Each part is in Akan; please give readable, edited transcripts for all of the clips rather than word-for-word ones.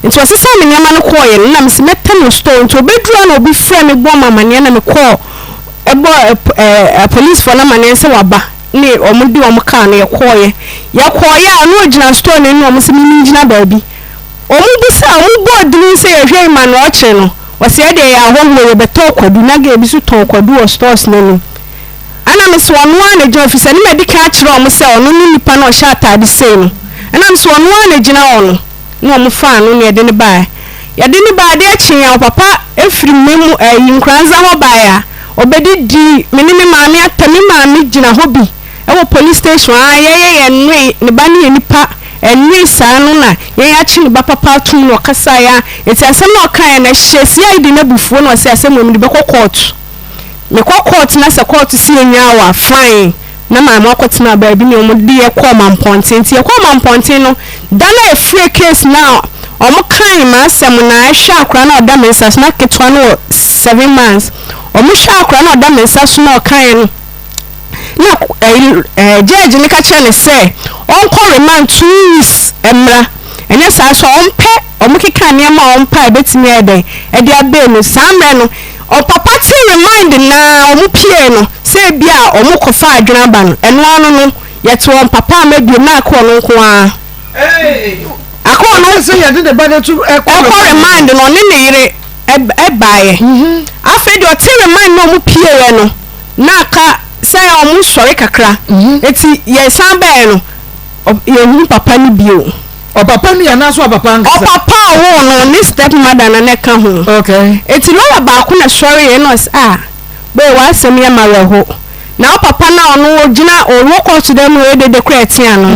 nti osesa me nyama no koye na me se meta no store nti obedura na obi frɛ me bɔ mama ne na me call police for na mane se waba ne omudi omka na yekoye a no ogina store ne no omse mi ngina baabi omubusa omubɔ dinu se yehwe ma no oche no wose de ya ahonwo ye beto kwadu na ga ebisu ton kwadu o stores no ana me so ono a na gina officer ni medical akire omo se ono ni nipa na o sha atade sei no ana me so ono a na gina ono na omo fa no ne de ne ba ya de ne ba de achi ya papa efiri memu yinkranza ho ba ya obedi di menime maame atami maame gina hobi ewo police station ye nwe ne ba ne nipa enwe saa no na ye achi ne ba papa tum no kasa ya eti asem na okan na hyesi ai di na bufuo no se asem mo de be court me court na se court si enya wa fine na maame akotena ba bi ne omo di ye koma mponten ti ye koma mponten no da na free case now omo kan ma asem na ahwa akra na oda mensa na ketwa no 7 months omo hwa akra na oda mensa so na okan no na judge ni ka che ne say on call remand 2 weeks emra enya sa so on pe omo keka ne ma on pa betimi eden e dia be no samre no o papa ti remind na omo pie no say bia omo kofa adwena ba no eno anu no yeto on papa ma bi na akọ no nko a akọ no say ye de ba de to remind no ne ne yire e baaye afi de o ti remind no omo pie we no na ka say omo sori kakra eti ye san be no ye hu papa ni bio o papa ni ana so papa ngasa o papa wo no ni step mother na ne ka ho okay eti lo ba ku na sori ye no be wa asem ye mara ho na o papa na ono ogina o wo to dem we de kweti ano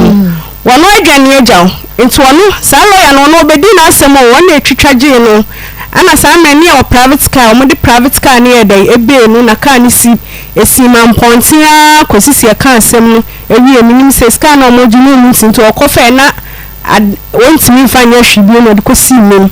wono adwane agyaw enti wono sa lawyer no no obedi na asem o wona etwitwa gye no ana sa mani o private car o mo di private car na ye dai ebe no na car ni si esi man pontia kosisi e kan asem no ewie minim se scan na mo ginu mu nti o kofa na wontimi fanya hwibie no de kosi mu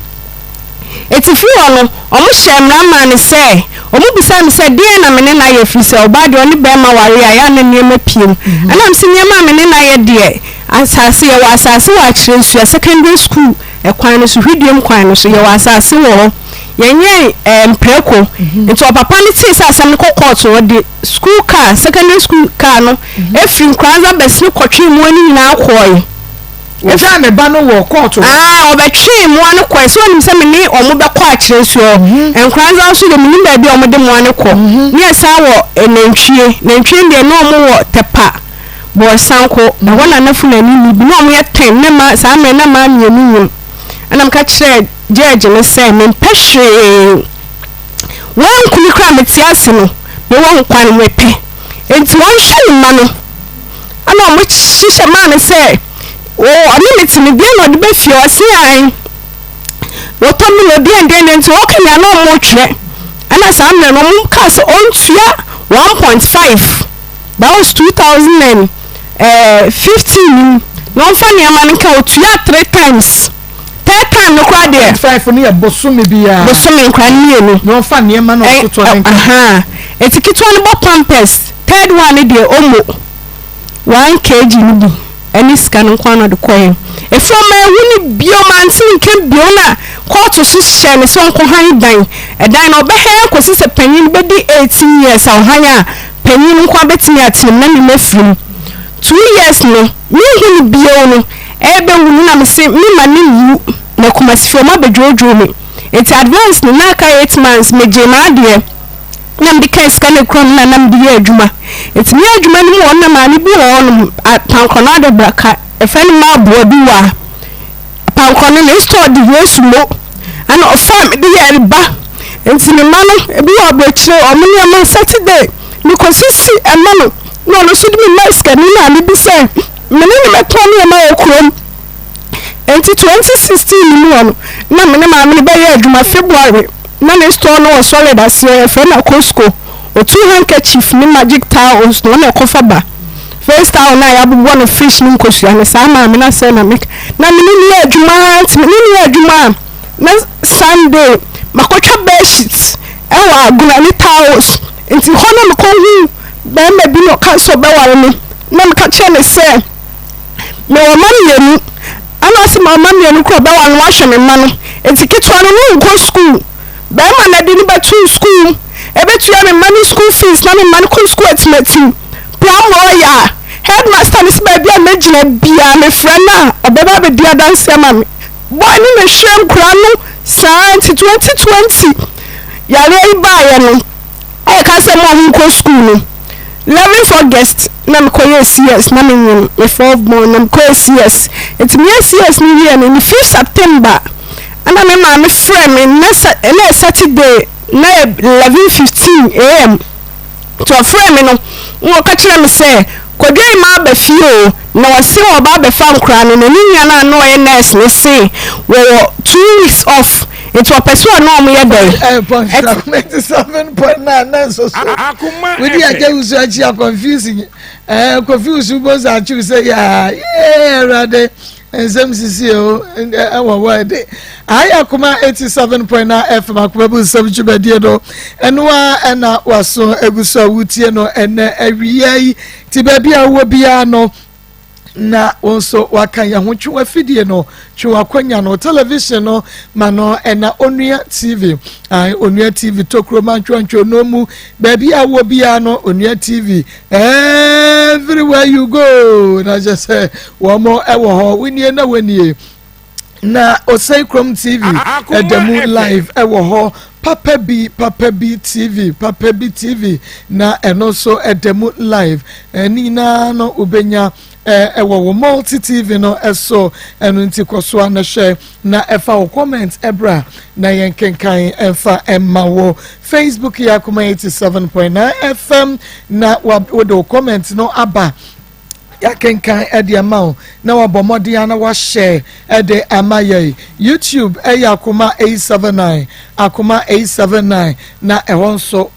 eti fi wono o mo hyemra ma ne se o mo bisa me se de na me ne na ye fi se oba de oni be ma ware ya na niema piem ana me se niema me ne na ye de asase ye wa asase wa kire su secondary school e kwan no so hwidiem kwan no so ye wa asase wo yenye mpreko nti o papa ni ti sa asem ne court o de school car secondary school car no efi nkranza besni kotwe mu ani na akoye efa me ba no wo court obetwe mu anu ko so nim se me ni omo be kwa akire so nkranza so de minim ba bi omo de mu anu ko ni esa wo nantwie de no omo wo tepa bo sanko na wona nafu na ni bi no omo ye ten ne ma sa me na ma mi enu anam ka kire judge me say me pehwe won kuni kra metiase no me won kwan wepe enti won hwe ma no ana omo hihye ma ne say ani metini bi no de be fie ose an wo to mi no bi ende nti o kanya no mo twe ana sa me no mo ka so on tua 1.5 that was 2015 no fani amani ka o tua 3 times third time no kwa de 5 no ya bosumi bia bosumi nkwa nie no fani ema no to etikito no bo pampers third one de omo 1 kg ni bi any scan nkwa de koye efoma ehuni biomanti nke biona court so hye ne so nko han dan edan no be he kosi se panyin be di 18 years aw hanya panyin nkwa betimi atim na mi mafrim 2 years no mi huni bio no ebe wunu na me se mi mani wu na kumasifi ma bedwojo me eti advance ni na ka 8 months me je ma ade na mbi ka scan ekron na mbi adwuma eti mi adwuma ni mo wona ma ni bi won pankona de braka efani ma bo bi wa pankona ni store di yesu mo ana ofam de ye ba enti ni ma no ebi wa bo kire o mo ni ma Saturday ni kosisi emano no so di mi na scan ni na bi se me ni me toni ma okrom enti 2016 ni won na me ma me be ye adwuma February na ne store no solid as ye fe na Costco o 200 chief ni magic towels no na kofa ba first town na ya bubo no fish ni nkosu ya ne sa ma me na se na me na me ni adwuma na Sunday makotwa bed sheets ewa aguna ni towels enti hono me ko hu ba ma bi no ka so be ware me na me ka che ne se me o man yenu no se mama mienu ko be wan wa hwe me ma no enti ketwa no no go school be ma na de ni betu school e betu ya me money school fees na me man ko school etmeti plan ya headmaster ni se ba bia na gina bia me friend na obeba be dia dance ma me boy ni me hwem kura no santi 2020 ya re ba ya no e ka se mo ko school no 11th August na me ko yes na me yin e 4 month na me ko yes it me yes ni year ni 5 September ana me ma me friend me na Saturday na 11:15 am to a friend me no wo ka kire me say kodwe ma ba fie na wase wo ba be fa nkra no ni nya na no e nurse me say wo 2 weeks off it was person no me dey 97.9 so Akoma we dey get so achi confusing confuse both are choose say yeah rather ensem sisi o ewo word Akoma 87.9 FM Akoma bu sabju bedie do enwa na waso eguso wutie no ene awiai ti ba bia wo bia no na onso waka ya ho twa fidie no twa kwanya no television no mano ena onua TV onua TV tokro mantwancho no mu ba bia wo bia no onua TV everywhere you go na just say one more ewo ho winie na wanie na Osei Krom TV edemu live ewo ho Papa B TV na eno so edemu live ni na no ubenya ewo multi TV no eso enu nti koso na share na efa wo comment ebra na yenkenkan efa emma wo Facebook ya Akoma 87.9 FM na wo comment no aba ya kenkan ede amount na wabomode na wa share ede amaye YouTube Akoma 879 na ehonso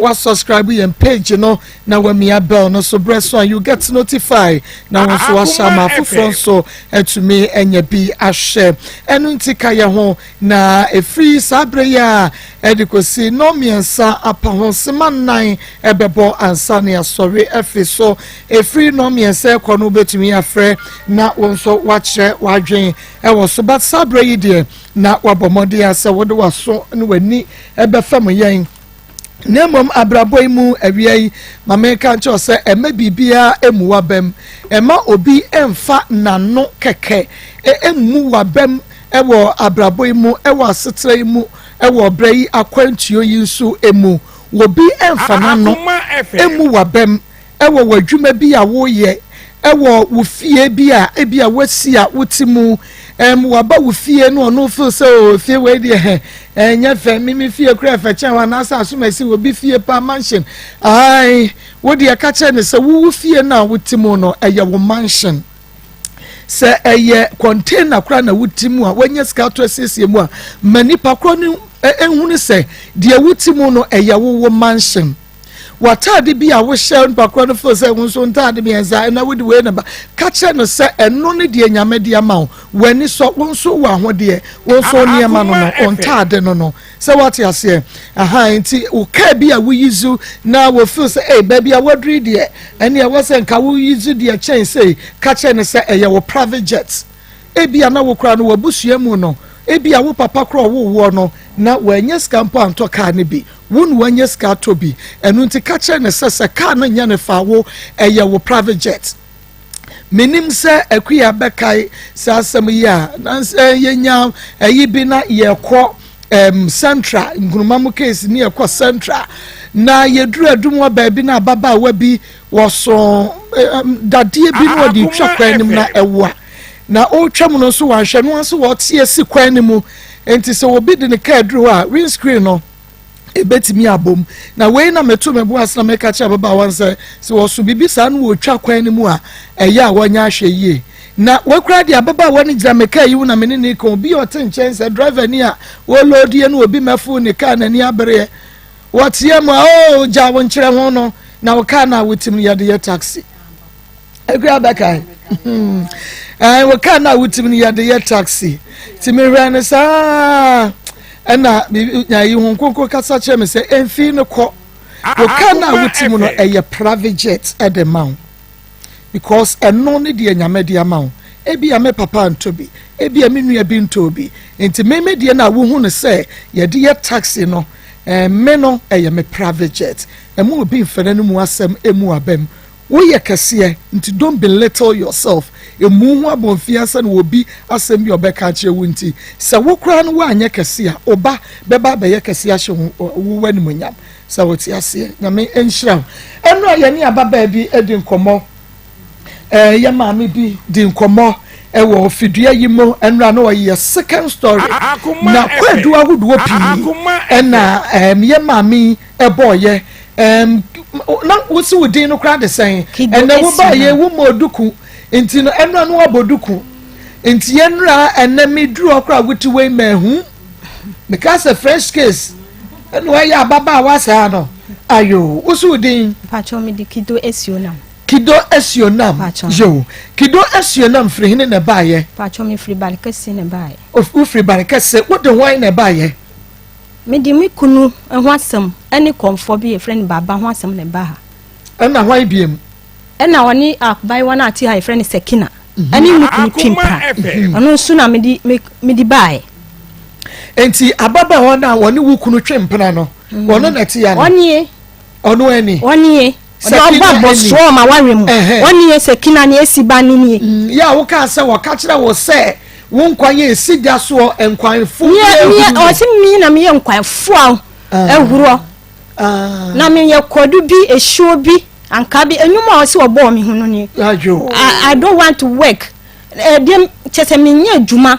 wa subscribe yen page no na wa mia bell no so breast one you get notified na won so wa shama fufron so etumi enye bi ahye enu ntika ye ho na free sabre ya edikosi no miensa apa ho sema nan ebebo ansa ne asori efi so free no miensa ko no betumi afre na won so wa kire wa dwen e so but sabre yi de na wabomode ase wode waso ne wani ebefam yen nemom abraboy mu awiai mameka ncho se ema bibia emuwa bem ema obi emfa nano keke emuwa bem ewo abraboy mu ewo asetre mu ewo brai akwantuo yinsu emu obi emfa nano emuwa bem ewo wadwuma bi a wo ye ewo wo fie bi a ebia wasi a wotimu waba wo fie no no feel so fie we de enya fe mimi fie kura fe chen wa na sa asumasi wo bi fie pa mansion ai wo de ka che ne se wo fie na wotimu no eye wo mansion se eye container kura na wotimu a wanya ska to asiesie mu a manipa kro ne ehunu se de wotimu no eye wo mansion watade bi a wo share npa kro no feel say won so ntade bi enza na wo de we na ba ka che no se eno ne de nyame de ama wani so won so wa ho de won so ne ama no no ontade no se what you say nti wo ka bi a wo yizu na wo feel say eh baby a wadri de ene e wo se nka wo yizu de chen say ka che no se eye wo private jet e bi na wo kra no wabusua mu no ebi awo papa kro wo no na wanya skampo anto ka ne bi won wanya ska to bi enu nti ka che ne sese ka no nya ne fa wo eye wo private jet menim se akuya bekai sa asem ya na yenya eyi bi na ye kɔ central ngunumamu case ni ye kɔ central na yeduru adumwa ba bi na baba wa bi wo so dadie bi no di twa kwa nim na ewa na o twam no so wanhwe no so wo tie si kwan ni mu enti se obi de ne ka duru a windscreen no ebetimi abom na we na meto mebo asna meka cha baba wanse se wo so bibi sa no wo twa kwan ni mu a eya wonya ahwe yie na wakura de ababa woni gira meka yi na mene ne ko bi o tenchen se driver ni a wo load ye no obi mafu ne ka na ni abere wotie mu o ja won kire ho no na wo ka na wotim ye de taxi agura baka wo ka na wotim ye de taxi timi ran sa ena nya yi hon konko kasa che me se emfi ne ko wo ka na wotim no eye private jet at the mount because eno ne de nyame de amount ebi ame papa ntobi ebi ame nua bi ntobi enti me de na wo hu ne say ye de ye taxi no me no ye me private jet emu obi mfere no mu asem emu abem wo ye kase nti don't belittle yourself emu hu abonfia se no obi asem bi obeka kire wo nti se wo kra no wa anya kase a oba beba be ye kase a hye wo wani munyam se wo ti ase na me enhira enu ye ni ababa bi edi nkomo ye maami bi di nkomo ewo fidua yimo enra no ye second story na kwadu ahuduo pii na ye maami eboye na wosi wodin no kra de sen ena wo ba ye wo moduku enti no enra no oboduku enti enra ena mi duru okra wuti we mahu because a fresh case eno ya ababa wasa no ayo wosi wodin pacho mi di kido esionam kido esionam yo kido esionam free hine na baye pacho mi free barkese na baye of free barkese what the wine na baye me di mi kunu ho asem any comfort be a friend baba ho asem na ba ha na wine biem na woni akbai wana ati ha friend sekina ani mi kunu twimpa ono nsu na me di baye enti ababa wona woni wu kunu twimpa no wono na ti ya no woni ono ani woni ọba bọsọ ma ware mu woni ye sekina ni esiba ni ni ya wo ka se wo ka kire wo se wo nkwanye esiga so enkwanfo ye o si mi na me ye nkwanfo ehuro na me ye kodu bi ehio bi anka bi enuma o si obo mi hu no ni I don't want to work dem chese me nya adwuma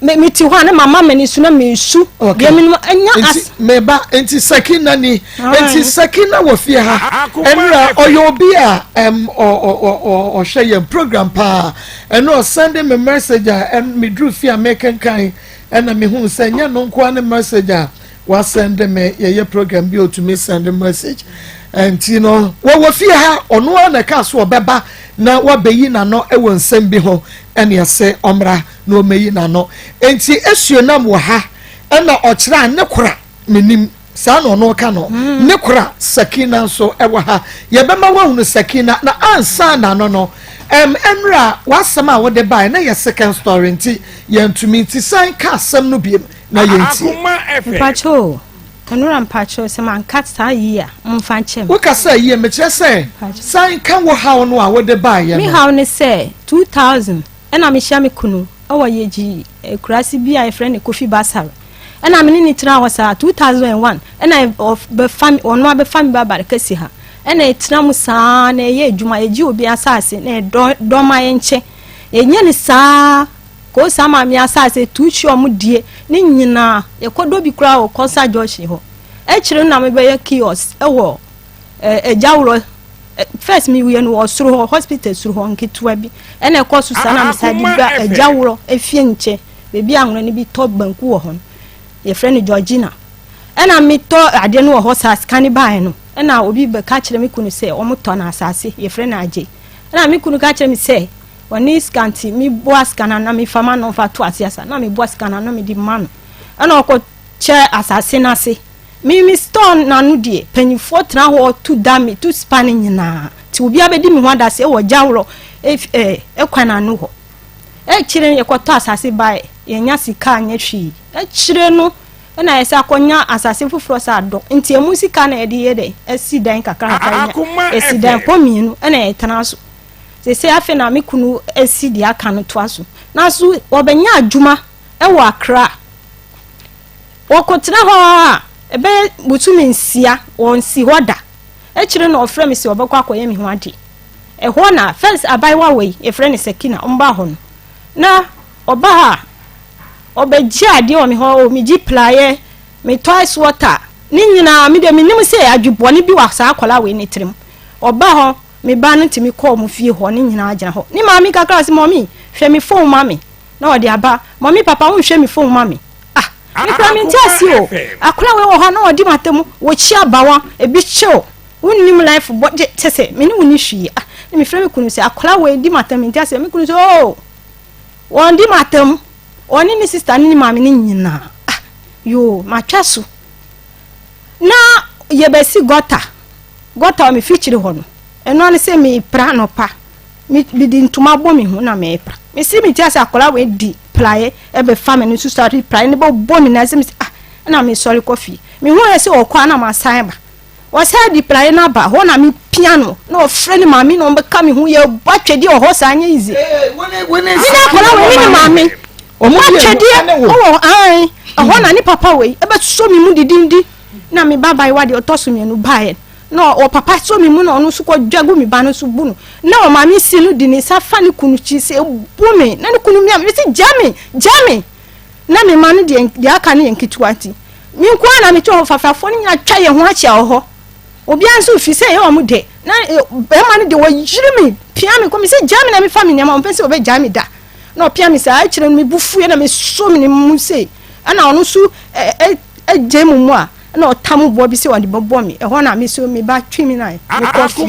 me ti ho na mama me ni su na me su dem me nya as me ba enti sekina ni enti sekina wo fie ha enra oyo bi a o hye program pa eno send me message and me drew fie american kan and me hu say nya no nko na message wa send me ye program bi o to me send a message and you know wo fie ha ono na ka so obeba na wabeyi na no ewo nsem bi ho ene yese omra na omeyi na no enti esuonam wo ha na okira ne kora menim sa no no ka no ne kora sakina so ewo ha ye bema wahunu sakina na ansa na no no enra wasama wo de bai na ye second story nti ye ntumi nti san ka asem no biem na ye nti pacho enura mpacho se man kat sa yi a mfa nchem wo ka sa yi me kire se san kan wo ha no a wo de bai ye me ha ne se 2000 ena me hia me kunu owo ye ji kurasi bi a friend Kofi Basar ena me ni tira wasa 2001 ena of be family ono be family baba kasi ha ena etira mu sa na ye adwuma ye ji obi asase na do ma ye nche ye nya ni sa ko sama mi asase tuchi omudie ni nyina ye kodo bi kura o kosa joshi ho e kire na me be ye kiosk ewo ejawro first mi we no osuro ho hospital suro ho nketua bi ena ekosu sana mi sadi ba ejawro efie nche bebi anwura ni bi to banku wo ho ye friend Georgina ena mi to ade no ho sa scan ba no ena obi be ka kire mi kunu se o muto na asase ye friend aje ena mi kunu ka kire mi se woni scanti mi boas kana na mi fama no fa to asiasa na mi boas kana na mi di man ana okọ che asase na se mi stone na no die panyifo tra ho to dami to spanning na ti obi abedi mi ho adase wo jawro ekwana no ho kire ye kwoto asase bai ye nya sika anya hwi kire no na yesa akonya asase fufuro sa do nti emu sika na ye de ye de esidan kakra kakra esidan pominu na ye tana so se afi na me kunu esi di aka no to aso na so obenya adwuma wo akra wokotra ho a ebe butumi nsia wonsi hoda kire na ofre me se obekwa akoye me ho ade ho na first abaiwa we e friend sekina omba ho no na oba ha obeji ade o me ho o mi gi playe me twice water ni nyina me de me nim se adwubone bi wa sa akola we ni trim oba ho me ba no timi call mu fie ho ni nyina agina ho ni mami kakra se mommy hwe me phone mami na odi aba mommy papa won hwe me phone mami me kra me ntiasi o akora we wo ho na odi matem wo chi abawa ebi chew wonnim life bo tese me ni woni hwie ni me frɛ me kunu se akora we di matem ntiasi me kunu se o won di matem oni ni sister ni mami ni nyina yo matwaso na ye besi gota o me fichiri ho no eno ane se me pra no pa mi di ntuma bɔ mi ho na me pra me si mi ti asa akola we di playe e be fa me no so start playe ne bɔ mi na se mi na me sorry coffee me ho ese okwa na ma san ba wo sa di playe na ba ho na me piano na o frɛ ni mami na o be ka me ho ye ba twedi o ho sa anya easy when ni akola we ni mami o mo twedi o ai ho na ni papa we e be so mi mu didindi na me baba i wade otoso me no bae no o papa so mi mu na onu so ko dwagu mi ba no so bu no na o mami silu di ni sa fa ni kunu chi se bu me na ni kunu mi am se jami na me ma no de aka ne yenkituati mi nko na me cho fafafo ni nya twa ye ho a chia ho obi anso fi se ye o mu de na be ma no de wo yiri mi pia me ko mi se jami na me fa mi ne ma o pense obe jami da na o pia mi sa a kire mi bufu ye na me so mi ni mu se ana onu so jemu mu a na o tamu bo bi se won de bobo mi e ho na me so me ba twi mi na me kofi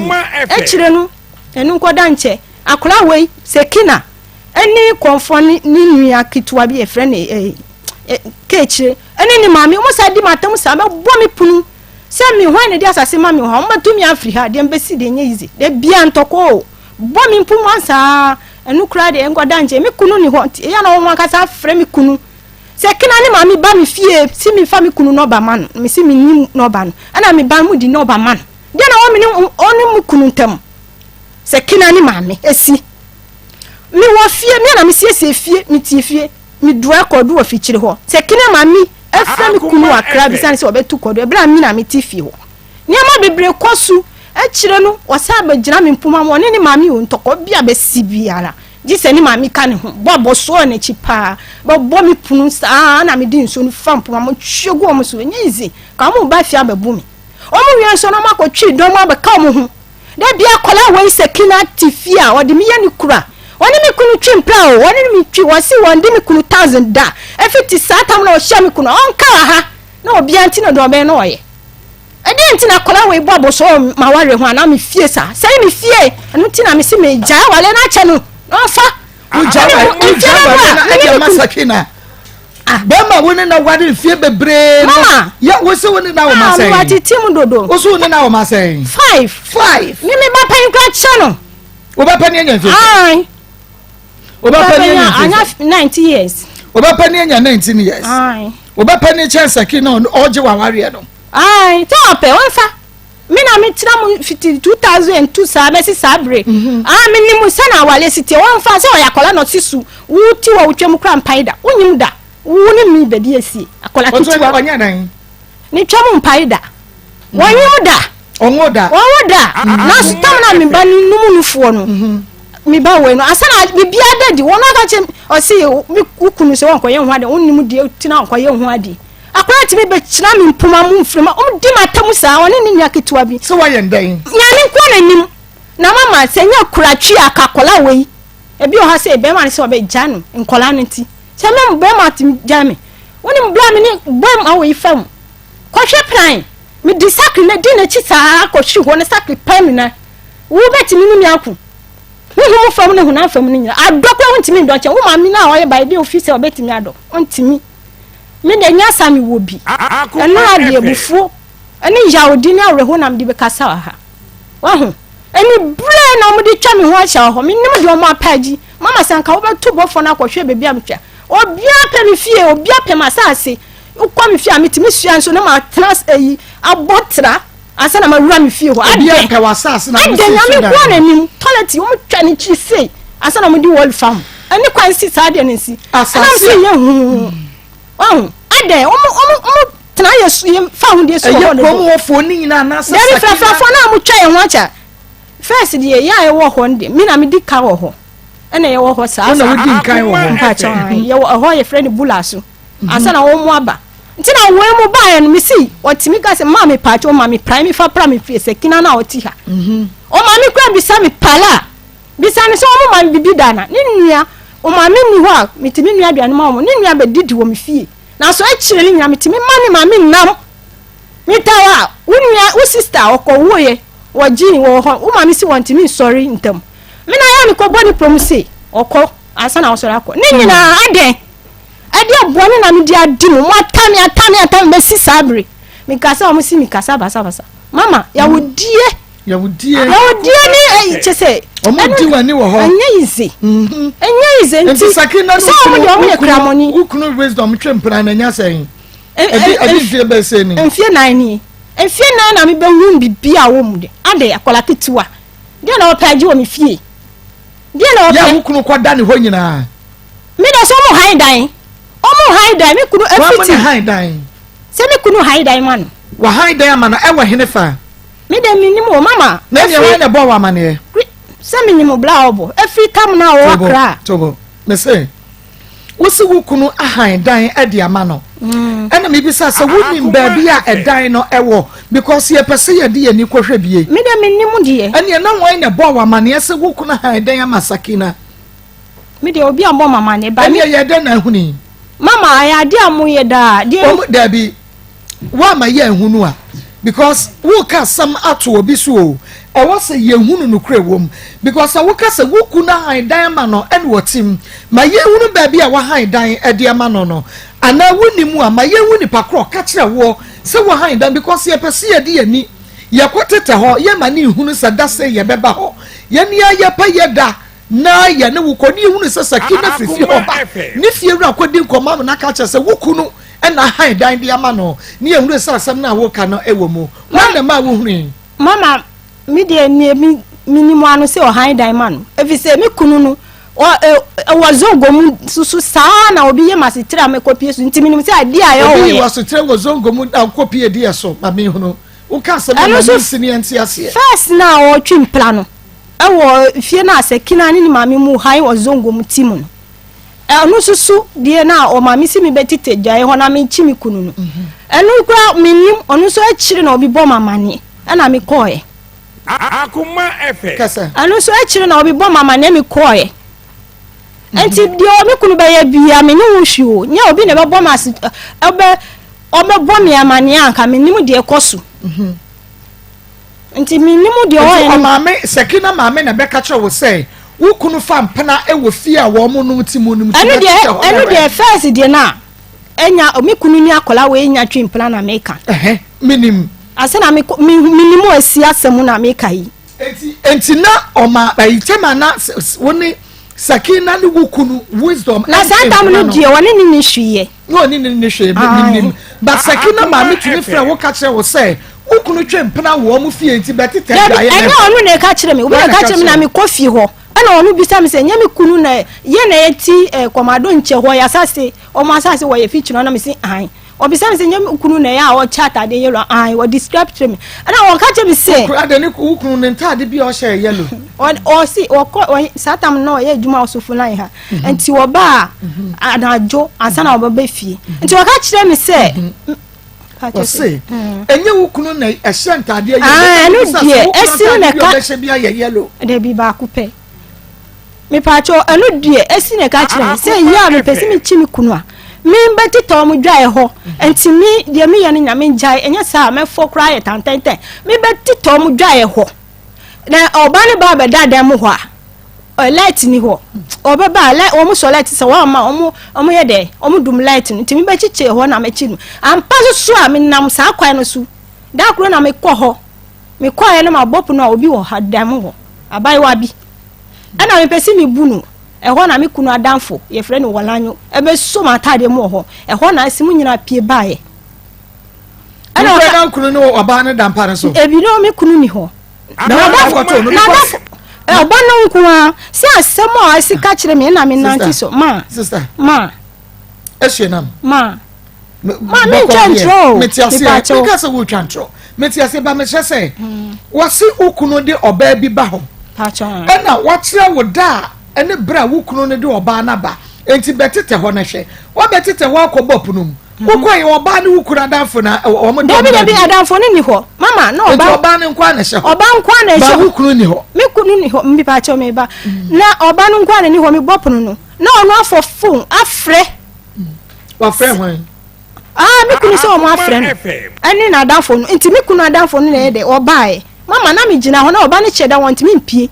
e kire no enu nko da nche akola wei sekina eni konfoni ni nua kitwa bi e frɛ ne kechire eni ni mami o mo sa di matam sa me bo mi punu se mi hwan ne di asase mami ho mo batumi afri ha de mbesi de nye yizi de bia ntoko bo mi punu ansa enu kra de nko da nche mi kunu ni ho ya na wo akasa frɛ mi kunu sekina ni mami ba mi fie si mi fa mi kunu no ba man mi si mi nim no ba no ana mi ba mu di no ba man de na wo mi ni oni mu kunu ntam sekina ni mami esi mi wo fie mi na mi sie fie mi tie fie mi do akodo wo fichire ho sekina mami efra mi kunu akra bi san se obetu kodo e bra mi na mi tie fie ho ni ama bebre kosu e kire no wo sa ba gina mi mpuma mo ni mami o ntoko bia be sibiara jise ni mami ka ne ho bobo so na chi pa bobo mi punu sa na mi di nso ni fa mpuma mo twego o mo so nya izi ka mo ba fia ba bu mi o mo wi nso no makotwi do mo ba ka mo ho de bia kola we sekina tifia o de mi ya ni kura woni mi kunu twimpla o woni mi twi wasi won de mi kunu 1000 da e fiti satam na o hia mi kunu on ka ha na obi anti na do be na oye e de anti na kola we bobo so ma ware ho na mi fie sa sai mi fie anu ti na mi si me ja wale na che no no fa u ja na masakina bema woni na wade fie bebre mama ya wo se woni na wo masai ma wati tim dodo wo so woni na wo masai 5 ni me ba pan kwa che no wo ba pan anya fie ai oba pani anya 90 years oba pani anya 19 years ai oba pani chance kina oje wa ware no ai to pe won fa mi na mi tira mu 2002 sa be si sabre mi ni mu sana wale site won fa se oyakola no sisu wuti wo twem kra mpaida unyim da wuni mi bedi esi akola kitu wa onya nan ni twem mpaida wonyim da onwo da na stam na mi ba ni numu nufuo no mi ba we no asana bibia dadi won aka chem o se mi kunu se won koye ho ade won nim de tina koye ho ade akora ti be kina mi mpuma mu mfrima o di matam sa won ni nya ketua bi so waye ndan nya ni kwa na nim na mama se nya kuratwi akakola we e bi o ha se be ma se obe janu nkola no ti se me be ma ti jame won ni bla mi ni bom awe fam ko hwe plan mi disakri na di na chi sa ko hwe ho na sakri pan na wo beti mi ni aku wo fam ne huna fam ne nyina adokwa wontimi ndo che wo mami na oye by the office obetimi ado wontimi me de nya sami wo bi eno ade ebufu ene yawdi na aweho nam de be kasa ha wa ho eni bre na mo de twa me ho ahia ho me nim de o ma paji mama sanka wo betu bofo na kwhwe bebi amtwa obia pe me fie obia pe masase ukwa me fie ametimi sua nso na ma trans eyi abotra asana ma wura me fie ho abia pe wasase na mo ade nya me kwa na nim toilet wo twa ne chi sei asana mo di wall farm ani kwan si sa de ne si asase ye hu ade o tena ye fa hu de so ho de ko mo fo ni na na sa sa fa na mo twa ye ho acha first de ya ye wo ho nde mi na me di ka wo ho ene ye wo ho sa na wo di kan wo ho acha ye wo ho ye friend bulaso asana wo mo aba ntina wo mu ba ye no mi si otimi ka se ma me pa cho ma me prime fa pra me fie se kina na oti ha o ma me kwa bisa me pala bisa ne so mo ma bibi dana ni nua o ma me ni ho mitimi nua aduane ma mo ni nua be didi wo me fie na so akire ni nua mitimi ma me nam mitawa unia u sister okwo ye wo ji wo ho o ma me si wontimi sorry ntam me na ya ni ko boni promise okwo asa na wo sori akọ ni nyina ade abuani na me di adimu mo atami be si sabre mi kasa o mo si mi kasa basa mama ya wodie ni chese omo di wani wo ho anya ize nti sakina no so mo de o kramoni ukunu wisdom twempra na nya sen e fie be se ni enfie nan ni enfie nan na me be hu bibia wo mu de ade akola ketewa de na o paji wo me fie de na o ya ukunu kwada ne ho nyina me da so mo han dan omo han dan me kunu everything han dan se me kunu han dan man wa han dan ma no e wa hene fa me da minim o mama na ye wa na bo wa ma ne se minim bla obo every time na wo kra tobo me say wosi wukunu ahan dan e de ama no ena me bisa se wonim ba bia e dan no ewo because ye pese ye de ye ni kohwe bie me da minim de ene na wan na bo wa ma ne se wukunu ahan dan ama sakina me de obi ambo mama ne ba ene ye de na huni mama ya de amoye da de da bi wa ma ye hunu a because wo ka sam ato obi so o e wo se ye hunu no kure wom because wo ka se wo ku na han dan ma no ene wotim ma ye hunu ba bia wa han dan e de ma no no ana wonimu a ma ye hunu pakro ka kire wo se wo han dan because ye pese ye de ani ye kwotete ho ye ma ne hunu sa da se ye beba ho ye ne ye pa ye da na ye ne wo koni hunu se sakina fifi ho ba ni fie wura kwodi nkoma na ka kire se wo ku no ena han dan de ama no ne ye hunu se asem na wo ka no ewo mu na ma wo hunu mama mi de minimo anu se o han dan man efi se mi kunu no o zongo mu susu saa na obi ye masitira me kopie su nti minimo se ade ayo wo ye obi wasitira wo zongo mu da kopie de eso ma me hunu wo ka se ma ni sini anti ase first na o twimpla no wo fie na ase kina ni mami mu han wo zongo mu timu no anu susu de na o mami si mi betite gyae ho na me nchi mi kunu no enu kura minim onu so akire na obi bo mama ni na me koe Akoma efe kasa anu so akire na obi bo mama na me koe enti de o me kunu ba ya bia me ni wo hwio nya obi na be bo ma obe bo me amane anka me nim de ekosu enti me nim de o mama sekina mama na be ka kire wo say wo kunu fa mpana e wo fie a wo mo no timu no anu de first de na enya o me kunu ni akola we nya twimpla na me ka minim asena me minimo asi asemu na me kai enti na oma bayitema na woni sakina ni wukunu wisdom na santa mu die woni ni hwiye no ni hwiye minim but sakina ma me tuni fra wo ka kire wo say wukunu twempena wo mu fie enti betete aye enya onu na ka kire me obi ka kire me na me kofi ho ana onu bisa me se nya me kunu na ye na yeti komado nche ho ya sase o ma sase wo ye fichi no na me si an obisa me se nya me kunu na ya o chata de yellow an wo describe to me ana wo ka kire me se ade ni kunu ne ntade bi o share yellow o si o satam no ye djuma osofu nan ha enti wo ba anajo ansana wo ba fie enti wo ka kire me se o se enye wo kunu na ehye ntade ye anu die esi na ka ehye bia ye yellow de bi ba ku pe me pacho anu die esi na ka kire se ya me pesi me chimi kunu a me mbeti to mu dwae ho enti mi de me ye no nyame njai enye sa me fo kra ye tantenten me beti to mu dwae ho na oba ne ba be dada mu ho a light ni ho obeba light o mu so light se wa ma o mu ye de o mu dum light ni enti me be chiche ho na me chi no ampa so a me nam sa kwan no su da kro na me kɔ ho me kɔ ye no ma bopu no obi wo hadam ho abai wa bi ana me pesi me bunu ho na me kunu adamfo ye frɛ no walanyo ebe so ma tade mu ho ho na asimu nyina pie baaye ana na kunu no oba ne dampare so ebi no me kunu ni ho na adamfo to no oba no nkuwa si asemo a si ka kire me na me nanti so ma sister ma ehyenam ma me chantro me ti ase me ka se wo chantro me ti ase ba me hye wasi ukunu de oba bi ba ho pacho na watire wo da ene bra wukunu ne de oba na ba enti betete ho na hwe wo betete ho akobopu no wukoi oba ne wukura danfo na o mo de adanfo ne ni ho mama na oba ne nkwa na hye oba nkwa na hye wukunu ni ho me kunu ni ho mbi pacho me ba na oba no nkwa na ni ho me bopu no na ono afọ phone afre wa frɛ ho me kunu so o mo afre no ani na adanfo no enti me kunu adanfo no na ye de obae mama na me gina ho na oba ne cheda won ntimi mpie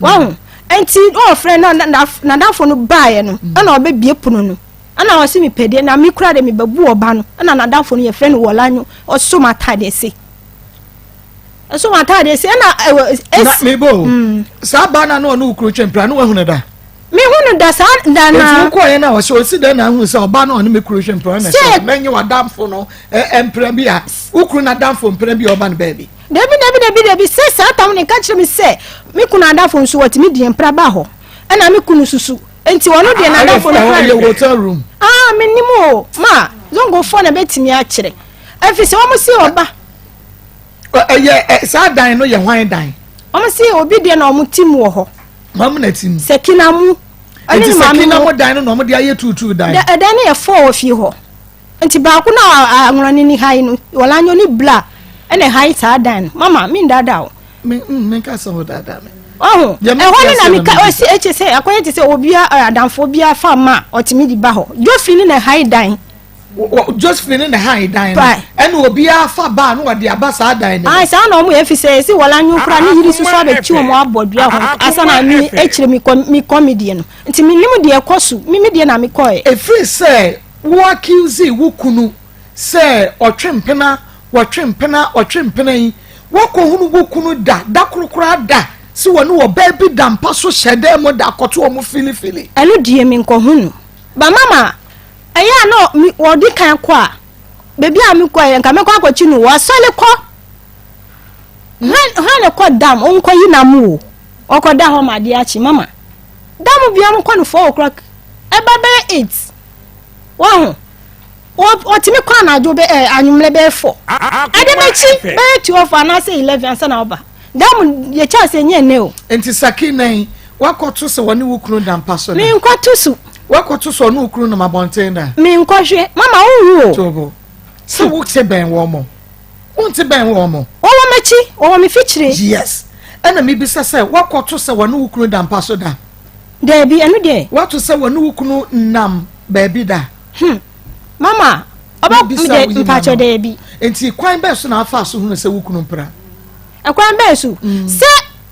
wow enti o frɛ na adanfo no bae no na oba bie puno no ana o si mi pede na mi kura de mi babu oba no ana na adanfo no ye frɛ no wolanyo o so mata de se so matade se na mebo sa ba na no ukuru twempra no ehunu da me hunu da sa da na ko ye na wo so si da na hu se oba na no me kuru twempra na se menye wadamfo no empra bi a ukuru na damfo empra bi oba na baby Debi se sa tam ne ka kire me se me kunu adafo nso watimi di empra ba ho na me kunu susu enti wono de na adafo no fa ye hotel room me nimo ma zongo fo na betimi a kire afise wo mo si oba sa dan no ye hwan dan omo si obi de na omo tim wo ho mam na tim sekina mu ani sekina mu dan no omo de aye tutu dan dan ye fo ofi ho enti ba ku na anwrani ni hai no wala nyo ni bla ene hai sa dan mama mi ndada o me ka so dada me oh e ho na mi ka o si eche se akoye te se obi adamfo bia fa ma otimi di ba ho Josephine na hai dan Josephine na hai dan ene obi afa ba no de aba sa dan ai sa na omo e fi se wala nyu kra ni yiri susu abechi omo abodua ho asa na mi echire mi comedy no nti mi nim de ekosu mi de na mi koe e free se wo accuse wo kunu se otwempena yi wako hunu wo kunu da kurukura da si wonu wo baby dampa so hyede mo da koto wo fili anu die mi nko hunu ba mama eya no mi wodi kan ko a bebi a mi ko e nka me ko akwachi nu wo sole ko han ko dam on ko yi na mu o ko da ho ma de achi mama dam bia mo ko no 4 o'clock e ba be 8 wo o timi kwa na jo be anwumle be 4 ade mechi be 12 na say 11 ansa na oba dam ye cha se nye ne o enti sakina wakoto se woni wukunu dampa so mi nkoto su wakoto so no wukunu no mabonten da mi nkohwe mama wo o tobo so wukse ben wo mo unti ben wo mo o mechi o mi fichire yes ana mi bisa se wakoto se woni wukunu dampa so da de bi anu de wato se woni wukunu nam baby da mama oba mi de mpacho de bi enti kwan be so na afa so hunu se wukunu mpra akwan be so se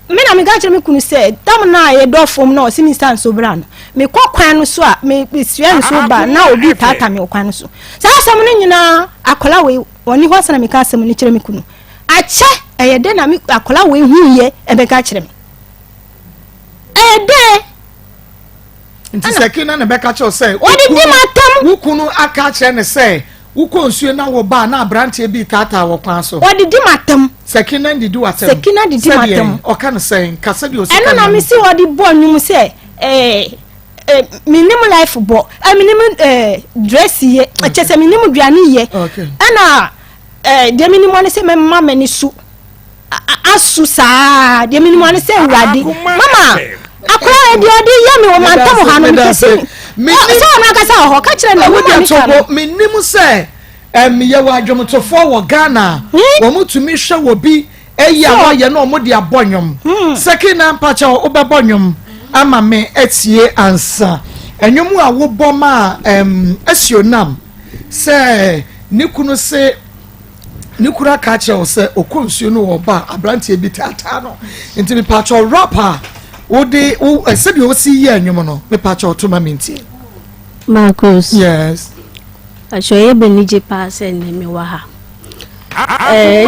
me na mi ga kire mi kunu se dam na ye do fom na o simi stand so bra no me kwan no so a me sua so ba na obi tata me kwan no so sa asam no nyina akola we oni ho sana me ka asam ni kire mi kunu ache eye de na mi akola we hu ye e be ka kire mi de nti sekina na be ka kire say odi di matam wukunu aka kire ne say wuko nsuo na wo ba na abrante bi tata wo kwan so odi di matam sekina ndi watem sekina di matam o kan say kasa di o sekina eno na mi si odi bo nyum se minimum life bo minimum dress ye chese minimum duane ye ana de minimum ne se mama mani su asu sa de minimum ne se wade mama akwa de odi ye mi wo mantam ha no pese so na kasa ho ka kire na wo ni ka minimum se ye wa adwomtofo wo Ghana wo mutumi hwe wo bi eya wo ye na o mo de abonyom sekina mpacha wo be bonyom ama me etie ansa enwom a wo boma asionam se nikunu se nikura ka che se okonsuo no wo ba abrante bi tata no nti me pacha rapper wo de se bi o si ye enwom no me pacha otoma minti Maa Akos yes ashoye benije pass and me wa ha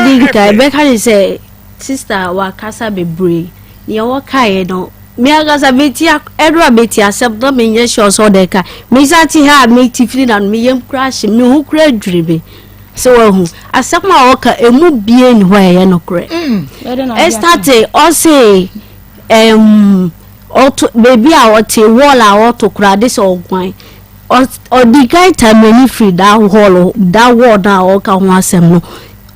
di ka be ka say sister wa kasa bebre ni wo kai no me agasa beti edwa beti accept no me nye sure so de ka me sati ha me tifili na me yem crash me hu kra dwiribe so wa hu accept ma wo ka emu bie ni ho ye no kra start o say auto baby a wote wall a auto kra this ogwan or the guy time when free that wall na o ka ho asem no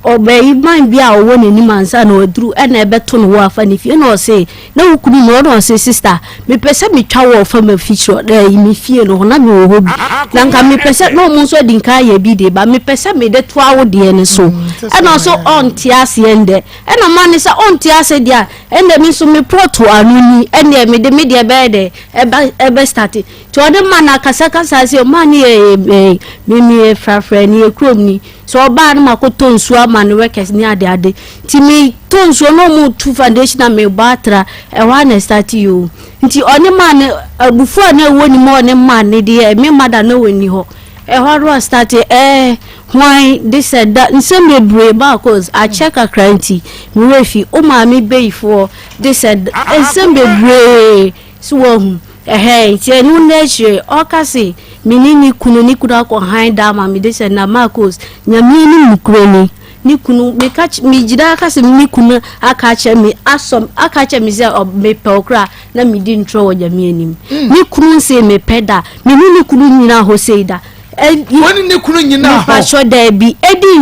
obey man bia o woni ni mansa na odru e na ebeto no wa fa ni fie na o say na wukuru no no say sister me pese me twa wo fa ma feature da mi fie no na me wo hobi na nka me pese no mu so di nka ya bi de ba me pese me de to awo de ne so e na so on ti ase ende e na man say on ti ase dia ende mi so me proto anuni ende me de be de e start to the man akasa say man me frafra ni ekrom ni so ba na makoto nsu ama ne workers ni ade ti mi to nsu no mu two foundation am batra e wa na start you nti oni man abufu na ewo ni mo ne man ne de me mother na woni ho hard start why this said that in some way because I check a cranty refi o ma me be for this said in some way so hey tie no nature o ka se menini kunu ni kuda ko han da ma me this said na Maa Akos nyame ni mukroni ni kunu me catch me jida ka se ni kunu aka che me asom aka che me se me pokra na me di ntro wo nyame anim ni kunu se me peda me ni kunu nyina ho seida woni ne kunu nyina ho pa so da bi edi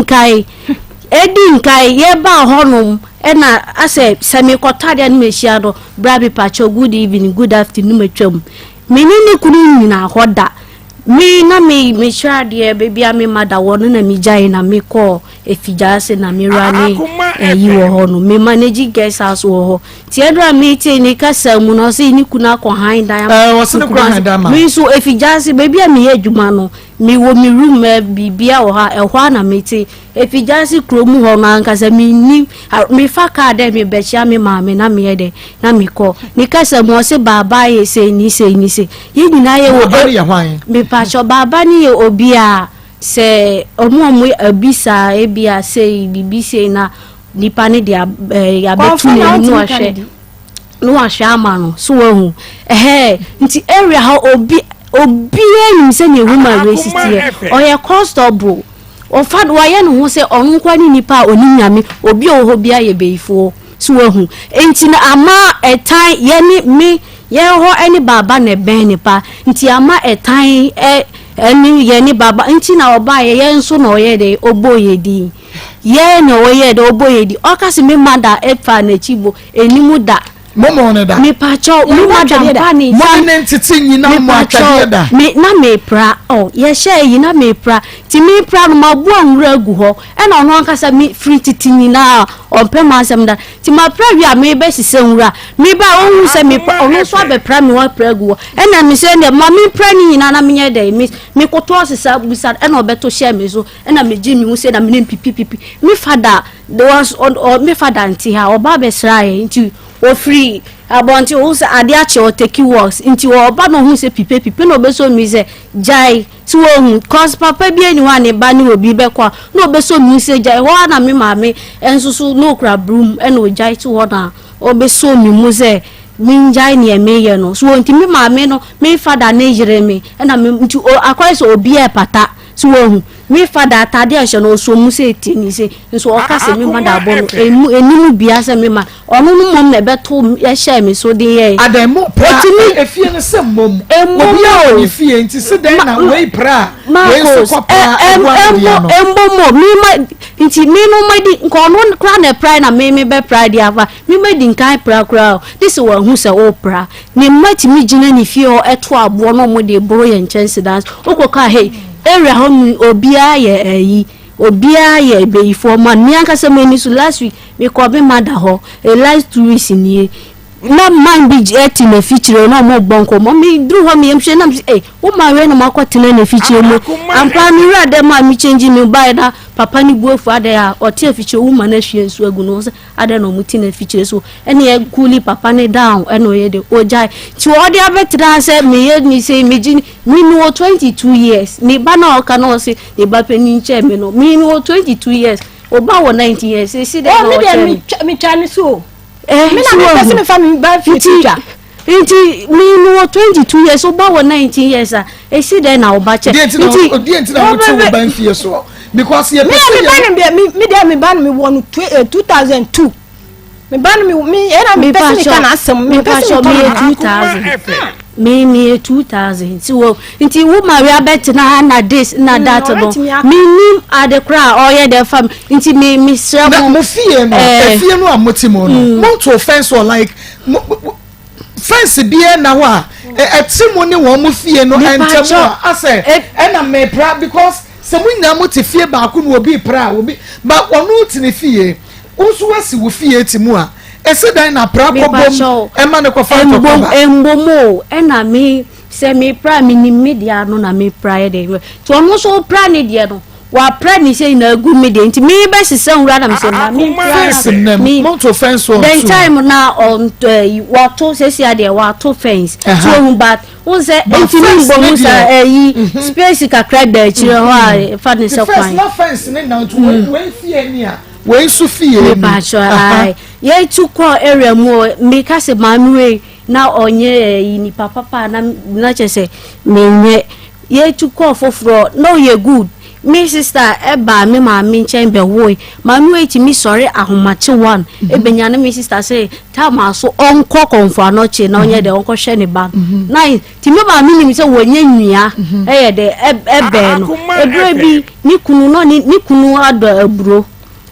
nkai ye ba honum na ase se me kotade na me hia do bra bi pa cho good evening good afternoon matwam me ni kunu nyina ho da me na me sure de baby a me mada won na me jai na me call efijase na me rani yi wo ho no me manage guest house wo ho ti edra me ti ni kasa mu no se ni kuna ko han dan wo se ko han dan ma me so efijase baby a me ye adwuma no me wo me room bibia wo ha ehwa na me ti efijase kromu ho na nkasa me ni me fa ka de me be chia me ma me na me ye de na me call ni kasa mu se baba ye se ni se yi ni na ye wo me pacho baba ni ye obia se omo abisa ebia se bibise na nipa ne dia ya betu ne no ahwe amano so wahu nti area ha obi enim se ne human race tie o ye constable o fad wa ye no ho se onu kwa ni nipa oninyame obi o ho bia ye beifo so wahu nti na ama etan ye ni me ye ho eni baba ne ben nipa nti ama etan eni ye ni baba nti na oba ye nso na oye de oboye di ye na oye de oboye di okasi me mada efa na chibo enimu da momo ne da me pacho me mada bani mo ne ntiti nyina mo atade da me na me pra ye share yi na me pra ti me pra no mabu anwura gu ho e na ono ankasa me free titi nyina ompe ma asem da ti ma pra wi a me be sise nwura me ba onhu se me ono so abe pra me wa pra gu ho e na me se ne ma me pra ni nyina na me nye de me koto sisa busa e na obeto share me so e na me ji me hu se na me pipi me father there was on me father nti ha oba be srae nti o free abonti o se ade a che o take works nti o ba no hu se pipe no be so mi se jai ti wo hu cause papa bi eni wa ne ba ni obi be kwa no be so mi se jai ho na me maame ensusu no kra broom e no jai ti wo na o be so mi mu se mi jai ni e me ye no so nti me maame no me father na jire me e na me nti akwai so obi e pata ti wo hu me father atade a hye no so mu se etini se nso o ka se me mada bo no enimu bia se me ma onu no mom na beto ye hye me so de ye ademo pra efie ne se mom obi a efie nti se den na we pra we so kopa embo mi ma nti me no ma di nko no kra na pra na me be pra di ava me ma di nkai pra this wa hu se o pra ni mati mi gina ni fie o eto abo no mo de bro ye nchance dance okoka hey area home obia ye obia ye beifo man mi ankasa meni so last week me ko be mada ho last 2 weeks ni na man bi eti na feature na mo bonko mo mi dru ho mi emhwe na wo ma we na makwatena na feature mo ampa mi ra de ma mi change mi buy na papa ni buofu ade a ote feature wo ma na hwe nsu agu no so ade no muti na feature so ene e kuli papa ni down ene o ye de ojai ti wo de abetra se me ye ni se me gi mi no 22 years me ba na o ka no se de ba pani nche me no mi no 22 years o ba wo 19 years se si de no mi chani so me na person me family ba future nti me no 22 years o ba wo 19 years e si de na o ba che nti na mutu wo ban fie so because ye person me ban me won 2002 me ban me era me person kana asem me person me 2000 me 2000 so nti wo ma we abet na this na that no me nim ade kra o ye the fam nti me srabo na mo fie no fie no amotimo no mo to offense or like fence bia na wa etimo ne wo mo fie no entemo ase na me pra because se mo nya mo te fie ba ko no obi pra obi ba ono ti ne fie unso wasi wo fie timu a ese dan na pra ko bom e ma ne ko fa to ko ba embomo e na me se me pra me ni media no na me pra ye de to ono so pra ne de no wa pra ni say na gu media nti me be sese nwura na me say na me pra me mo to fence on then time na on wa to say sia de wa to fence so but won say entimi mbo musa space kakra da chire ho a fa ne se kwan first fence ne na to we fie ni a we su fie ni ba cho ai ye tu ko area mu me ka se manuwe na onye ni papa na chese menye ye tu ko foforo no ye good me sister eba me maami nchen be wo maami eti mi sori ahomache one ebenya na me sister say ta ma so onko konfo anoche na onye de onko hwe ne ba na ti me maami ni se wonye nwia eye de ebe no ebro bi ni kunu no ni kunu ado aburo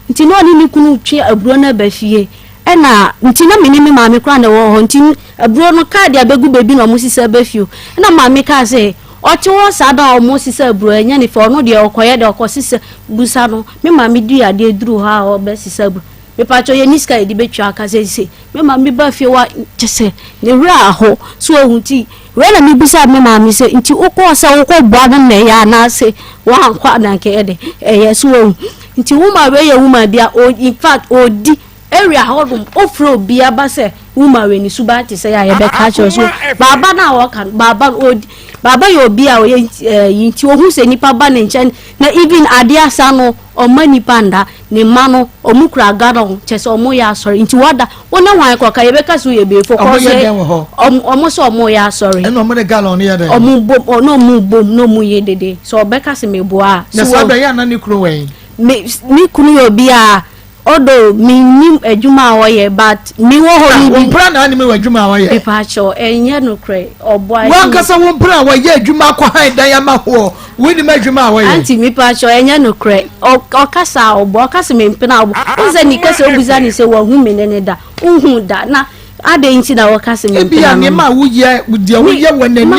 nti no ni kunu twe aburo na ba fie ena nti na me ni me maami kra na wo ho nti aburo no card abegu bebi na mo sister ba fie na maami ka say ochi won sada omo sise bro enya ni for no de okoye de okosise busa no me ma me du ade duru ha o be sise bro me pacho ye niska edi betwa aka sese me ma me ba fie wa chese ne wura ho so ohunti we na me busa me ma me se nti ukọ sa ukọ bua no na ya na se wa ankwa na nke ede ye so ohun nti wuma we ye wuma bia in fact odi area hodum ofro bia ba se wuma we ni suba ti se ya ye be ka cho so baba na wo kan baba odi baba yo bia o yinti ohun se nipa ba ne nchen na even adia sa no o mani panda ne mano o mukura garo chese o mo ya sorry nti wada wona wan ko ka ye be ka so ye be fo ko se o mo so o mo ya sorry eno mo ne gallon ye de o mu bom no mu bom no mu ye dede so be ka se me boa so na so be ya na ni kuro wen ni kunu yo bia odo mi nim adwuma awoye but mi wo ho ni wompra na ani me adwuma awoye be pa cho enye no kre oboa wan kasa wompra wa ye adwuma kwa han dan ya ma ho we ni adwuma awoye anti mi pa cho enye no kre o kasa oboa kasa me mpena obo unze ni kasa obuza ni se wo hu me ne da unhu da na ade nti na wo kasa me mpena na ma wo ye dia wo ye wonani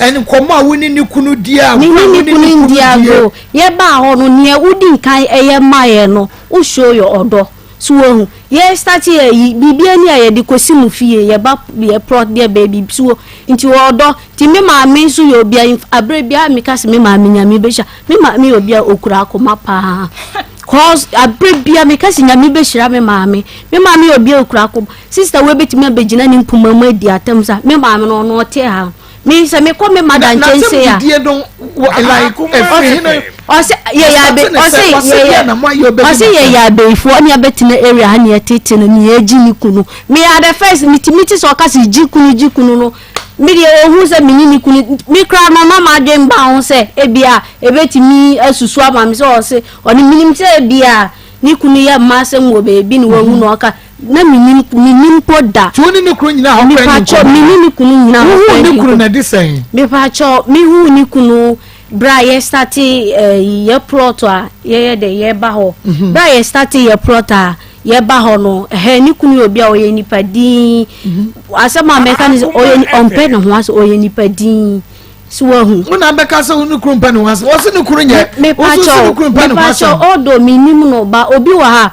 en komo a woni ni kunu dia ni kunu dia go ye ba ho no ne udi nkan eye maye no o show your odo so hu ye start ye bibia ni aye de kosi mu fie ye ba ye prod dia baby so nti odo ti me ma me so ye obia abre bia me kase me ma me nyame be sha me ma me obia okura akoma pa cause abre bia me kase nyame be shira me ma me obia okura akoma sister we betimi abegina ni mpuma mu adi atamza me ma me no te ha me se me ko me madan chense ya die don like ye ya be fo ni abetina area ha ni etete no ni eji ni kunu me are the first meet so kasi ji kunu no me de ohun se minini kunu me kra mama dem ba ho se ebia ebetimi asusu ama me se oni minim se ebia ni kunu ya masem wo be bi ni wo hu no aka na minim poda tuni ni kunu nyina ho mi pacho minim kunu nyina ho ni kunu na disen mi pacho mi hu ni kunu bra ye start ye plot a ye de ye ba ho bra ye start ye plot a ye ba ho no ni kunu obi a oye nipa din asema mechanism oye ompe no ho aso oye nipa din suwahu una beka se unu kunu mpa no ho aso wo se ni kunu nye me pacho odo minim no ba obi wa ha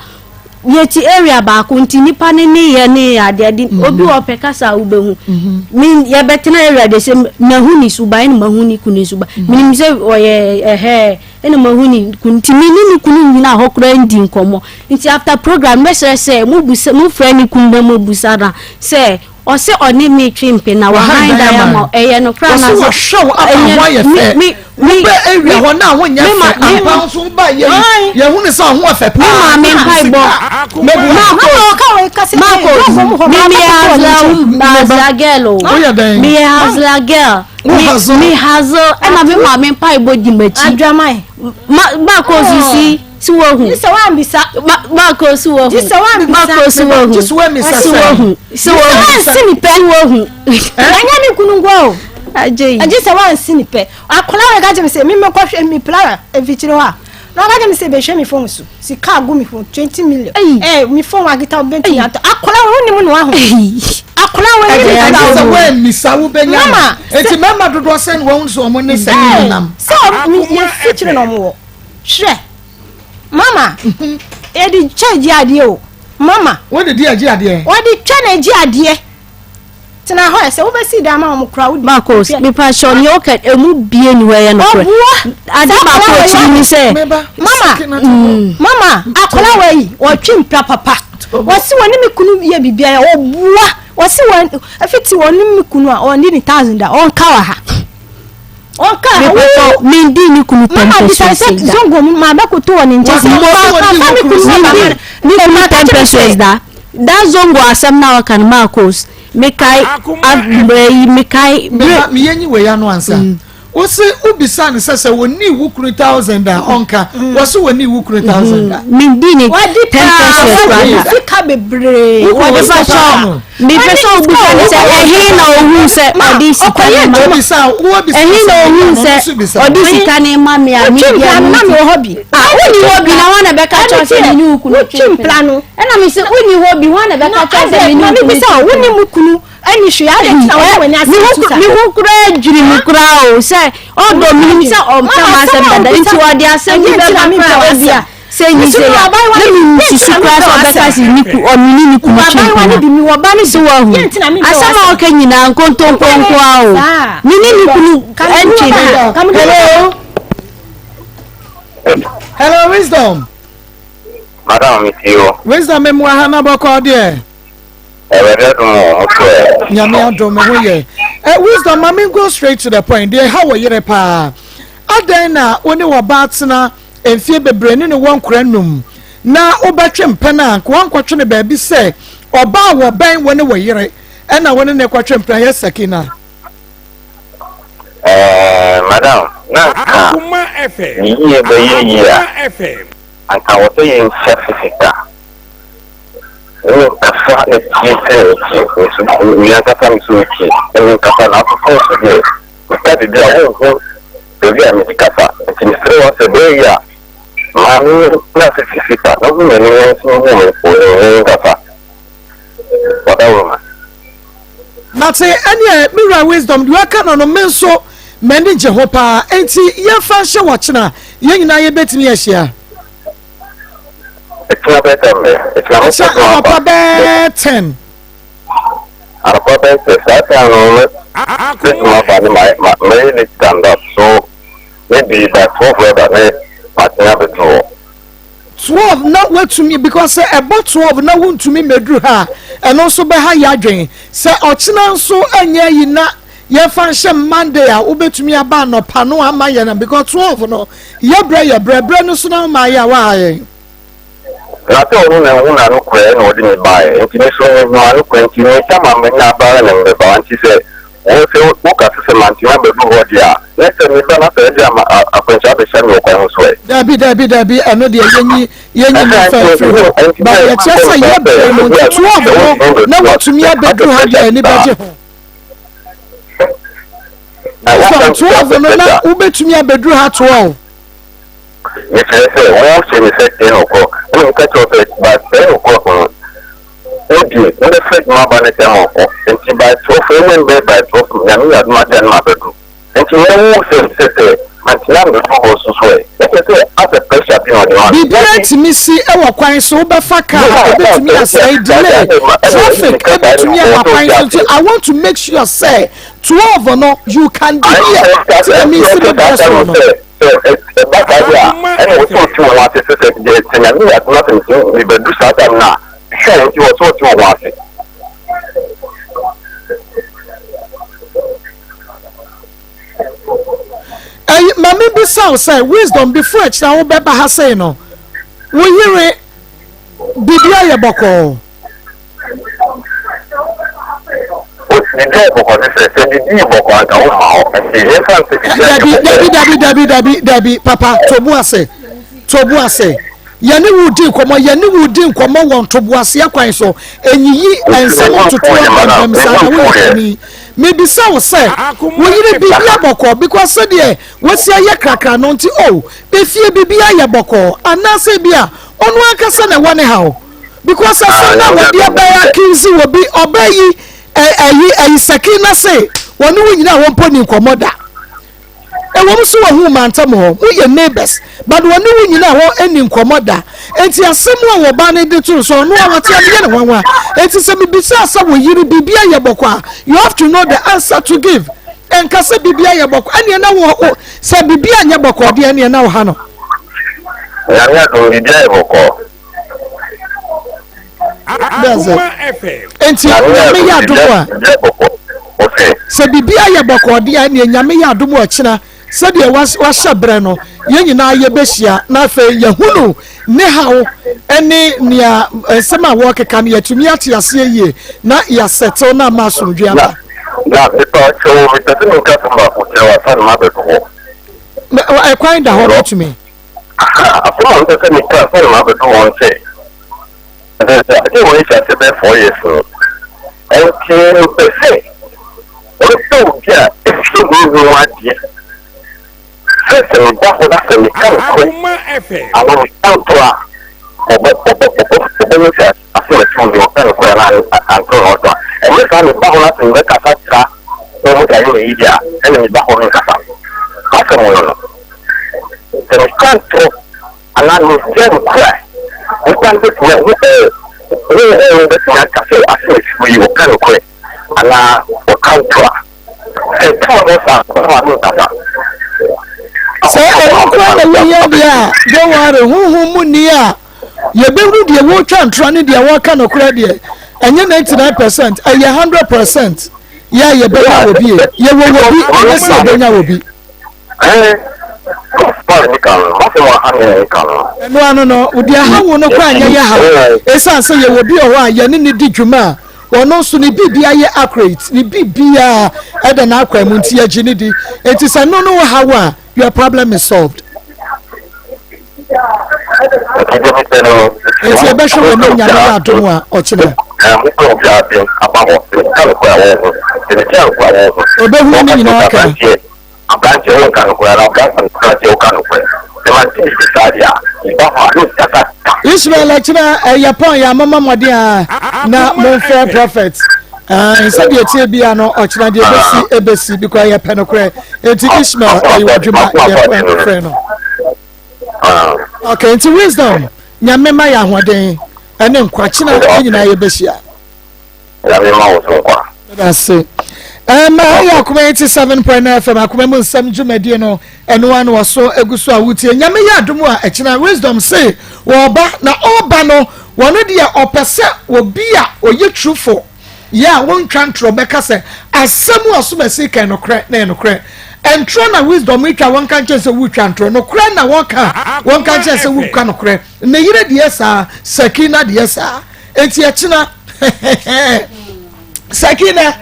yeti area ba ko nti nipa ne ye ne ade obi wo pekasa ubehu min ye betena area de se mahuni suba ene mahuni kunu suba minim se oye ene mahuni kunti minini kunu nyina hokora ndi nkomo nti after program message say mu friend kunba mu busara say o se oni me twimpe na wa handa ya mo eye no kra na so show apa ye fe me area ho na ho nya fe ampa so ba ye hu ne sa ho afa pa ma me mpai bo me hazla me mpai bo di machi adwamai ma ko sisi suwohu ni se wa mbisa ma ko suwohu ni se wa mbisa ma ko suwohu suwohu sini pe suwohu anya mi kunungwo aje se wa sini pe akola we gaje me se mi me ko hwe mi player evitiro ha no gaje me se be hwe mi phone su si ka go mi phone 20 million mi phone agita obenti ya akola we ni mu no aho akola we ni se we mi sawu benya enti mama dodo sen wo nso mo ne sen nam so mi ye fitiro no mo hwe mama edi cheji ade o mama wo de adi ade wo de twa na ji ade tina ho ese wo be si da ma mo kra wo ma ko mi pa sho ni o ka emu bie ni we ye no kra ade ma ko chi ni se mama akola we yi wo twim pra papa wasi woni me kunu ye bibia obua wasi won afiti woni me kunu a on ni 1000 da on kawa ha on ka mi ndi ni kunu temptation zongo ma ba ko to woni nchese mi kunu temptation da zongo asem na wakan Maa Akos mekai me yenyi we ya no ansa wose ubisa ne sese woni wu 1000 da onka wose woni wu 1000 da mindi ni temptation fika bebre wodi fa so mi pesa ubisa ni se ehin na ohun se odi sika ni ma ubisa wo bisa ehin na ohun se odi sika ni ma mi a mi dia na mi hobby woni hobby na wana beka cho se ni ukunu plano na mi se woni hobby wana beka cho se ni ukunu mi bisa woni mukunu ani hwe ade na woni asitusa mi hukura jiri mukura o se odo mi se o kama se dada nti wadi asem bi beba pra obia se ni se ya mi sukura so beka si niku onini niku baba wani bi mi wo ba ni so wa hu asama o kenyina nkonto nkonko a o nini niku enchi hello hello wisdom madam mitio wisdom me hana bako de Nyame adom ho ye wisdom mama go straight to the point there how we yere pa adan na oni wo baatena enfie bebre ne won kranum na obetwe mpena ko ankotwe ne ba bi se oba wo ban woni wo yere na woni ne kwatwe mpena ye sakina madam na Akoma FM ye be ye ya FM anta wo to ye certificate o kafa e tete so ni aka fam so ki e kafa na ko so de o ka de dia ho de ya mi kafa ti ni fere wa se be ya ma ni na certificate no me ni so mo o kafa whatever na te ene mira wisdom you aka no menso mende je ho pa enti ye fa hye wo kyena ye nyina ye betimi ye hia it's not better it's not better 10 my stand up so maybe by 12 not what to me because about 12 na won to me medru ha and also be ha yadwen say ochina so anya yina ye fan Monday a ubetumi aba no pa no ama ye na because 12 no ye bre no so na ma ya wa ye Lato una no kwe no di ni bae ntini so no kwe ntini chama me na ba na me ba anti se o se o ka se manti na be do dia let's say me ba na se dia akwencha be sha me kwa so e dabi eno de yenyi no fa free ba ye chesa ye bre no 12 na watumi abedu ha dia ni baje ho 12 no na ubetumi abedu ha 12 If I say, well, she said, you catch up it, but then, of course, when the fake mother and she by 12 women bed by 12, and we had not done my bedroom. And she never said, and she never goes to swear. Let us say, as a pressure on the one. Be great to me, see our quite so bafaka, to me, I say, delay traffic, to me, I want to make sure, say, 12 or no, you can do it. Tell me, see the best one. And we talk to one to say, and we have nothing to we do something now. Sure, you are talking to one. Mammy be so say wisdom be French now Beba has say no. We hear it Bibia Boko. Debbie, Papa, Tobuase. Yeni wudi nkomo won Tobuase akwan so enyi ensem tutu am sa na we maybe so say we yire bibia boko because say there we see aye krakra no nti oh be fie bibia ye boko anase bia onu akasa na wone hawo because say na we dia ba ya kinzi wo bi obayi ayi sakina say wonu nyina won poni nkomo da ewom so wo mantam ho wo ye neighbors but wonu nyina ho eni nkomo da enti asem wo ba ne de to so no awate ade ne wanwa enti se bibisa asa wo yiri bibia ye bokwa you have to know the answer to give en kase bibia ye bokwa ane na wo se bibia nya bokwa de ane na wo ha no ya do bibia ye bokwa enti nyame ya adomo se bibia ye bokode a ne nyame ya adomo akina se de wahye bre no ye nyina ye behia na afa ye hunu ne hawo ene nia sema wo keka ne yatumi ate ase ye na ya settle na ma somdwe aba na pepa cho vitatu no ka tuma ko tewa san ma be ko I quite the whole to me. Akoma ndo se ni ka san ma be ko won se I think we should say 4 years so okay perfect o to ya if you go what ya se o ba ko da se ni ka ko alo tanto a o ba o se aso se o ka ko na anto o to e me ka ni ba ko na se ka sa o ka yo idea e ni ba ko ka sa ka mo no pero tanto ala no se kwa o tanto que o café aso se o ka ko ala o tanto e todo sa no ta say I kwa na we dia don't worry hu mu ni a ye bewu de wo twa ntro ne de wo ka no kura de enye 99% eye 100% ya ye be ya obi ye wo obi onye se be nya obi no udi ha wo no kwa anya ya ha esa se ye obi o wa ye ne di dwuma wono so ni bibia ye accurate ni bibia e da na akwa mu nti agi ni di enti se no no ha wa your problem is solved. If you be sure no nya na adom a o kire obehu ni nyina aka abranche o kan ko ara kan ko Israel lecturer Japan ya mama mode na monfre prophet instead the tie bia no o kira de ebesi because ya penokre enti Ishmael you adwuma ya penokre no okay enti wisdom nyamema ya hoden ene nkwakina nyina ya behia ya mema wo so kwa that's it ya Akoma 87.9 FM Akoma mu nsam dwumadi no eno anu waso eguso awutie nyame ya adomu a ekina wisdom say wo ba na oba no wono de opese obi a oye trufo ya won twantro beka se asemu asomasi kan no kre na no kre entro na wisdom itwa won kan chese wu twantro no kre na won kan chese wu kan no kre na yire de sa sakina de sa enti ekina sakina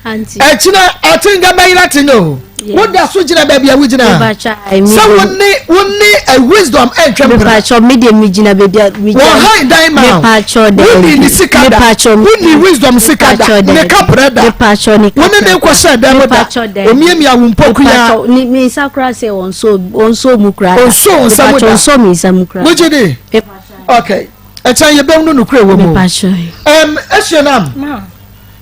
Echina atinga bayira tino what da so gina baby a wugina so wonni a wisdom entwem me pacho media me gina baby me high diamond me pacho de wonni sikada wonni wisdom sikada ne kapreda me pacho ni wonni ne ko se dem da omiemi awumpoku ya me sakra se onso mukra onso mi samukra wujidi okay echan ye bem no nukre wo mu me pacho eshenam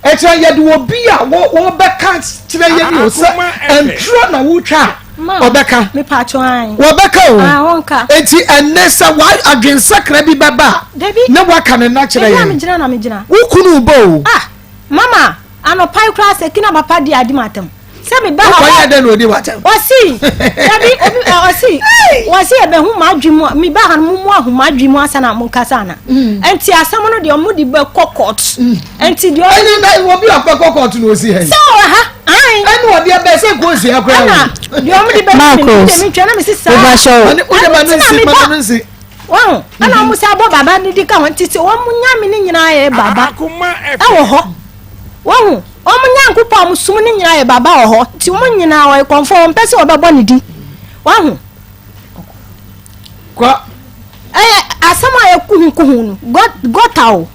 echa ye de obi a wo beka kire ye ni o se entro na wo twa obeka me pacho an wo beka o wonka enti enesa why adwen sakra bi baba na waka ne na kire ye na me gina wo kunu bo mama ano pai class ekina papa di adimatem se me ba ha wa den odi watem osi dabi osi ebe hu madwimu mi ba han mu hu madwimu asana mu kasana enti asam no de omu di be court enti de oni na wo bi akọ court no osi hen so ha eni wo de be se ko osi akọ de omu di be mi twa na me sisa oni o de ba no nsi wow ana mu sa bo baba ni di ka won titi wo mu nya mi ni nyina ye baba awo ho wo omunyankupo amusum ni nyina ye baba oho ti mo nyina wo confirm pese obebo ni di wa hu kwa asama ye kuhun no gotawo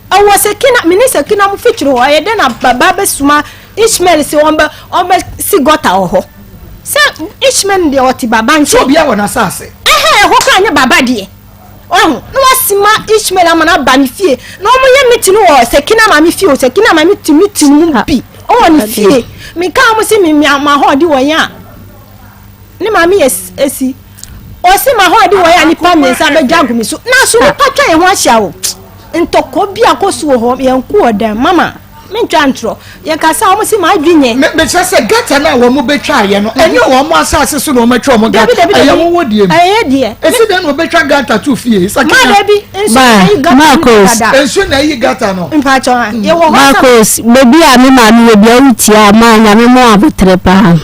awo sekina minisa kina mu fitro wo ye de na baba besuma Ishmael se ombe si gotawo ho se Ishmael de oti baba nche so bia wona sase ho ka anya baba de no wasima Ishmael amana ba mi fie no mo ye miti no sekina ma mi fie o sekina ma mi miti mu bi o ni fie mi ka mo si mi ma ho di woyan ni ma mi esi o si ma ho di woyan ni pa mi sa be jagu mi so na so ni pa twa ye ho ahia o ntoko bi akoso ho ye nku odan mama me ntwantro ye kasa o mo si ma adwinye me say gata na wo mo betwa ye no enye wo mo asase so no mo twa mo gata aye wo wodie mi aye die esi den wo betwa gata to fie ma debi Maa Akos ensu na yi gata no mpa cho ye wo Maa Akos baby a me ma me bia utia ma nya me mo abetre pa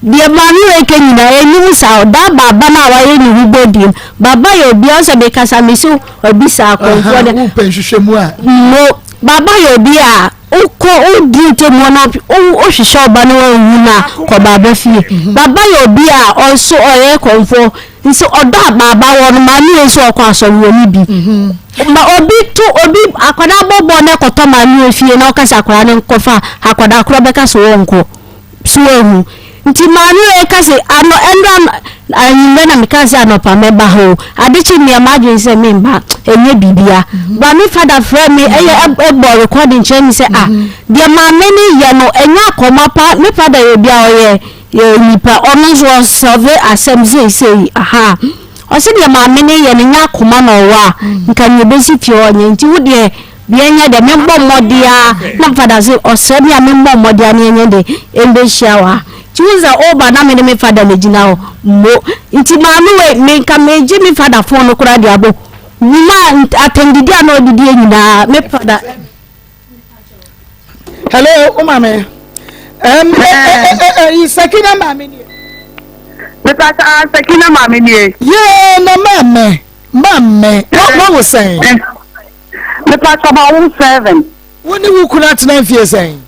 dia ma mi eke nyina enyu sa da baba na wa ye ni hubodi baba yo bia so be kasa me so obi sa konfo de wo penhwehwemu a no baba yo bia uko udi te mo na o hwehwe oba na wu na ko baba fie baba yo bia also oye konfo nso oda baba won ma ni eso okwa so wo ni bi ma obi akwada bobo na koto ma ni fie na okasa akwada ne nkofa akwada akro beka so wonko so ehu nti ma ni e kase ano endra anyime na mikase anopa meba ho adichi mi amagin se me mba enye bibia ba mi father friend me eye recording chain se dia ma many ye no enya Akoma pa mi father ye bia oye ye nipa ono so serve assembly say o se dia ma many ye nya Akoma no wa nka nye besi fie onye nti wo de bienya de me mbọ modia na father say o se bia me mbọ modia na enye de embe shiawa Chuza oba na me father le jina o mo nti ma no we me ka me ji me father phone no kura dia bo ma attendidi ana odidi nyina me father. Hello o mama Sakina mama ni me pata Sakina mama ni yeah na mama what was saying me pata ba 7 woni wu kuna tena fie saying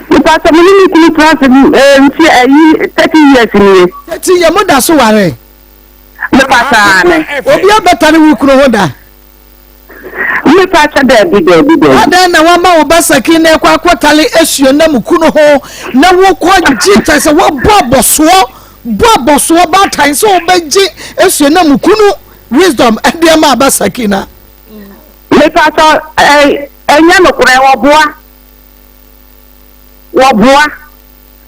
because I mean, 30 years in 30 years, mother so worry. Me pata obi abeta ne wukuro hoda. Me pata Debbie. Ada na wa ma obasaki na kwa kwatale esuo na mukuno ho na wo kwa jita se wo boboso ba tan so obeji esuo na mukuno wisdom ade ma abasaki na. Me pata enya no kure wabua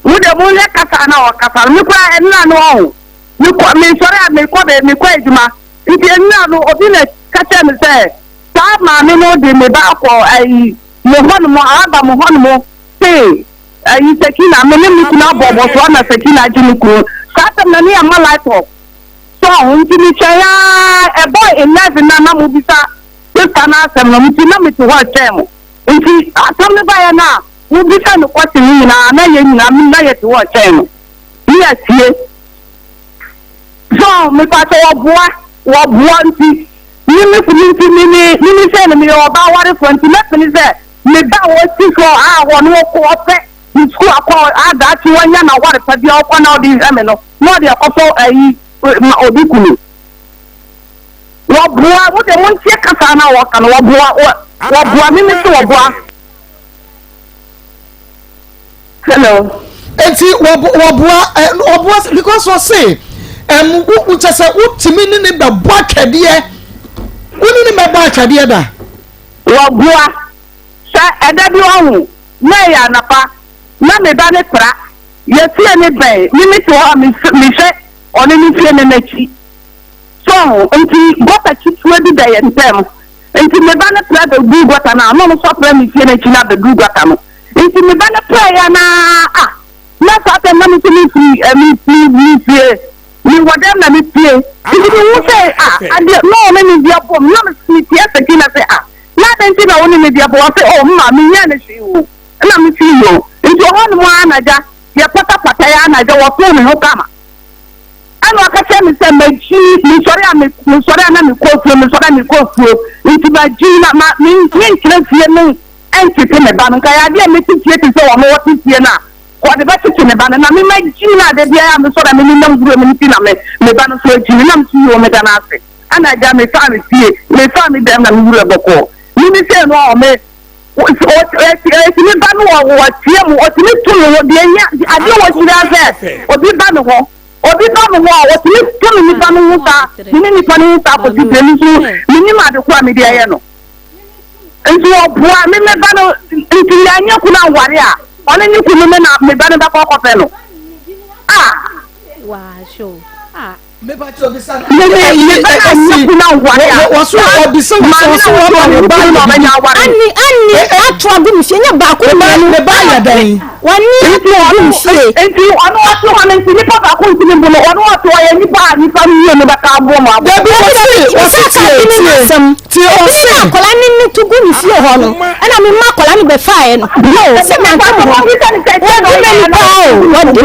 mude mule kasa na wakasa mi kwa enna no mi kwa mi sore me kwa ejuma nti enna no obi na kacha mi se ta ma mi no de me ba ko ai mo hon mo aba mo hon mo se ai Sakina me ne mi kuna bobo so na Sakina jini ku sa ta na ni ama life so nti mi chaya e boy 11 na mo bisa se na sem no mi na mi to ho chem nti atam ne ba ya na we be trying to watch me na ye na ye to watch him. Yes, yes. So me pa wo bua nti ni say me oba ware for nti me say me da wo si for wo no ko ope ni school akọ ada ti wanya na ware pa bia okọ na odi eme no de akọfo ayi ma obi kunu wo bua wo de won tie kasa na wo kan wo bua me say wo bua. Hello. Enti wobua because we say wu chese utimi ni be bua twede woni ni me bua twede da wobua sa eda bi ohu na ya napa na me ba ne pra ye tie ne be ni mi to mi se oni ni tie ne nachi so enti gota chitwe bi da ye ntem enti me ba ne pra da du gota na no so pra mi tie nachi na da du gota no enti me ba ne pra ya na na sa ta na mi mi wadam na mi pie enti ni say ade no me ni dia bom na mi tie Sakina say na denti na woni me dia bom say ma mi nya na shi wo na mi fi yo enti ho no anaja ya pata ya anaja wo pe mi ho kama ano aka mi say meji mi sori na mi ko fu enti ba ji na ma mi kire fie mi enti te me ba nka ya de me tie ti say wo mo wo tie na ko de ba ti me ba na mi meji na de bia ya mi sori na mi nam guro mi ti na me ba no so ji na mi ti yo me da na ase anaja me fa mi tie me fa mi dem na mi guro boko ni say no o me o mi ba no wo tie mu o ti mi tu wo de nya ade wo ti da se obi ba no ho o ti mi tu mi ba no ta ni pa no ta ko ti de ni su ni ma de kwa mi de ye no nti o bua mi me ba no nti ya nya ku na ware a oni ni ku me na me ba no ba ko pe no wa show me ba cho bisa na me na wo so obisa wo so wo ba ani atwa gu mi fie nya ba ko me ba ya dan wani atwa gu mi fie enti ono atwa wan enti ni papa ko enti ni bono ono atwa ya ni ba ni fa mi no ba ka bo ma da bi wo se ti o se akola ni tugu mi fie ho no ana me ma akola ni be fa e no yo se na nka mo wadi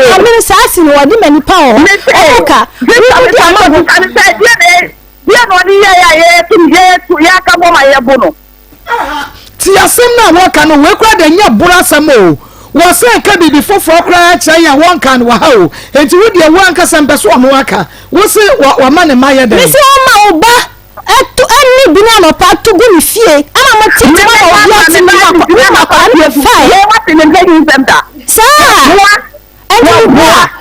amini sasi ni wadi mani pa o oka di ama kan say dia no ni ya tu ya ka bo ma ye bono ti asem na wo ka no we kura da nya bura asem o wo se ka bibi foforo kura cha ya won kan wa ha o enti wo de wo anka sem beso o no aka wo se wa ma ne ma ye da mi se o ma o ba etu ani bi na no pa tu gu ni fie ama mo ti ma o ya ti ma ko ani be fa ye wa ti ne ngani center sa enti ma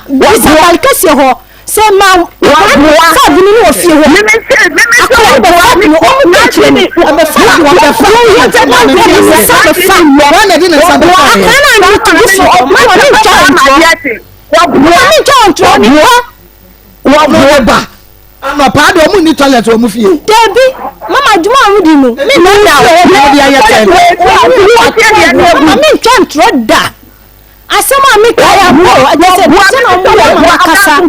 bi sa balkasi ho se ma sa bi ni o fie ho me akola be wa ni o na chi ni o be fa ya te ma be sa be fa wa na di na sa be fa akana ni tu gu so ma ni jo ni wa ba no pa do mu ni toilet o mu fie Debi mama juma mu di mu mi no da o di ayete mi tro da asema mi ka ya bo ade se bi se no mo ya mama kasa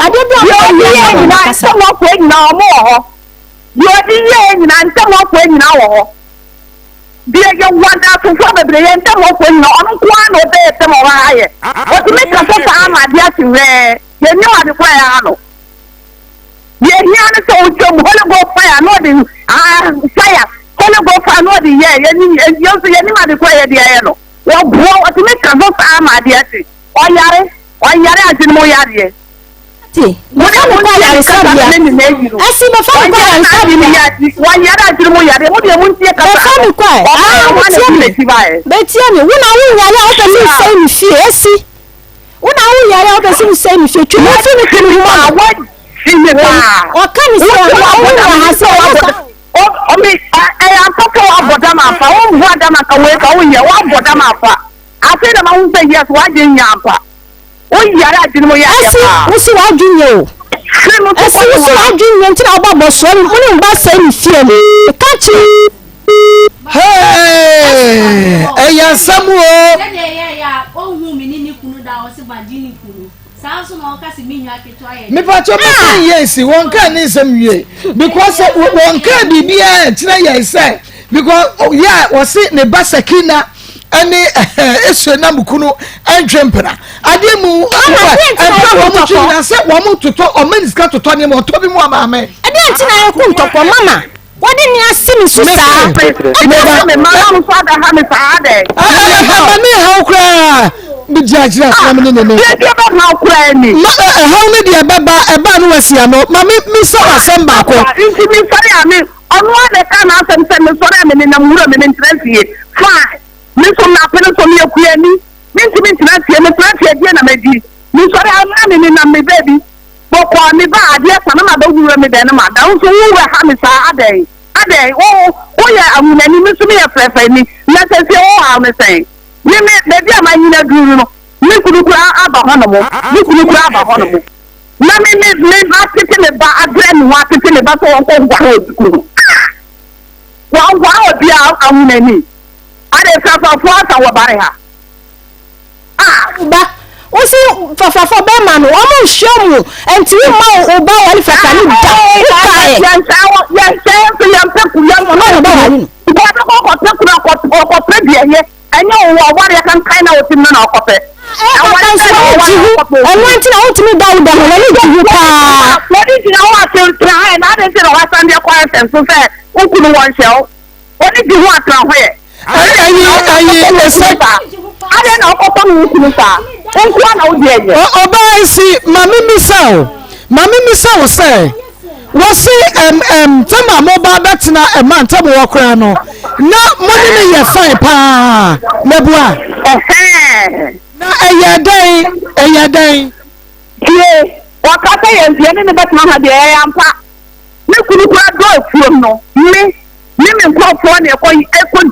ade bi o mo ya mama kasa mo ko nyina o mo ho yo di ye nyina nta mo ko nyina wo ho bi ye wanda so fo bebre ye nta mo ko nyina onu kwa no be te mo wa aye o ti mi ka so pa ma dia ti we ye ni wa de kwa ya no ye hiane so ucho Holy Ghost fire no de fire Holy Ghost fire no de ye ni yo so ye ni ma de kwa ye de ye no wo bro o ti me kan so fa ma de ati o yare ajin mo yare ti mo fa mo kwa yare sabia asi mo fa mo kwa yare sabia wa yare ajin mo yare mo de mo ntie ka mo fa mo kwa be ti ani wo na wo yare o pe mi say mi fie asi wo na wo yare o pe mi say mi fie twu mo fi ni kunu mo o kan se o ha se o mi am papa wa boda ma fa o bu ada ma ka we ka o ye wa boda ma fa ase da ma hu se yes wa je nya pa o yare ajin mo ya asi wo si wa dwunye o asi wo si wa dwunye ntina o ba bo so mo ni ba sai mi fie mi ka chi hey eya samu o o hu mi ni kunu da o se ba di ni kunu sanso na o ka se mi nwa keto aye me pa cho pa yes won ka ni sem wie because won ka bibia tira yes because yeah was it ne basakina ani eso na mukunu entwempera ade mu wo mu se wo mu toto o maniska toto ne mo to bi mu amame ade antina ye ku ntoko mama wodi ni asimi so saa me mama mu fa da ha me fa ade me ha okra bi jajira so me ne ye ba ha okra ni ha me de eba no wasia no ma me so asem ba ko nti mi fari ami onu ade ka na asem se me so na me na muro me ntrasie fa mi so na pele so mi akuani mi ntrasie me ntrasie die na medi mi so ra na me na me baby boko mi ba ade sa na ma da wuro me de na ma da so wo ha me sa ade o ya amunani mi so me ya frefe ni na se se o ha me sen mi me baby ama nyina duru no mi kudukura aba ho no mo mi kudukura aba ho no mo na me ba tete me ba adre ni wa tete me ba so won ko gwa ho dukuru wa obi amunani ade fafafo asa wo bare ha ba o si fafafo be ma no o mo hwemu enti ma o ba wali fata ni da yan pe ku yan no ba wali no ba ko te ku ko pre bi eye enye wo wari kan kai na o tim na ko pe awan ti na o timi da uda ho ni jihu pa wodi ti na wa se tra e na de se ro wa san de kwa sen so se o kunu won se o oni jihu atra ho ye ayi eseka ade na ko to mu kunu sa onku na o de ye oba si mami misawo say wo si tama mo ba betina e man tama wo kra no na mo ni ye fine pa na bua na eya dan ye wa ka ta ye ntie ne betina ha de e ampa ne kunu kra do afuom no me nkofo na eko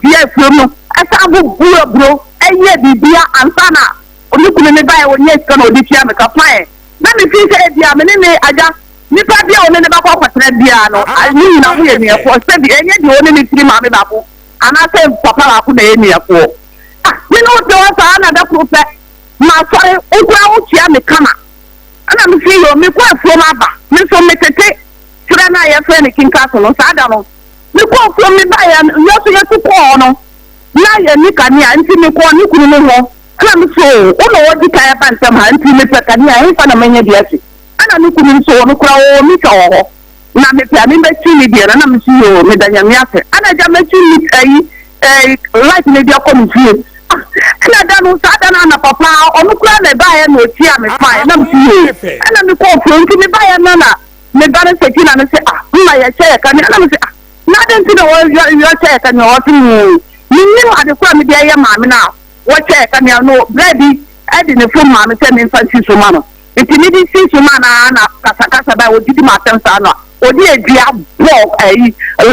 die afuom no asa bro eye bibia ansana oni kunu ne ba ye wonye sika na odi tia me ka fae na me fi say dia me ne aja nipa bia one ne ba kwa kwatra bia no ni na ho ye ne ko se bi enye di one ne tiri ma me ba ko ana se papa ba ko na ye ne ko me no de wa sa na da ko pe ma sori ogwa wo tia me kama ana me fi yo me kwa afro ma ba me so me tete tira na ye fe ne kinka so no sa da no me kwa afro me ba ya yo so ye tu ko no na ye ni kania nti me ko ni kunu no ho ana me so o no wodi ka ya ba nsam ha nti me pe kania e fa na menye dia si ana ni kunu so no kura o mi ka ho na me pe ami be chi ni dia na me si yo me da nyame ase ana ja me chi ni light ne dia ko mi fie ana da no sa da na papa o no kura na ba ya no ti a me fa na me si yo ana me ko fo nti me ba ya na me ba na se ki na me se ma ya che ka ni ana me se na den ti no yo che ka ni o ti ni ade kwa me dia ya ma me na wo che ka ni no breadi ade ne fo ma me se me fa si so ma no nti ni di si so ma na kasa ba wo didi ma tem sa no odi edua block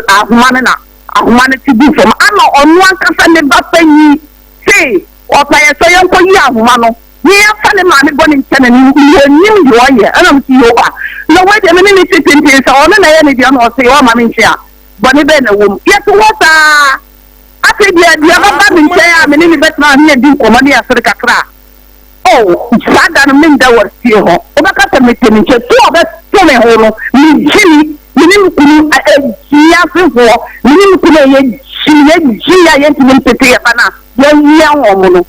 ahuma na ahuma ne ti bu fo ma ana onu ankasa ne ba panyi sei o pa ye so ye ko yi ahuma no ni ya fa ne ma me boni nchene ni nim yo ye ana mti yo ba no we de me ni ti tinti sa o na ye ne dia no se o ma me nchia boni be na wo ye to wo ta ati dia ba me nchia me ni betna ni di ko ma ni asiri kakra oh sada no min da wartie ho o ba ka me temi che to o ba to me ho no ni jini ni kunu ya fe ho ni kunu ye ji ya ti me tete ya bana ya ho mo no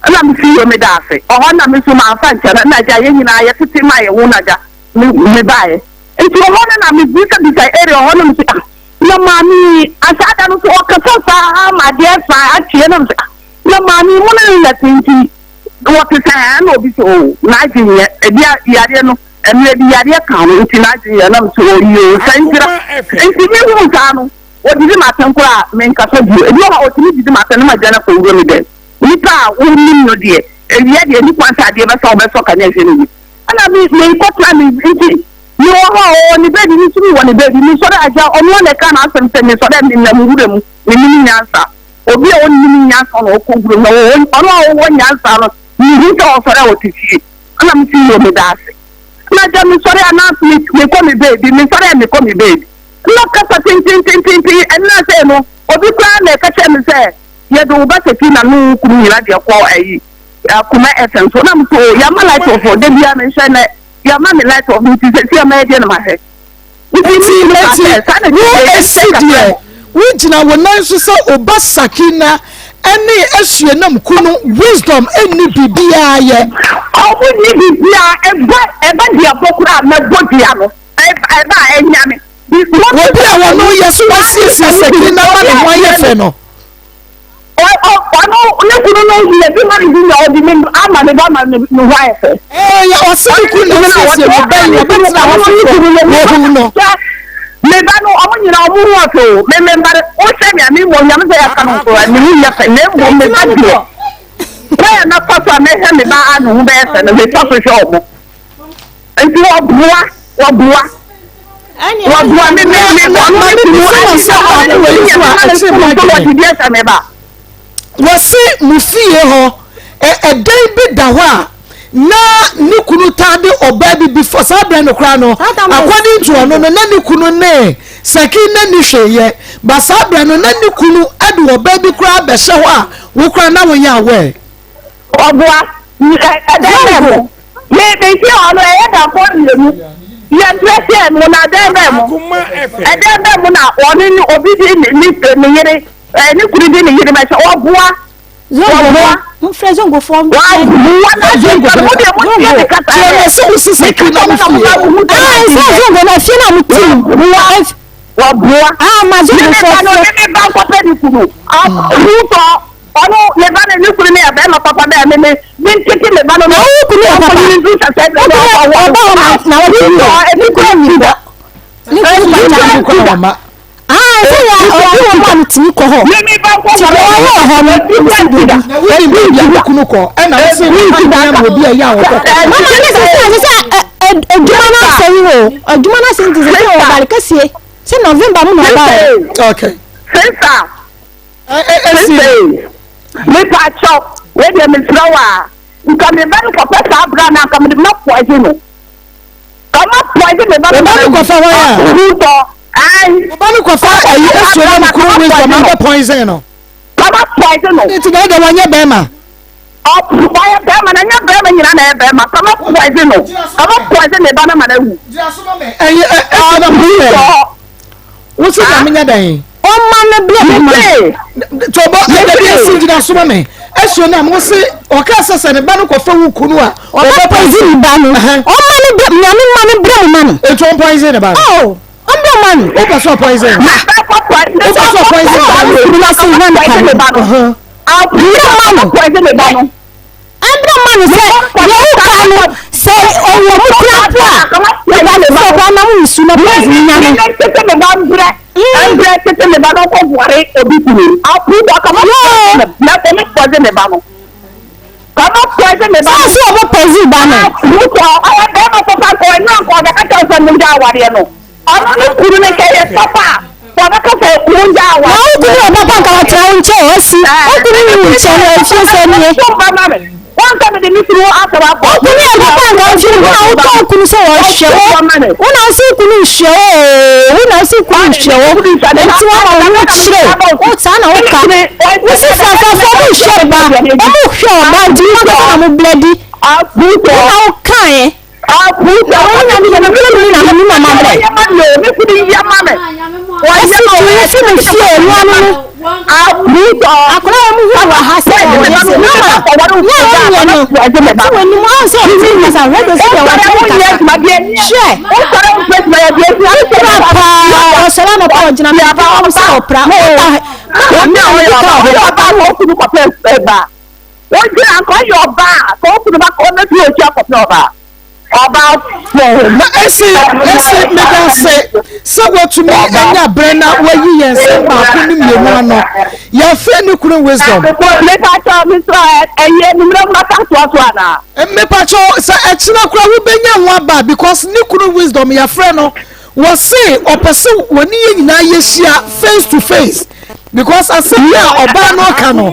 ana mi fi yo me da fe o ho na me so ma fa ncha na ja ye nyina ya tete ma ye wo na ja me bae enti o ho na me bi ka area ho na me na mami asada no so o ka fa ma dia fa atie na me na mami mo na la tinti what is an obi so na jinye e dia yare no enu e dia yare kan no ti na jinye na so yo sanjira enti mi hu ka no o di ma tan kura men ka so di e dia o ti di ma tan ma jana ko ngoro mi de ni pa o ni no die e dia de ni kwanta de ba so ka na jeni ana mi ko plan mi enti ni o ni be di ni tumi wo ni be di ni so da aja o no le ka na asem se ni so da ni na mu wure mu ni nyansa obi o ni nyansa no ko ngoro no o nyansa no ni to ofara otiti ana mti yo me dase na ja mi sore announcement me ko me baby mi sore me ko me baby no kasa tin en na say no obi kwa na ka che me say ye do ba se ti na no ku ni ra de ko ayi Akoma FM so na mto ya ma light of de bia me hwe na ya ma me light of ti se ti ma de na ma he ti me we jina wonan so so obasakina any esyenam kunu wisdom any bibia ye obu ni bibia eba dia bokura na bodia no eba enyame wo bia wono yeso wasisi sakina ma ne ho ye fe no no kunu no ye bi ma ni ya odi me ama ne ba ma ne ho ye fe ya wasisi kunu wasisi mo ben ya bet na ho no me ba no omo nyina omo ho to me mbare o se mi ami mo nyam se ya kan ko ni ni ya fe ne mo me ba dio kwa na papa me he me ba anu ho be se no me papa se omo enti wo bua me me me wasi mufie ho den bi da ho a na ni kunu tade oba bi before sabra no kra no according to no na ni kunu ne sakina ni hweye ba sabra no na ni kunu ade oba bi kra be hye ho a wo kra na wo nya we oboa ademo ye be ti ono e da ko lemu ye dresse mo na ademo ademo na oni ni obi di ni yere ni kunu di ni yere ma se oboa mo frezo go form na zongo mo de mo de kata e so usisi kina mo so go na fie na mo team wa boa ma zongo form me ba ko pe ni kunu ruto ono le ba ni kunu me ba ma papa ba me tiki le ba no kunu papa ni ndu sa se na wa ni kunu ni ba ni kunu mama so ya obi wo ma tini ko ho me ba ko ho no we bi kunu ko e na se ni na mo bi ya wo ko mama ni se eduma na se wo eduma na se nti se wo ba kasie se November mu na ba okay sensa me pa chop we de me flower nka me ba no ko fa sa abra na nka me ma poison no kama poison me ba no ko fa wa ya ai ba no ko fa ayi esu na ko wisdom ma poison no kama poison no ti na da wanya be ma baya be ma na nya be ma nyina na be ma kama poison no kama poison me ba na ma na wu ayi na bu wo si ka menya dan o ma na bia to bo na bia si jina so me esu na mo se o ka sese ne ba no ko fa wu kunu a o ba poison ba no o ma na bia ma na bia ma no e to poison ne ba oh o bia ma no o ka so poison o ka so poison na si na ka no a bia ma no poison me ba no Andra manu se yo kanu se owo mu krapua ya ba le ba na mu su na poison nya no tete me ba mbre tete me ba no ko buare obi kuru a pu da kama na te me poison me ba no kama poison me ba so so obo poison ba no mu ko aya be ma ko fa ko na ko da ka ta so mu da ware no ana no kuru ne ke ye papa ko da ka fa mu da ware na kuru obo pa ka tra nche o si o kuru ni nche o fi se ni one time the meeting after that o kunu e papa nga fi na o to kunu se o hye o na si kunu hye o na si kunu hye o enti wa ma wo chire o ta na o ka wo si fa fa fo mo hye ba o mo hye o ba di ko na mo bledi abuto na o kan abuto o na mi na mi na ma bre ya ma lo mi kudi ya ma me o si tu si me si o no no abuto akora mu hu wa ha se o yes na ma no so ni mo so ti na sa re do se wa ka she o sare o face na ya bi pa o sala na pa jina me pa o se o pra o na o ya ba o kudu ko face ba o je an ko yo ba ko kudu ba ko na ti o ti ko ba ọba fún na esi me da se wotumi anya brena wayi yense ba ko ni mienu ano ya fe ni kunu wisdom me pa cho mi so eye ni mra ma ta so ana me pa cho se echina kura wo benya ho aba because ni kunu wisdom ya fre no wo se opese woni nyina ye hia face to face because asenya oba no ka no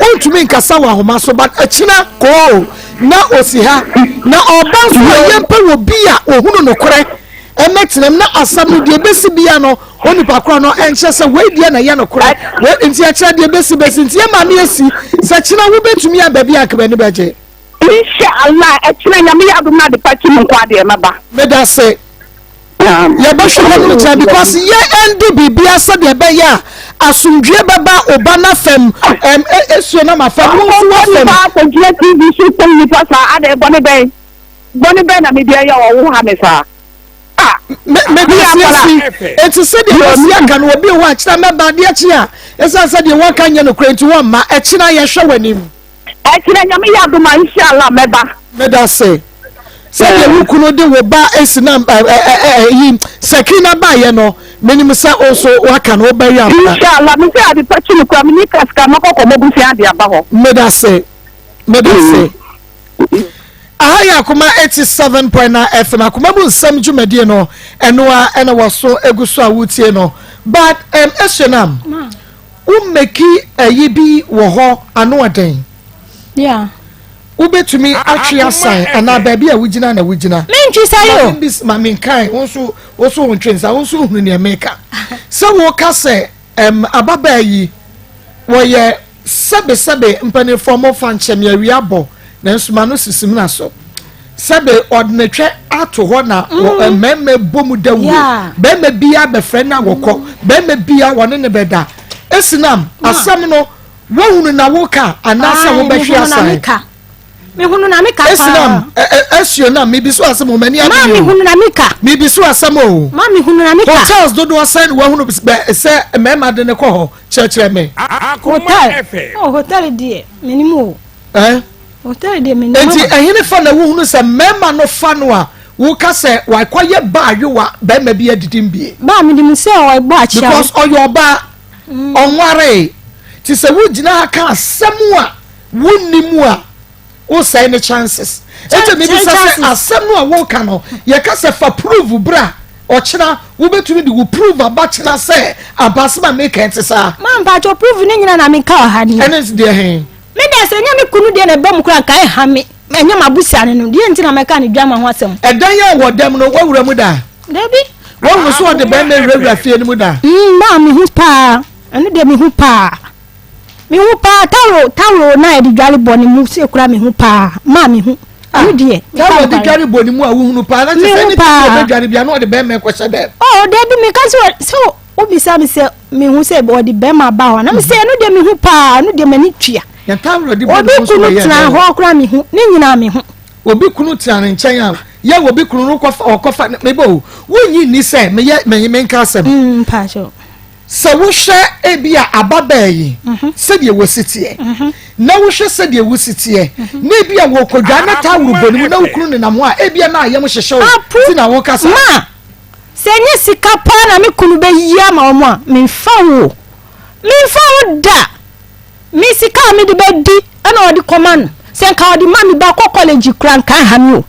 wontumi nkasa wa homa so but echina ko na osi ha na oba so yempe wo bia ohunu no kore emetenem na asam de besi bia no onipa kora no enche se we dia na ye no kore we enti a kira de besi enti e ma na esi se kina wo betumi ababi akaba ni beje inshallah echina nyame ya dum na de pati mu kwa de maba me da se ya ba shoko no because ye endi bibia se de be ya asumdwe baba oba na fam esuo na mafam wo fam ko je TV system ni pasa ade boni be na me dia ya wo ha me sa me dia eti se de osi aka no obi wo akira me ba de achi a esa se de won kan ye no krenti won ma akira ye hwe wanim akira nyame ya do ma inshallah me da se de wukuno de wo ba esina yi sakina ba ye no menim se also waka no ba ya inshallah me se ade pachi no kwa me ni kaska makoko mobusi ade aba ho me da se ahaya Akoma 87.9 FM Akoma bu nsam dwumade no eno a ena waso eguso a wutie no but eshenam ummeki ayibi wo ho ano aden yeah ubetumi atwe asan ana baabi a wugina na wugina mentwi sayo bis ma menkan wonso wontwensa wonso hunu ne meka se wo ka se ababa yi wo ye sebe mpane formo fanchem ya wiabo na nsuma no sisim na so sebe ordinatwe ato ho na memme bomu dawu bemme bia be frɛ na wokɔ bemme bia wone ne beda esinam asam no wo hunu na woka anasa wo behwe asan me hunu na meka esinam esio na me biso asam o mani ade ma me hunu na meka me biso asam o ma me hunu na meka hotels do asan wo hunu se mema de ne kɔ ho kyerɛkyerɛ me hotel die menimu hotel die menimu enti ehine fa na wo hunu se mema no fa no a wo ka se wa kwaye ba yewa ba ma bi adidim bie ba me dim se o egbo achia because oyo ba onware ti se wo gina aka asem a wonimu a wo say ne chances enti me bi say asem no a wo ka no ye ka se fa prove bra ochina wo betumi di wo prove abachina say abasema make it sa man ba jo prove ni nyina na me ka ha ni enes de hen me dey say nya me kunu de na bam kura kai ha me nya mabusia ne no de nti na meka ne dwama ho asem edan ya wo dem no wawura mu da Debi wo so de be me rewura fie ni mu da ma me hu pa anu de me hu pa tawo na e di dwale boni mu se kura me hu pa ma me hu anu de tawo di dwale boni mu a wo hunu pa na se ni de dwale bia no de be me kwese dem debi me ka so obi sa me se me hu se bo de be ma ba ho na me se anu de me hu pa anu de mani tua ya tawo di boni obi kunu tena ho kura me hu ni nyina me hu obi kunu tena nchen a ya obi kunu no kofa me bo wonyi ni se me nka asem pa so se wo hwe ebia ababayi se de wo sitie na wo hwe se de wo sitie na ebia wo kodwa na tawo boni na wo kunu ne namo a ebia na ayem hyehye wo ti na wo kasa ma se nye sika pa na me kunu be yia ma omo a me fa wo da me sika me de be di ana odi command se nka odi ma me ba ko college kran kan ha mi o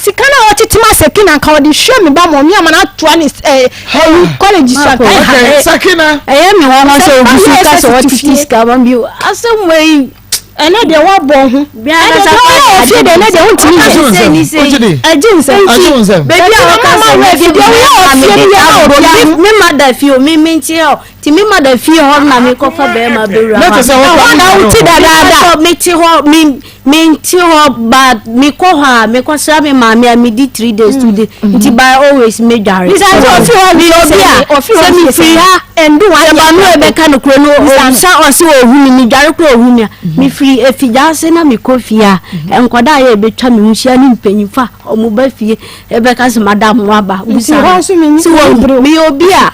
sika na wo titima sekina nka odi hwe me ba mo mi ama na toa ni college so kan ha sakina me won so obi sika so what sika ba bi asem wey ene de wa bo hu bia na sa fi de ne de hu ti ni se ajunse baby a ka sa we fi de me mother fi o me nti o ti me mother fi ho na me ko fa be ma bewura na se wo na uti dada me ti ho me nti ho ba me ko ha me ko sra me ma me di 3 days today nti by always me jare this is o fi ho mi obi a se mi fi ha endu wa se ba no e be ka no kro no sa o se o hu mi jare kro o hu mi mi fi efija se na me ko fi a enkoda ya ebetwa me husia ni mpanyimfa o mu ba fie e be ka se madam wa ba busa si wo mi obi a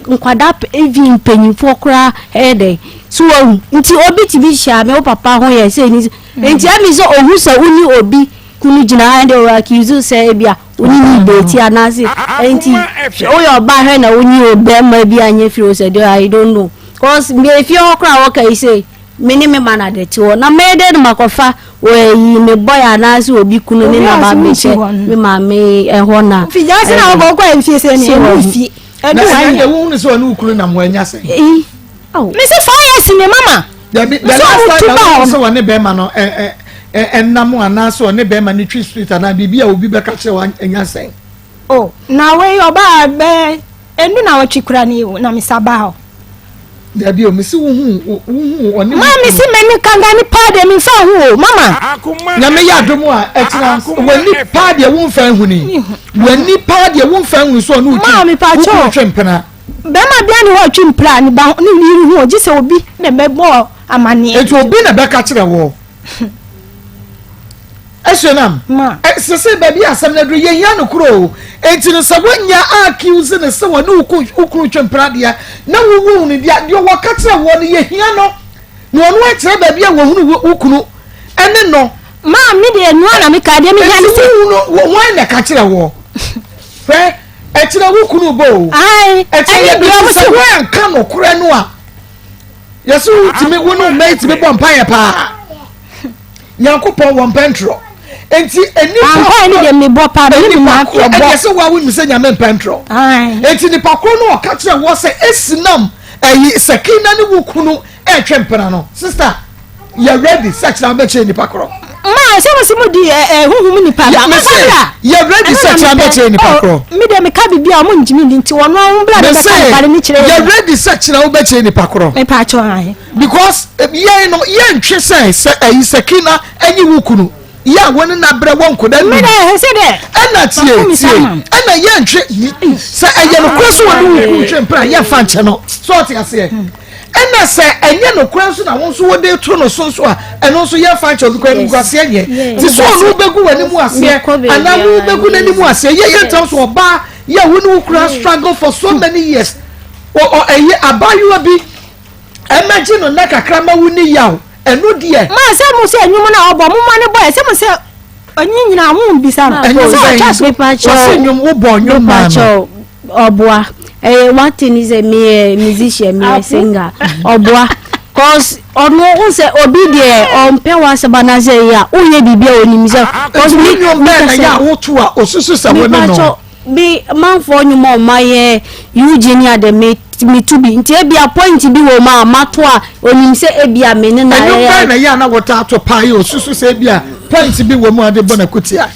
nkwada evi mpanyimfo kra ede so nti obi ti bi sha me o papa ho ye se ni nti ami so ohu so uni obi kunu jina ande o akizu se bia uni ni beti anase nti o yo ba he na uni obe ma bi anye fi o se de I don't know cause me fi o kra wo kai say me mana de ti wo na me de makofa we me boy anase obi kunu ni na ba me che me ma me ho na fi ja se na wo ko fi se ni fi na se wo ni so na ukunu na mo anya se me se 4 years ni mama the last time so one be ma no enam anase one be ma ni tree street na bibia obi be ka che wa anya se na we oba be endu na wo twikura ni na me saba ho da bi o me si wo oni ma me si me ni kanga ni pa de mi fa hu mama na me ya domo a etina wani pa de wo mfa hu ni wani pa de wo mfa hu so no ma me pa cho twempena be ma bia ni ho twimpra ni ba ni yiri hu ogise obi na me bo amane etu obi na be ka kire wo Eshenam sese baby asem na do ye ya no kuro enti no sabonya accuse ne se woni ukuru twempra dia na wuwu ni dia de wo ka kire wo ne ye hia no no no a kire baby a wo hunu ukuru ene no ma mi de no na mi ka de mi hia ni se wo na ka kire wo fe e kire ukuru bo ai e kire bi wo se wo anka no kure no a yesu timi wo no mate be bon pa ye pa Yankopon won pentro enti eni pa ni de me bo pa ni ma ko bo e se wa wonu se nyame pentro enti ni pa kro no ka kire wo se esinam ayi sakina ni wukunu e twempena no sister you ready search na be che ni pa kro ma se mo simu di huhum ni pa la ma you ready search na be che ni pa kro mi de me ka bibia mo njimi ndi nti wono an bla de ka ni kire you ready search na wo be che ni pa kro me pa cho ai because ye no ye ntwe se ayi sakina anyi wukunu ya woni na bre won ko da me de se de ana tie ana ye ntwe se aye no kwaso woni wukunu twempra ye fa nche no so ti ase ana se enye no kwaso na won so wode to no so a eno so ye fa nche odukwa ni kwase enye ti so no begu wani mu ase ana mu begu na ni mu ase ye ntam so oba ye woni wukura struggle for so many years o eye abayu bi imagine na kakra ma wuni yaw enu de ma se mo se enwum na obo mo ma ne boy se mo se onyinyina mo bisa na so paper so nyum wo bo nyum ma obua one thing is me musician me singer obua cause ono unse obi de ompe wa se bana se ya uye bibia onim se cause me nyum na ya wo to a osusu se wo no be man for you more my Eugenia de me to be nti e bia point bi wo ma matwa onim se e bia me ne na ya na water to pie o susu se bia point bi wo mu ade bona kutia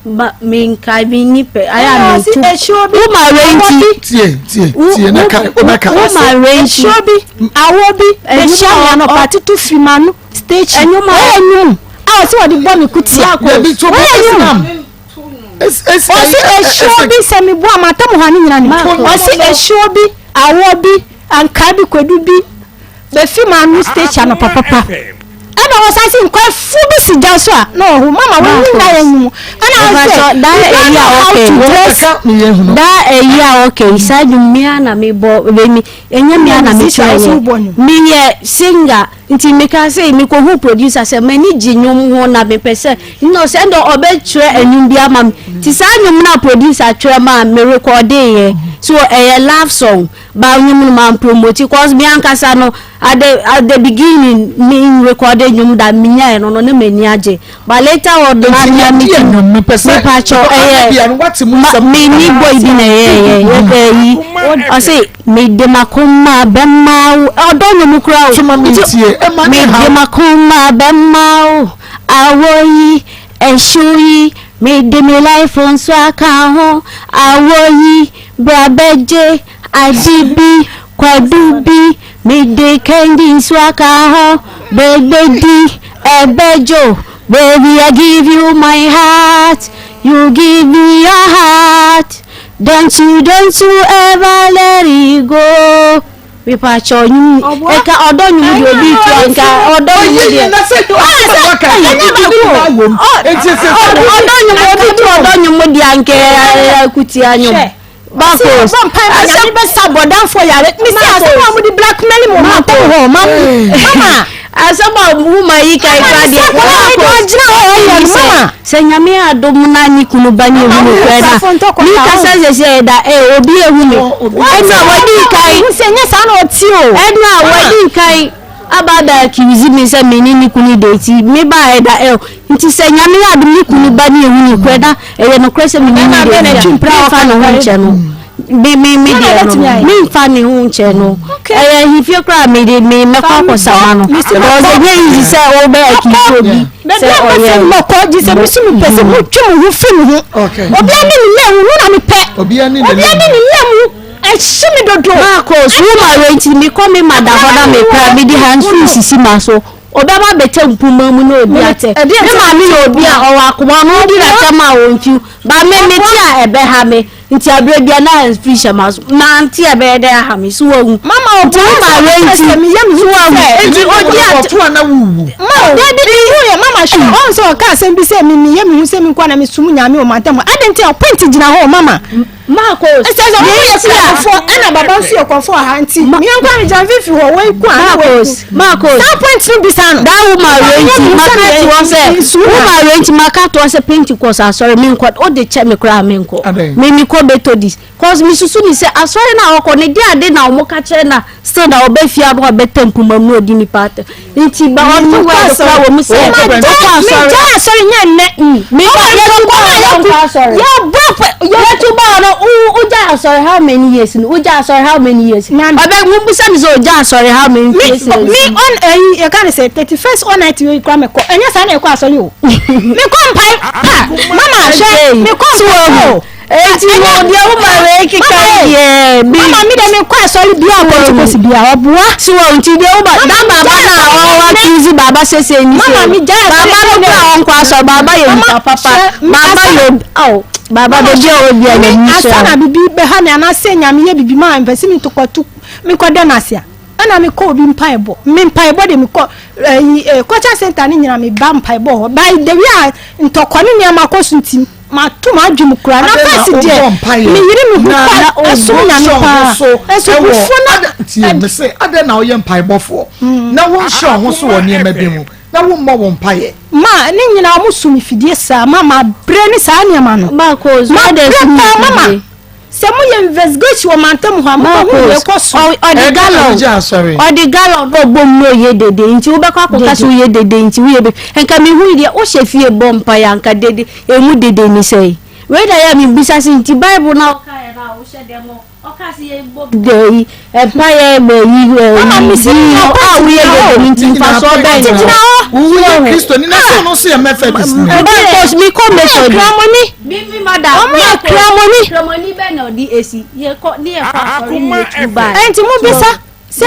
ba me kai bi ni pe aya me to wo ma renti tie na kai o na kai wo ma renti bi awo bi e sha no party to fimanu stage enyu awo si wo di bo me kutia ya bi to bi se mi bo amata mo hani nyina ni o bi awo bi anka bi kwedu bi be fimanu stage no papa ana wasasi nkwa fu bi si da so a no ho mama wo na yanyu ana say da eya okay saju mia na me bo me enya mia na me try me ye singer nti me ka say me ko who producer say mani ginyum ho na me pese no say ndo obe try anyum bia ma ti sa anyum na producer try ma me record ye so a love song ba nyum ma promote cause me ankasa no at the beginning me recorded nyum da minya no ne mani age but later on the me pese pa cho me ni boy bi na ye I say me de makoma bemma odonyo mu kura me de makoma bemma awoyi eshuyi me de me life on so aka ho awoyi brabeje adibi kwadubi me de kendi so aka ho bededi ebejo baby I give you my heart you give me your heart don't you ever let it go we patch on you eka odon you do bi to nka odon you dey na say do waka odon you mo di anke kuti anyo Bakos asem be sabodan for yare mi say asem am di blackmail mo mama asaba woman yi kai pade mama se nyame adom na ni kunu bani ehu no kweda mi kasa se da obi ehu mi ena wadi kai se nya sa na oti o ena wadi kai abada kizi mi se mi ni kunu deti mi ba da nti se nyame adom ni kunu bani ehu ni kweda no krese mi ni deti fa no ho nche no me fa ni hu nche no hifie kra me de me kwa sama no because we easy say o be akiso bi say oye mo ko ji se mi sumi pese mo twem hu fi hu obi ani ni lemu na me pe obi ani ni lemu shimi dodo Maa Akos woman rent me come mother hoda me kra me di hands free sisi maso obama bete mpuma mu na obi ate me ma mi obi a owa akoma no di na chama onchu ba me meti a ebe ha me nti abre bia na hands free shamaso na nti ebe de ha me so wu mama obi ma rent me yam so wu enti odi ate na wu ma de hu ye mama shu on so ka asem bi se me yam hu se me kwa na me sumu nyame o matam adenti a point gina ho mama Maa Akos ese so we for ana baba nsi okofo ha nti me nkwa me jan fifi ho we kwa Maa Akos that point no be san that woman rent market was say woman rent market was say Pentecost sorry me nkwa o de che me kra me nko me ko betodis cause me susu ni say asori na okọ ne dia de na omo ka che na still na obefia no betempuma mu odi ni part nti ba on to wa so wo mu say sorry nya ne me sorry ya bro ya to ba no uja sorry how many years no uja sorry how many years abeg mu busa mi so uja sorry how many years me on you can say 31st on night we kwa me ko enya sa na e kwa sorry o me ko mpai mama she me ko so eti wo dia wo ma we kika ye bi mama mi de me kwa sorry bia ko si bia oboa si wo nti de wo ba da baba na o wa kizi baba sese ni mama mi ja baba no kwa on kwa so baba ye papa baba yo au baba de je o bia ni so asana bibi be ha na na se nyame ye bibi ma mpesi mi tokwatu mi ko de na sia ana mi ko obi mpaebo de mi ko kocha center ni nyina mi ba mpaebo by the way ntokwane ni amakosu ntim ma to ma dwum kura na pasi de mi yiri mi hu kwa aso nyame pa eso fu na tie me say ade na oye mpaebofo na won hye ho so woni ema bi mu na wo mmọ won paye ma ni nyina o musumi fidie sa mama bre ni sa niam no Maa Akos ma de mama se mo ye investigation o mantam ho ama ho ye koso o de gallon no bom no ye dede nti wo be kwa koka so ye dede nti wo ye be enka me hu de o hye fie bom pa ya nka dede emu dede ni sei we da ya mi bisa sin ti Bible na o ka ya na o she dem o ka si e bo dey e pa ye be yi mama mi si o we ye nti fa so be ni wo Kristo ni na so no so ye Methodist ni mi ko Methodist mi madam kramoni be na di esi ye ko ni e fa so ni tu ba enti mu bisa se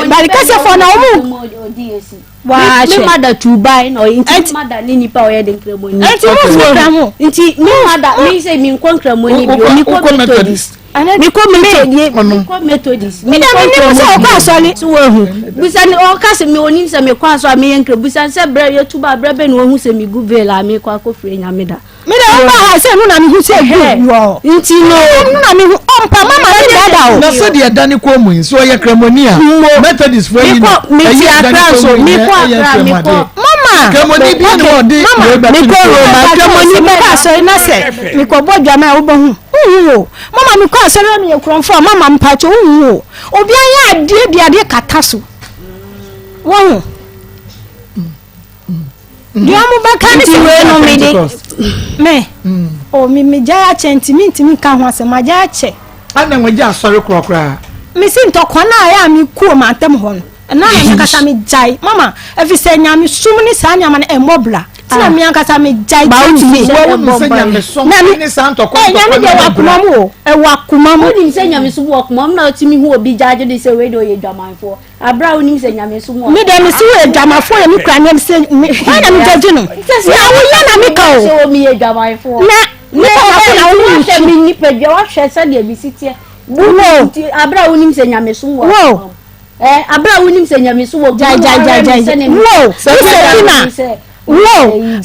barika se fo na omu di esi wa mi madam tu ba no enti madam ni nipa o ye de kramoni enti mu kramo enti mi madam mi se mi ko kramoni bi mi ko Methodist mi ko Methodist mi da mi se o ka so ni so wo hu bisa ni o ka se mi oni se mi kwa so mi yenkre bisa se bre ye tuba bre be no hu se mi guvela mi kwa ko fre nya me da o ba ha se no na mi hu se gu wo nti no na mi hu ompa mama ni da o na so de dani ko mu so ye kramoni a Methodist for you mi ti akra so mi ko akra mi ko mama kramoni bi ni o de mi ko Roma kramoni be ka so na se mi ko bodwa ma wo bohu mama mi ko so na mi ye kronfo mama mpacho hu obi anya ade kata so wo Diamu bakani si we no me de me o mi jaya chenti mi ntimi ka ho ase ma jaya che ana nwe ja sori krokra mi si ntokwa na ya mi ku ma antem ho no na na kasa mi jai mama efi se nya mi sum ni sa nya ma na emobla tina mi kasa mi jai ba o mi se nya me so ni sa ntokwa nya mi de wakuma mu e wakuma mu ni se nya mi so wakuma mu na timi hu obi jaje de se we do ye dwamanfo abra oni se nya me so mu mi de mi si we dwamanfo ye mi kra ne se mi na mi jaje no na wo ya na mi ka o se o mi ye dwamanfo na na wo se mi ni pe je wa hwe se de bi sitie bulo abra oni se nya me so mu abra wonim se nyame so wo jai wo se kina wo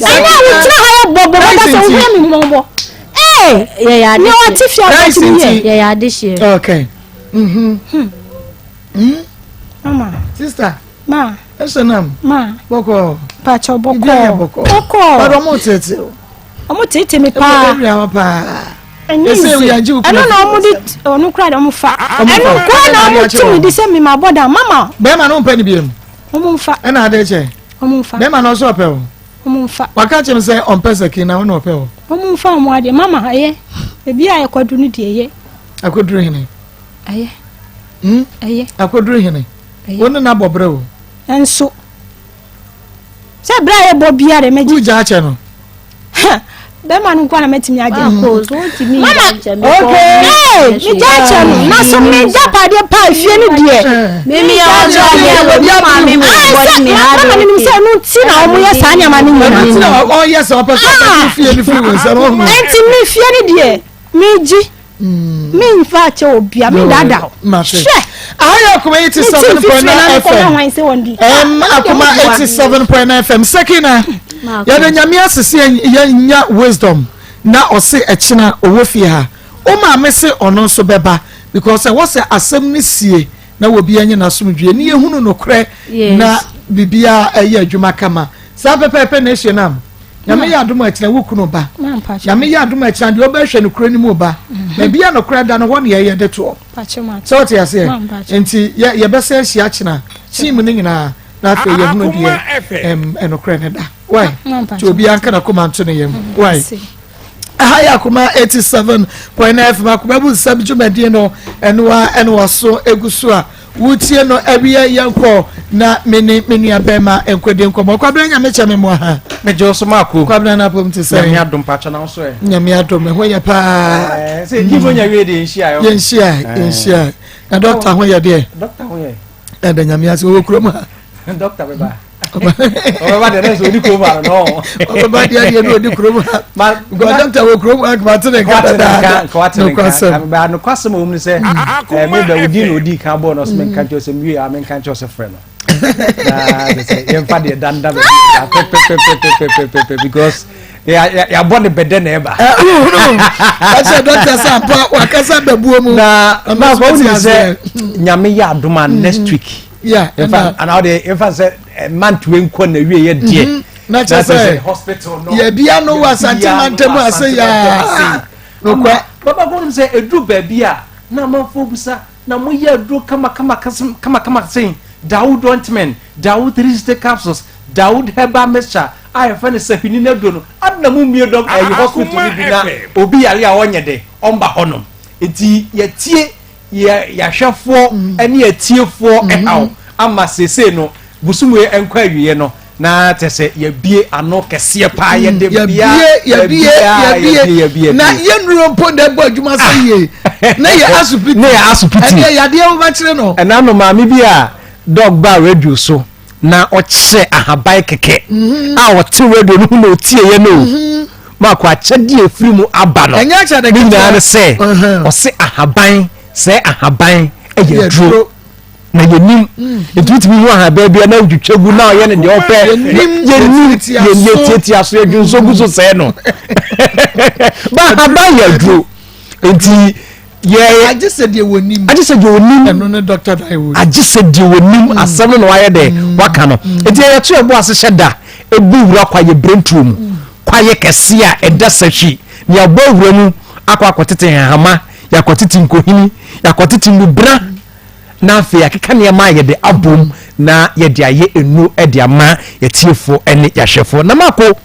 anya wo tira ha bobo bata so wo mi mombo ya ni o ti fi o ya this year okay mama sister ma esenam ma boko pa cho boko pero mo tete omo tete mi pa ese we anje ukura eno na omo di onu kra da omo fa eno kwa na omo tumi di se mi ma boda mama be ma no mpa ni biem omo fa ena ade che omo fa be ma no so pe o omo fa waka chem se on pesa ki na no pe o omo fa omo ade mama aye ebi aye kwadu ni die ye akoduru hene aye aye akoduru hene wonu na bobre o enso se bra ye bo bia de meji uja che no be ma nu kwa na metimi age ko so ti mi okay mi jache no na so mi japa de pa fie ni die mimi ya ojo ye wo ma mi mo body mi ha mama ni se nu ti na omo ye sa nya ma ni mo na o yes o pesa fie ni fie we se no enti mi fie ni die mi ji mi nfa che obia mi dada ayo Akoma 87.9 FM Akoma 87.9 FM sekina ya de nyame asese ya nya wisdom na ose echina owofie ha o ma mese ono so beba because what's asem ni sie na wobi anye na somdwe ni ehunu no kre na bibia eye adwuma kama sa pepepe na ehyenam nyame ya adom echina wukunu ba nyame ya adom echina de obehwe no kre ni mu ba na bia no kre da no won ye ye de to so what you say enti ye bese ehia china team ni nyina na fe ye hunu de enokre ne da why to obi anka na koma nto ne yem why ahaya Akoma 87.9 FM Akoma bu sabjumedie no enwa so egusu a wutie no abiye yanko na meni abema enkwede nkomo kwabra nya mecha me mo ha mejo so mako kwabra na pom te say nya adom pacha na so e nya adom ho ya pa say givo nya we de nhia yo nhia na doctor ho ya de doctor ho ye e da nya me ase wo kuro ma doctor beba o ba de na so di ko ba no o ba de de no di kuro ma go doctor wo kuro ma ba tene ka da ba no kwase mo ni se me ba udi no di ka bo no so men kan jo se mi a men kan jo se frɛ no na say em fa de danda be because ya born bede na eba ase doctor sa pa wakasa bebuo mu na ma ko ni se nyame ya adoma next week yeah in fact and how they in fact say man to enko na wie ye die na say hospital no ye bia no wa santimantem ase ya no kwa baba go say edu ba bia na manfo busa na mo ye edu kama say Dawood ointment, Dawood 3 capsules, Dawood herbal mixture, I find a sepini no do no adna mu mie dom e hospital bi na obi yare a onye de omba honom enti ye tie ya hwefo ene ya tiefo ehaw ama sese no busumwe enkwa awiye no na tese ye bie ano kese pa ye de bia ye bie na ye nuro mpo de bo adwuma so ye na ye asupiti ene ya de o ba kire no ena no ma me bia dog bar radio so na oche ahabai keke a wote radio no na otie ye no ma kwa chedi efiri mu aba no enya cha de na se o se ahaban se ahaban eye duro na yenim etutimi ho ahaban bia na udwetwagu na ye ne de ope yenim ye tieti aso edwunso guso se no ba ahaban ye duro enti yeah, I just said you were nim. And no doctor I would. I just said you were nim as someone wire there. What can it is a true boss shedda a boo rock your brain room. Quiet cassia a dasashi. Near bow room, aqua quoting hama, ya quoting kohini, ya quoting bra. Now fear can ya maya the album na ye dia ye no edia ma ye tiefo ene ya shefo. Namako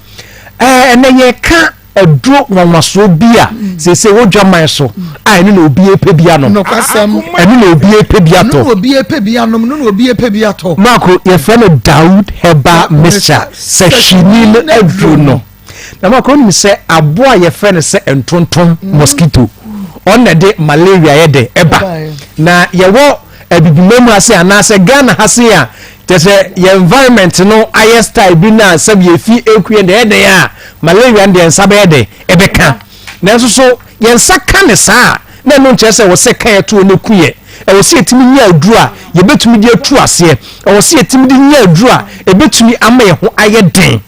and then ye can't. Edro nwanwaso bia sese wodwaman so ai ne obi epebia no no kwasam ene na obi epebia to no obi epebia no no obi epebia to mako ye friend Daud Heba Mr Sashini Edro no na mako ni se aboa ye friend se entonton mosquito on de malaria ye de eba na ye wo abibimemu ase anase Ghana hase a tese ye environment no aye style bi na sabe ye fi ekue de ede ya malaria de nsabe de ebeka na nso so ye nsaka ne saa na no nkyese wo se kan eto ne kuye e wo se etimi nya aduru a ye betumi de atu ase e wo se etimi de nya aduru a e betumi ama ye ho aye den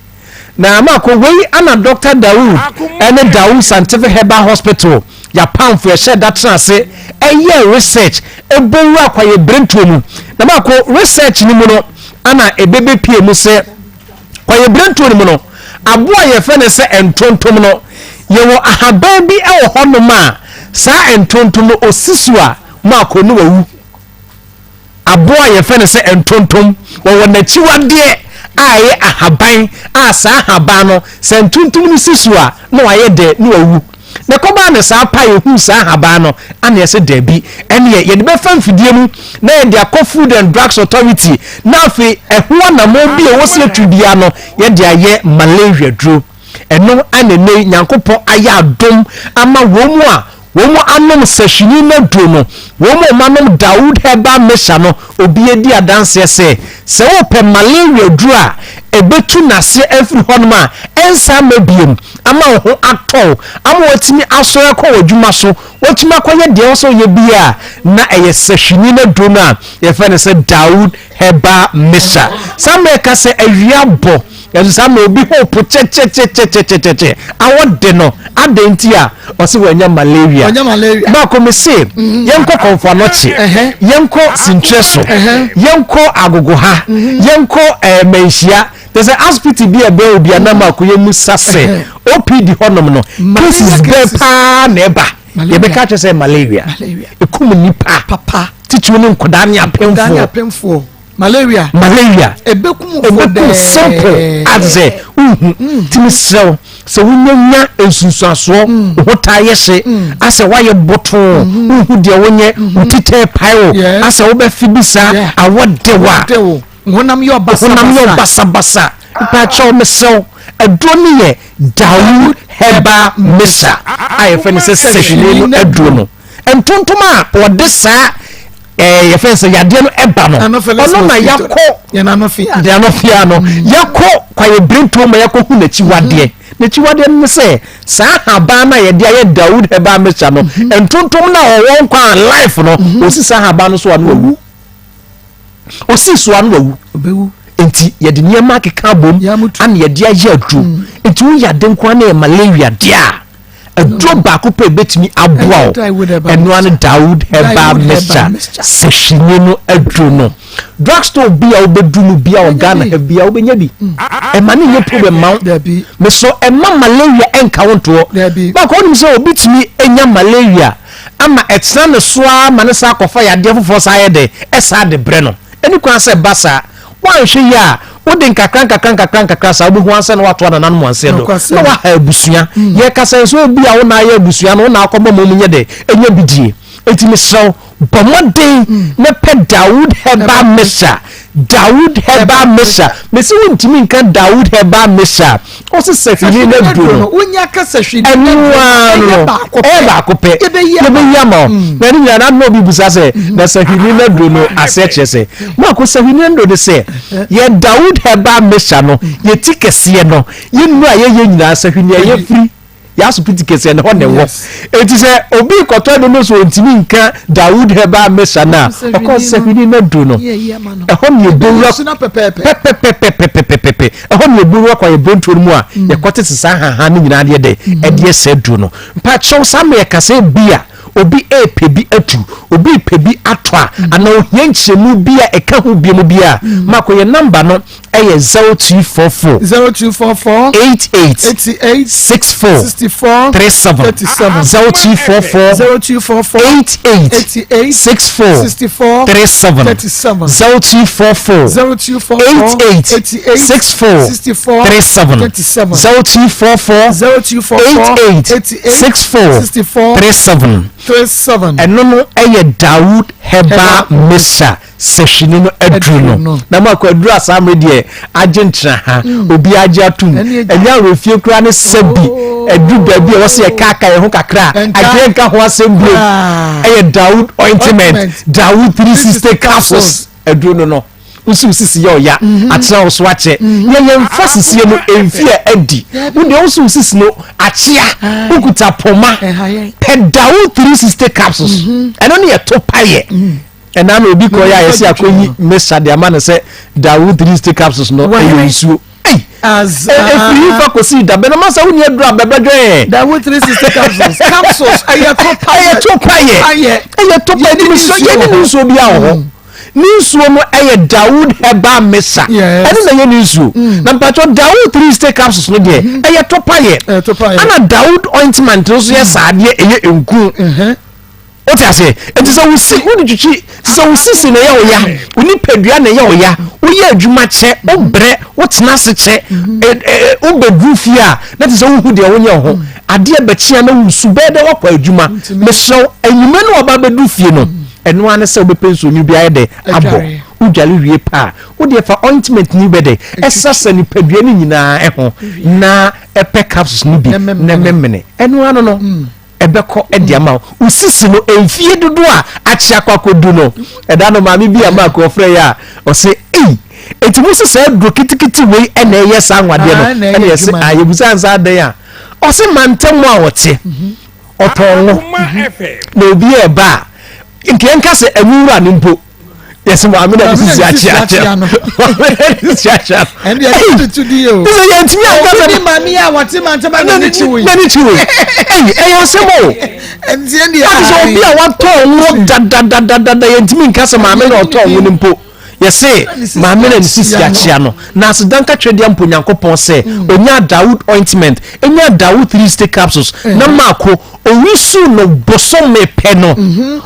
na mako wei ana Dr. Daud ene Daud Scientific Herbal Hospital ya pamfo ye share that trance eye research ebowu akwa ye brento mu na mako research ni mu no ana ebebe pie mu se kwa ye brento ni mu no aboa ye fe ne se entontom no ye wo ahaban bi e wo honom a sa entontom no osisu a mako no wawu aboa ye fe ne se entontom wo na chiwade aye ahaban a sa ahaban no se entontom ni sisu a no aye de no wawu na koba ne sa pa ye hu sa ahaban no ana ye se dabi ene ye de be fa mfidie mu na ye de akọ Food and Drugs Authority na afi ehua na mo bi e wo se tudua no ye de aye malaria dro eno anene nyankopon aya adom ama womu a womu anom sashini na dro no womu manom Daud Heba Mesha no obi edi adanse se wo pe malaria dro a ebetu nase afri honoma ensa mabiem ama ho atol ama watimi asore kwa wadwuma so watimi akoye de so ye bia na eye sashini na dro na ye fe ne se Daud Heba Mesha sameka se awia bo yesu me obi hope che awode no adenti a o se wanya malaria ba ko me se yenko konfanoche yenko sintreso yenko agogo ha yenko menhia there's an hospital bi ebe obi anama ko yemu sase OPD honom no cases be pa na eba ye be ka che malaria ekum nipa papa titu ni nkoda ne apemfo malaria ebekum for the simple aze timisrew so wunya ensunsuaso hotaye hye ase waye boto de wonye utite payo ase wo be fibisa awodewa wonam yo basa pa cho meso adroni ye Daud Heba Mesha aye fe ne se seshini adro no entontoma odesa ye fense yade no eba no ono na yakọ no yakọ kwa ye brento ma yakọ hu na chiwade no se sa haba na ye de aye Daud Heba Mesha no entontom na owon kwa life no osi sa haba no so anu wawu osi so anu wawu obewu enti ye de niam akeka bom an ye de aye adu enti wo yade nkwa na malaria dia adro baako pe betimi aboa eno an Daud Heba Mesha seshini no adro no drugstore bia obedu no bia organa he bia obenya bi e ma ne nye problem ma me so e ma malaria enka wonto ba ko nim se obitimi enya malaria ama etna ne so ama ne sa kofa yade fofo sa ye de esa de bre no eni kwan se basa wan hwe ya wode nkakra sa obi ho anse no wato ananan mo anse do na wa ha abusua ye kasa so obi a wo na ya abusua no na akọbọ mo nye de enya bidie etimi sraw bomode na pe Dawood heba mesha mesi wontimi nka Dawood heba mesha o se sefini na duro no wonya ka sehwini ba ko pe yebe yama na ni na no bi busa se na sefini na duro no ase chese mo ko sefini na do de se ye Dawood heba mesha no ye tikese no ye nu a ye nyina sefini ye free ya so piti kese ne ho ne wo enti se obi koto no so ntimi nka Dawood heba mesha na o sefini na do no e ho ne bowura suna pepepe e ho ne bowura kwa ye bonto mu a ye kote sesa haha ne nyina de e de se do no pa chow sam ye kase bia obi pebi atu obi pebi atwa ana ohia nkyemu bia eka ho bia mu bia mako ye number no eye 0244 88 64 37 0244 88 64 37 0244 88 64 37 0244 eno no eye Dawood heba mesha sehwini no adruno na makwaduru asamre de agentra ha obi age atum enya refie kura ne sabi adu baabi wo se kaka ye ho kakra agrenka ho assembly eye Dawood ointment Dawood 360 capsules adruno no usu sisi yo ya atra so ache ye mfasisie no emfia adi wode usu sisi no achia ukuta poma pe Dawood 360 capsules eno ne topaye ena na obi ko ya yesi akoyi mesha de amana se Dawood 360 capsules no eyisu as free for kosi da be no masa woni adura bebedwe Dawood 360 capsules aye topaye ni so ye ni so bi aho ninsuo mo eye Dawood heba mesha ene na ye ninsuo na mpacho Dawood 360 capsules no de eye topaye ana Dawood ointment no so ye saade eye enku o ti ase enti so wusi woni twitwi so wusi na ye oya oni padua na ye oya oye adwuma che obre wotena se che obedru fia na ti so hu de wonye ho ade abachia na wusu bede wakwa adwuma mesho enyume no oba bedu fie no eno ane se obepenso nyu bia de abo udwale wie pa wo de fa ointment ni bede esasa ni padua ni nyina eho na epe capsules ni bi na memene eno ano no ebeko ediama usisi no emfie dodo a achia kwakodu no eda no maami bi ama ko frɛ ya o se eti musu se do kitikiti we ena yesa anwade no ena yesi ayebusa ansa dan a o se mantam a wote otonwo na obi e ba nke nka se amura ni mpo yes maami na bisi achia and ya to dio so ya ntimi aka ni maami a wote mantam na ni chiwi eyo semo enzie ndi so obi a watonwo da ya ntimi nka se maami na otonwo ni mpo yese maami na sisi achia no na asidanka twede ampo nyankopon se onya Dawood ointment enya Dawood 360 capsules na mako owisu no bosom me pe no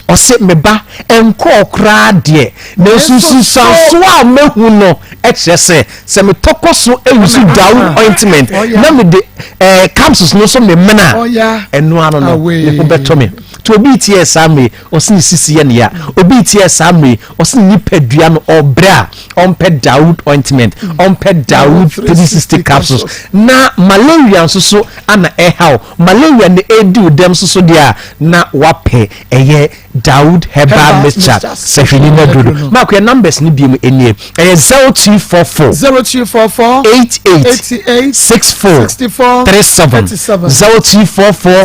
o se meba enko okra de na susu sanso a mehu no ekese se me tokoso ewisu Dawood ointment na me de capsules no so me mena eno ano no me beto me to obi tie same o se sisi ye ne ya obi tie same o se nipadua no obra on pe Dawood ointment on pe Dawood 360 capsules na malaria nso so ana how malaria ne edu dem so dia na wape eye Dawood heba mesha sehwini na dodo makwa numbers ni biemu enie eye 0244 88 64 37 0244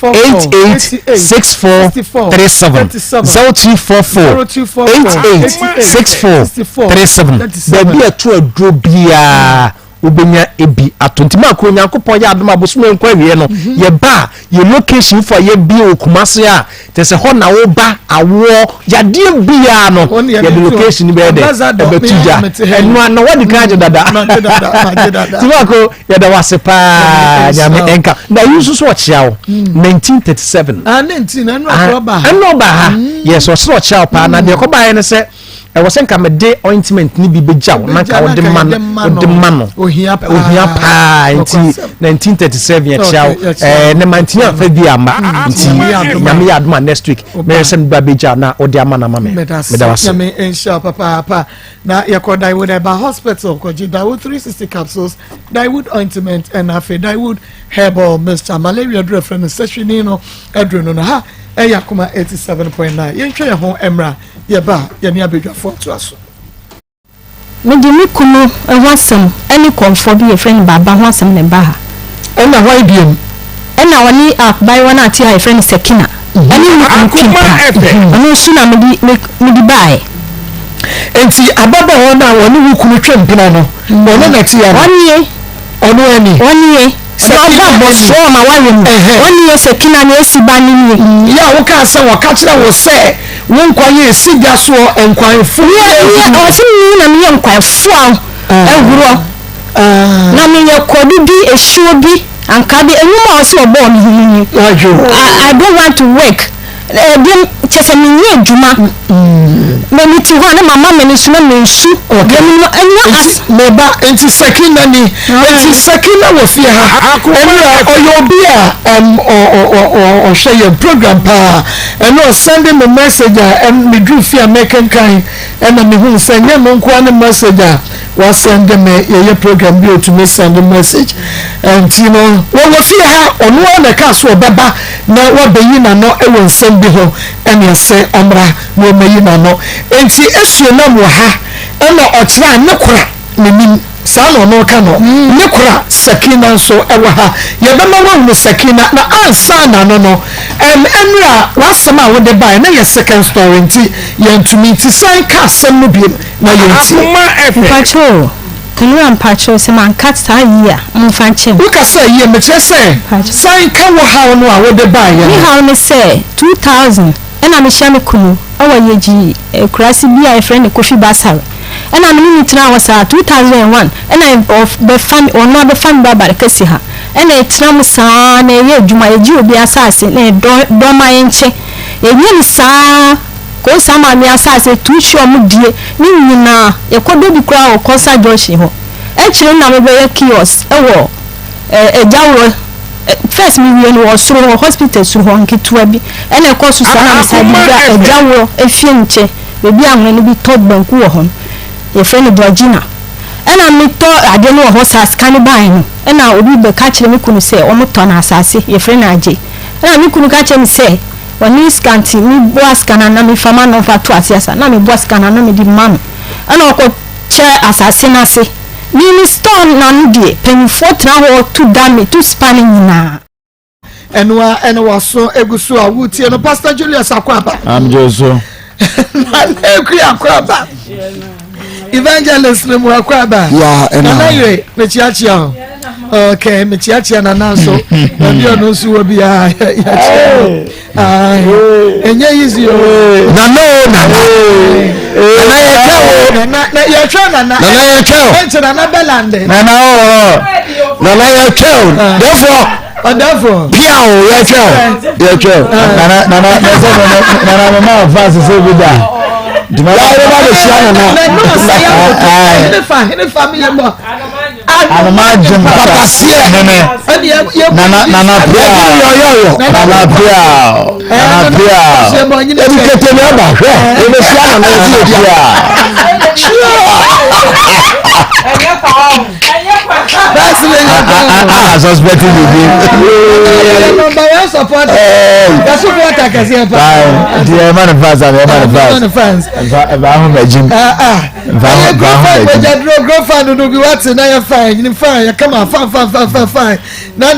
88 64 37 0244 88 64 37 baby atu adro bia ubenya ebi atontima ko nyankopon ya adoma bosom enkwa wie no ye ba ye location for ye bi okumase a te se ho na wo ba awo yade bia no ye the location be de ebetuja enu na wadi kaje dada timako ye da wasepa nyame enka na yusu so chiao 1937 19 enu ba ha yes so chiao pa na de ko ba ye ne se I was saying come a day ointment ni bi bejaw na ka wo de man ohia pa nti 1937 ya chiao ne mantia fa bi ama nti nyame ya adoma next week me sem ba bejaw na o de ama na mama me da was me insha papa na yakoda I would about hospital ko Dawood 360 capsules Dawood ointment and afi Dawood herbal mixture malaria drug from the session no adreno no ha Akoma 87.9 yentwe ye ho emra ye ba ye ne abedwafo to aso me di mi kunu ehwasem any comfort bi ye friend baba hwasem ne ba ha ona hwan biem ena woni akbai wona ati ha friend Sekina ani mi Akoma FM anu suna me di bae enti ababa wona woni wukunu twempena no wona na ti ya woni oni Sekina boso ma wawe mu woni Sekina na esibani ni ya wo ka se wo ka kire wo se wo nkwaye esibia so enkwan fu ya o se ni na me enkwan fu ehuro na me ye kodudi ehwo bi anka bi enuma o se obo mi hini I don't want to work dem chese mi nye adwuma me mi ti ho na mama me ni so na me nsu dem enwa as me ba enti Sekina ni enti Sekina wo fi ha enra oyobi a o share program pa eno send me message me do fi American kind and me hu send me nko na message wa send me ye program bi to me send message and you know wo fi ha ono na ka so baba na wa bayi na no e won send bi ho ene se omra wo mayi na no enti esuo na mo ha ena okira ne kora menim sano no ka no ne kora Sekina so ewa ha ye be ma wo Sekina na ansa na no enra wasema wo de bai na ye second story nti ye ntumi ti san ka asem no bi na ye nti pacho kunu pacho se man kat sa yi a mfa nche wo ka sa yi me che se san ka wo ha no a wo de bai ye ni ha me se 2000 ena me hia me kunu awa ye ji kurasi bi a friend Kofi Basare ena me ni tena wasa 2001 ena of the family or not the family baba kesi ha ena tena mu sa na ye adwuma ye ji obi asase na do ma ye nche ye ni sa ko sama mi asase tu sure mu die ni nyina ye kodo bi kura o kosa joshi ho e kire na me be kiosk ewo ejawro first me we no suru hospital suru ho nketua bi ena ko su sa na sa bi ga ejawro efie nche bebi anwe no bi top banku wo ho ye friend Georgina ena mi to ade no ho sa scan ban no ena obi be ka kire me kunu se o mo to na asase ye friend aje ena mi kunu ka kire me se woni scanti mi boas kana na mi fama no fa to asiasa na mi boas kana na mi di man ena ko che asase na se ni stone na ndie penfo tra ho to dame to spanning na enwa so egusu a wutie no Pastor Julius Akwaba am Joso na Akwaba evangelist ne mu Akwaba ya na yeye me chiachia okay me chiachia na naso na bio no su wo bia ya enye easy na ya twa na ya twa enche na belande na ya twa therefore piao ya twa na mama fast so bi da dima ya ba de sia na no family mo anama jim papasie na pia edikete me ba hwe e be sia na ti pia that's I suspect you be number one support that's what I can say about the man fans ba ho majim grow fan no be what na ya fine fine ya come fine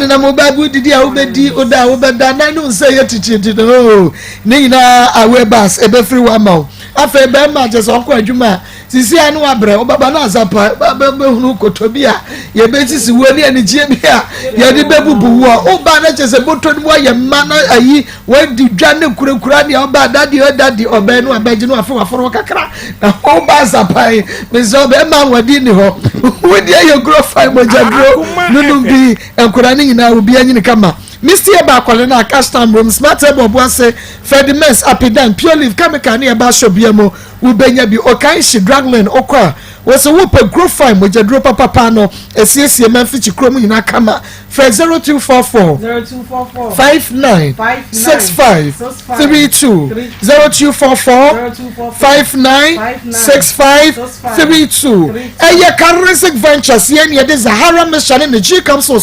na mo bible didi a obedi oda obeda na no say ya tichi no ni na awe bas e be free one mouth afa be ma je so ko adwuma sisi anu abre obaba na azapa be hunu kotobi a ye be sisi woni ani gie bi a ye di bebubu wo oba na je se boto ni wo ye ma na ayi wo di dwa ne kurakura ni oba dadi oba no abaji no aforo kakra na oba azapa me so be ma wadi ni ho wo di ye grow fine mo ja grow nunu bi enkura ni nyina obi anyi ni kama Misty about Colina Castam Room, Smart Boise, Freddy Mess, Apidan, Pure Leaf, Kamikani, Abasho Biamo, Ubenyabi, Okaishi, Dragland, Okra. Was a whoop a growth fine with a drop of papano, a CSC Memphis Chrome in Akama, for 0244 59 65 32 0244 59 65 32. Aya Carresic Ventures, Yenya, the Zahara Mission in the G Council,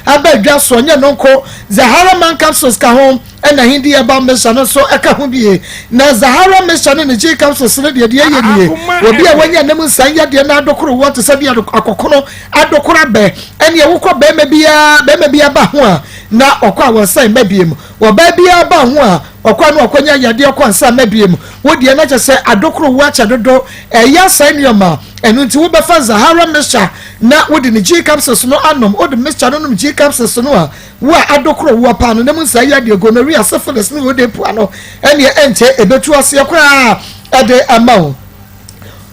I beg Gassonia Nonco, Zahara Man Councils come home. And a Hindi about Mission, so Akahubi. Now Zahara Mission in the J Council, so the idea will be a when your name is saying that you're not want to say Akokono, Adokura Bear, and your Woko Bear may be a Bahua. Now Okwa will say maybe him, or baby a Bahua, or Kwano Konya Yadia Kwansa maybe him. Would you not just say Adokuru watch at the door, a yes, sign your ma, and into Ubefa Zahara Mission, not within the J Council, no annum, or the Mr. Anum J Council, no. Wa adokro wa pa no nem say ya de gonorrhea syphilis ni wo de puano ene ente ebetu ase kra ade amao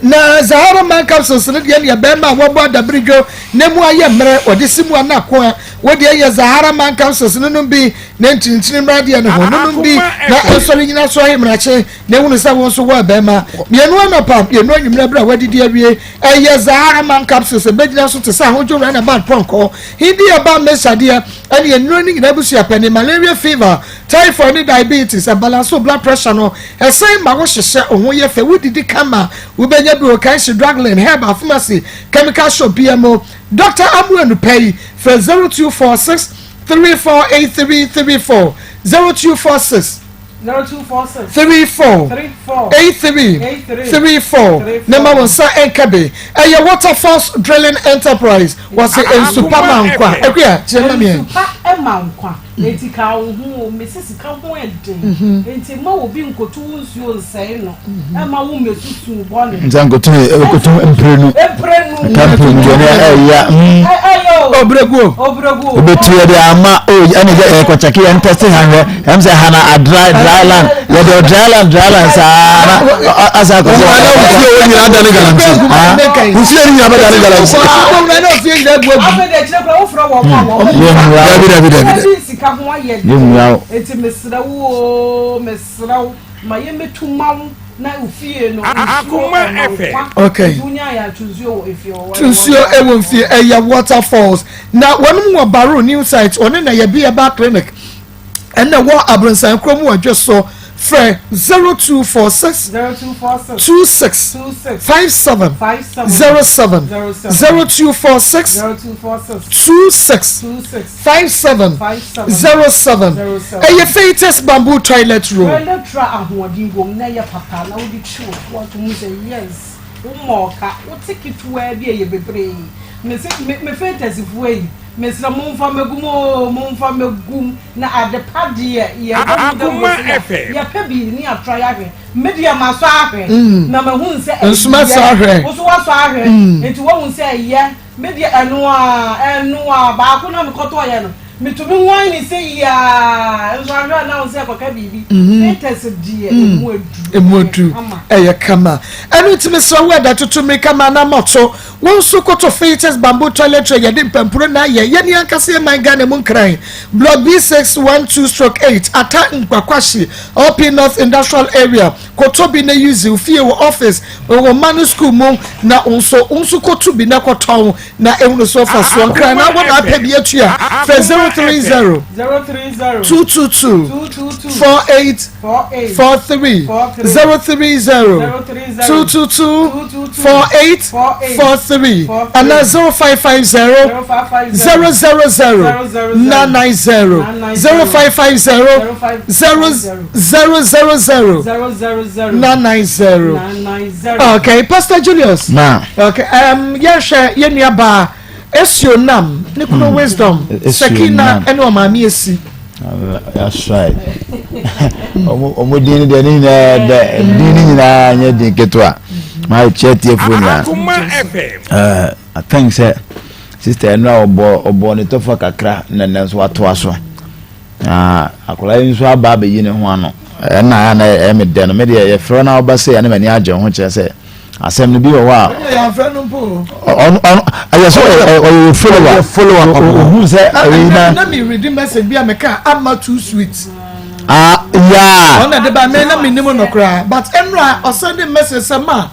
na Zahara Man Capsules ne de ne be ma wo bo da bridwo nemu aye mre ode simu anako wo de ye Zahara Man Capsules no bi na ntintin mrade ne ho no bi na ensori nyina so aye mrache ne wonu sa won so wo be ma mienu anopa mienu anyimre bra wadidi awie eye Zahara Man Capsules be gina so te sa hojo na bad ponko hindi aba mesade ene enu ni nyina busu apani malaria fever typhoid diabetes and balance blood pressure no esen ma wo hyehye ohun ye fe wodidi kama wo be nya bi o kan Dragland herbal pharmacy chemical shop BMO Dr. Amuenu Pay for 0246 348334 0246 34 8334 number 1 sa enkabe eye Waterfalls Drilling Enterprise was in Superman kwa ekua chemamie Superman kwa etika hu mesisika ho eden enti ma obi nkotu nsuo nsai no ma wo mesusu bone nzangotu emprenu ya obregu obetu de ama ane je kwachaki entese hanwe emse hana dryland ya de dryland sa asa ko ana usie ni adane galanti usie ni abadane galanti na no fie de gbo abede kire kwa wo fro wo ma David sika ho aye enti mesrawo ma ye metumawo na ufie no Akoma efe okay dunya ya tuzio efio tuzio ewo mfie eya Waterfalls na wonu mo baro new site one na ye bia ba clinic and na wo abronsan krom wo dweso Fred 0246 26 57 07 0246 26 57 07 eye Fates Bamboo Toilet Roll tra ahodi bom na ye papa na odi chu what mu say yes umoka wo ticket wa bi eye bebre me Fates fuei mesra momfa megum na adepade ye Akoma efe ya pebi ni atra ya hwe media maso ahwe na mahun se nsuma so ahwe wo so waso ahwe enti wo hun se ye media enu a ba ko na mkoto ye no mitumi wan ni se ya nso ahwe na wo se akoka bibi Fates die emuadu eye kama enu timi so we da tutumi kama na moto won so koto Fates Bamboo Toilet ye de pampuro na ye ni ankase man Ghana mun kran block B612/8 ata nkwakwashi up in North Industrial Area koto bi na use ufie wo office wo manu school mu na unso koto bi na koton na ehunu so fa so kran na wona pa bi atua 030 222 48 43 030 222 48 43 and 0550 000 990 0550 000 990. Okay, Pastor Julius. Okay, yesha yenuaba esionam nikuno wisdom Sakina eno mami esi. That's right. Omo dini de ni na nya din ketwa. My chat here for na. I think say sister eno obo ne tofa kakra na nso ato aso. Akola nso aba be yi ne ho ano. Na me de no me de ye fro na oba say na mani age ho che say asɛm no bi wɔ hɔ a ɛyɛ sɛ ɔyɛ follower ɔhu sɛ na me reading message bi a meka ama too sweet yeah ɔna de ba me na me nim no kra but enra ɔsende message sɛ ma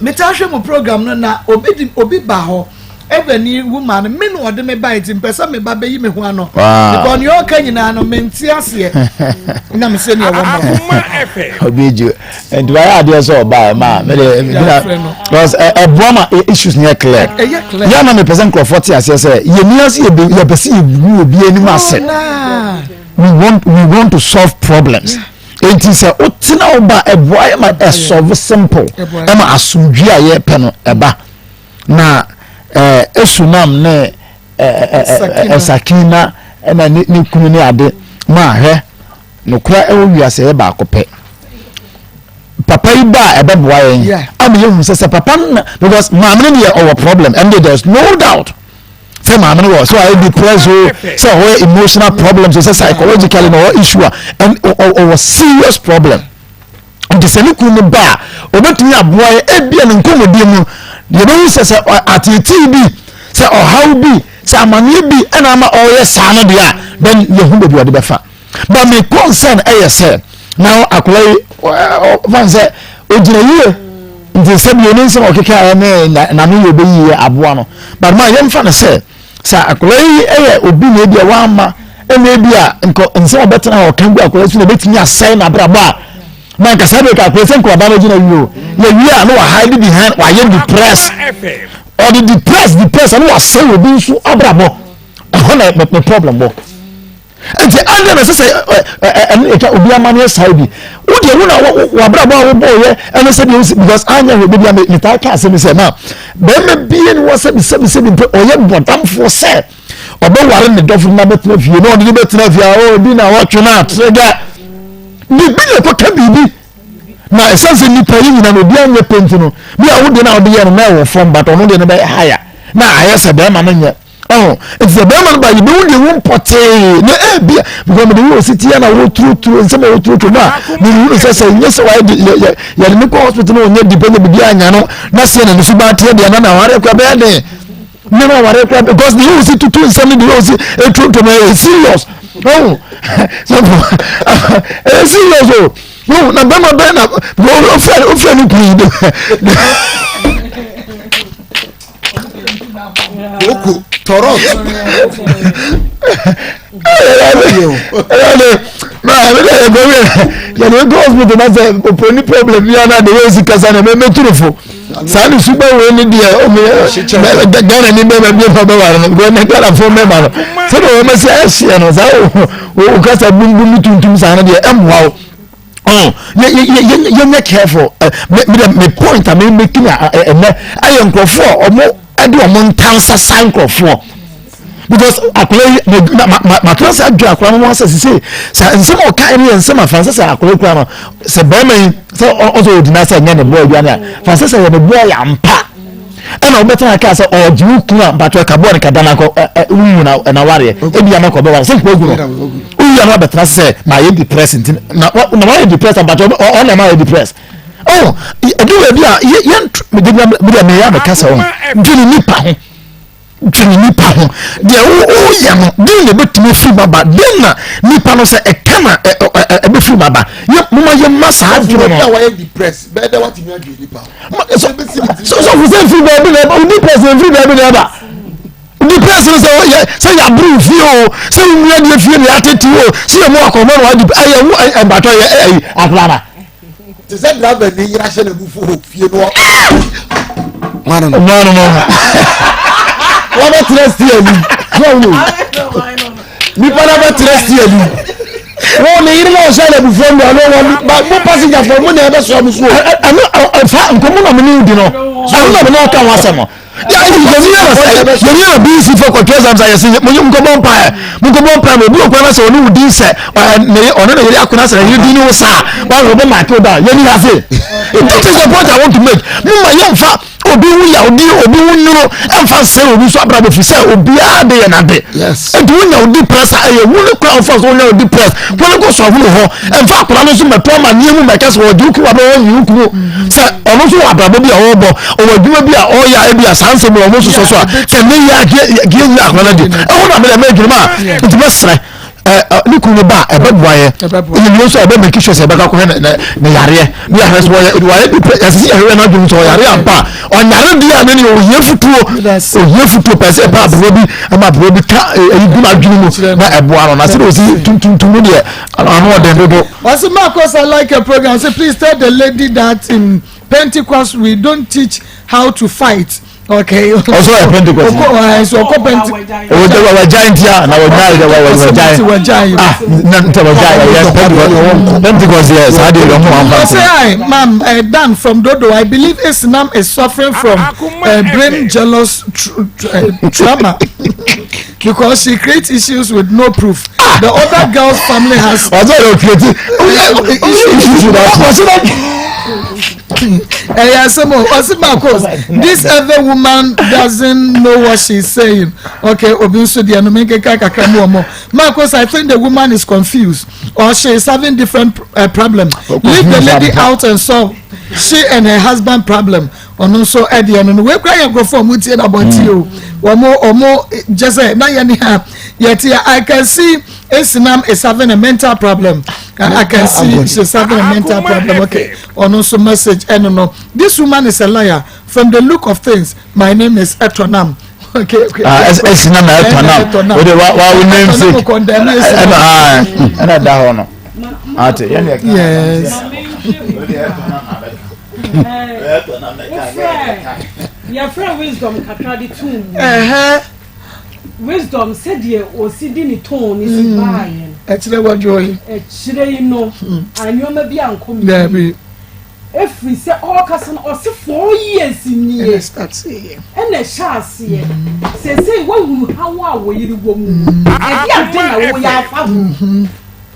meta hwɛ mo program no na obi ba hɔ Ebeni woman me no ode me buy it mpesa me ba beyi me ho ano because you kan nyina no menti ase na me se ne Akoma FM obeju and why are there so ba ma me because broma issues near clear ya na me person crofort ase say ye ni ase ye pese ye obi anim ase we want to solve problems it is a otina oba eboy ma solve simple e ma asumdwi a ye pe no eba na esunam ne sakina na ni kunu ni ade ma hwe no kura ewo wiase ba akopɛ papa yi ba ebeboa yen am ye hu se papa na because maamne ne our problem and there's no doubt say maamne was so I depressed so emotional problems so psychologically no issue and or serious problem and the same kunu ba obetumi aboa ebia ne nkomodi mu you know say atiti bi say how bi say amane bi na ama oye sano dia then you hu be ode befa but me concern say now akolai fan say ojina yie nti say bi oni say okeka na no ye be yie aboa no but ma yem fa na say akolai obi na bia wa ama na bia nse obetena o kan bi akolai so na betimi asai na braba na ka sabe ka kwese ko ba no gina yo ye wi a no wa hide behind wa ye depressed or the depressed and wa say obi nso abrabo na me problem bo enti ande na say e obi amane sai bi wo de wo na wa abrabo wo bo ye ene say because anya we bi me ta ka say me say ma be me bi ni wo say bi o ye bodam for say obo ware ne dofo na betra fie no de betra fie o bi na wo twena trega bibi le ko ka bibi na esanse nipa yi nyina no bia nye penti no bia wo de na wo de ye no na wo from but ono de no be higher na ayese be ma no nye it's the be ma no ba yi be wo de wo pote na bia because me wo city na wo true nsem wo true na me wo say nye se wa ya ni ko hospital no nye depend be bia anya no na se na no suba tie de na ware kwa be de na ware kwa because the wo see to nsem the wo see true to me serious so serious no na bema na ofia no kui oku torot ya no go hospital na say oponi problem ya na de we kasa na me turufo sani suba we ni dia o me gana ni me bi fa ba wa go na gana fo me ma no so do me say asia no sa o kasa bumbu tuntum sa na dia emwa you're careful. Me point I mean making I am crofo omo ade omo ntansa san crofo because akwai my class adwa akwa mo say nsem o kai ne nsem afansa say akwai kwa no se be me say also odina say nya ne boy bia na fansa say ne boy ampa na obeta aka say o jiwu kuna batwa carbon ka dana ko wu na ware e bia na ko be ware say ko gu no uya na betra say ma ye depressed na why depressed but o na ma depressed do we bia ye me ya be kasa o dwene nipa ho de o ya no de ne betumi fi baba de na nipa no say e kana e be fi baba ye mama ye masa adwene no why depressed be da what me adwene nipa so we say fi baba na depressed fi baba na ba depressed say ya bru fi o say we dey fi ya tete o say mo akoma no adi aye wo bato ye aklama te say driver ni yira hye na bufu fie no no what about trust you no nipa na ba trust you wo ne yiri na o say na bufu no no passenger for mo na be so am so fa nkomo na mo ni di no so na me no ka wasemo ya bi si for control am say mo nko bompa mo bi okwa na say onu di say ne ono na yiri akuna say yiri di ni sa ba ro be ma to da ya ni ha say that is the point I want to make mo ma yem fa obi wu ya obi wu nuro emfa se obi so abrabo fi se obi a de ya na de yes e do nya odi press aye wu ne kwa fa so nya odi press ko ko so hu ho emfa akora no so meto ma niemu mekase wo juku wa ba wo yuku se ono so abrabo bi a wo bo o waduma bi a o ya e bi asanse bi o mo so so a se me ya ge ya akora de e ho na me adwuma nti mesre ni kunu ba ebe boye ni so ebe make sure se ebe ka ko na yare ni yare so wa bi yasi yare na dum so yare ampa on yare di ya ni o yefutuo pese pa bro bi ama bro bi ka eyi dum adwini mu na ebo ano na se o si tuntum de ano de dodo. Was Maa Akos, I like a program. So please tell the lady that in Pentecost we don't teach how to fight. Okay. Also a Pentecost. So Pentecost. We giant here na we giant. Ah, Pentecost yes. How do you know? Say ma'am, Dan from Dodo. I believe Islam is suffering from brain jealous trauma because she creates issues with no proof. The other girl's family has this other woman doesn't know what she's saying. Okay, Maa Akos, I think the woman is confused or she is having different problems. Leave the lady out and solve she and her husband problem. Also Eddie and we cry go for muti about you. Omo just say na yet I can see Islam is having a mental problem. I can see she's having a mental problem. Okay. Also message and no. This woman is a liar. From the look of things, my name is Etonam. Okay. Islam Etonam. What we name sick. And that one. Yes. Your friend wisdom katradi too. Wisdom said ye o sidi ni tone is buying. Actually what joy. Actually no. And you may be uncommon. Yeah, be. If we say all cousin or say 4 years in year. That's it. And the chance here. Say what how are you woman? And ya dinner we are found.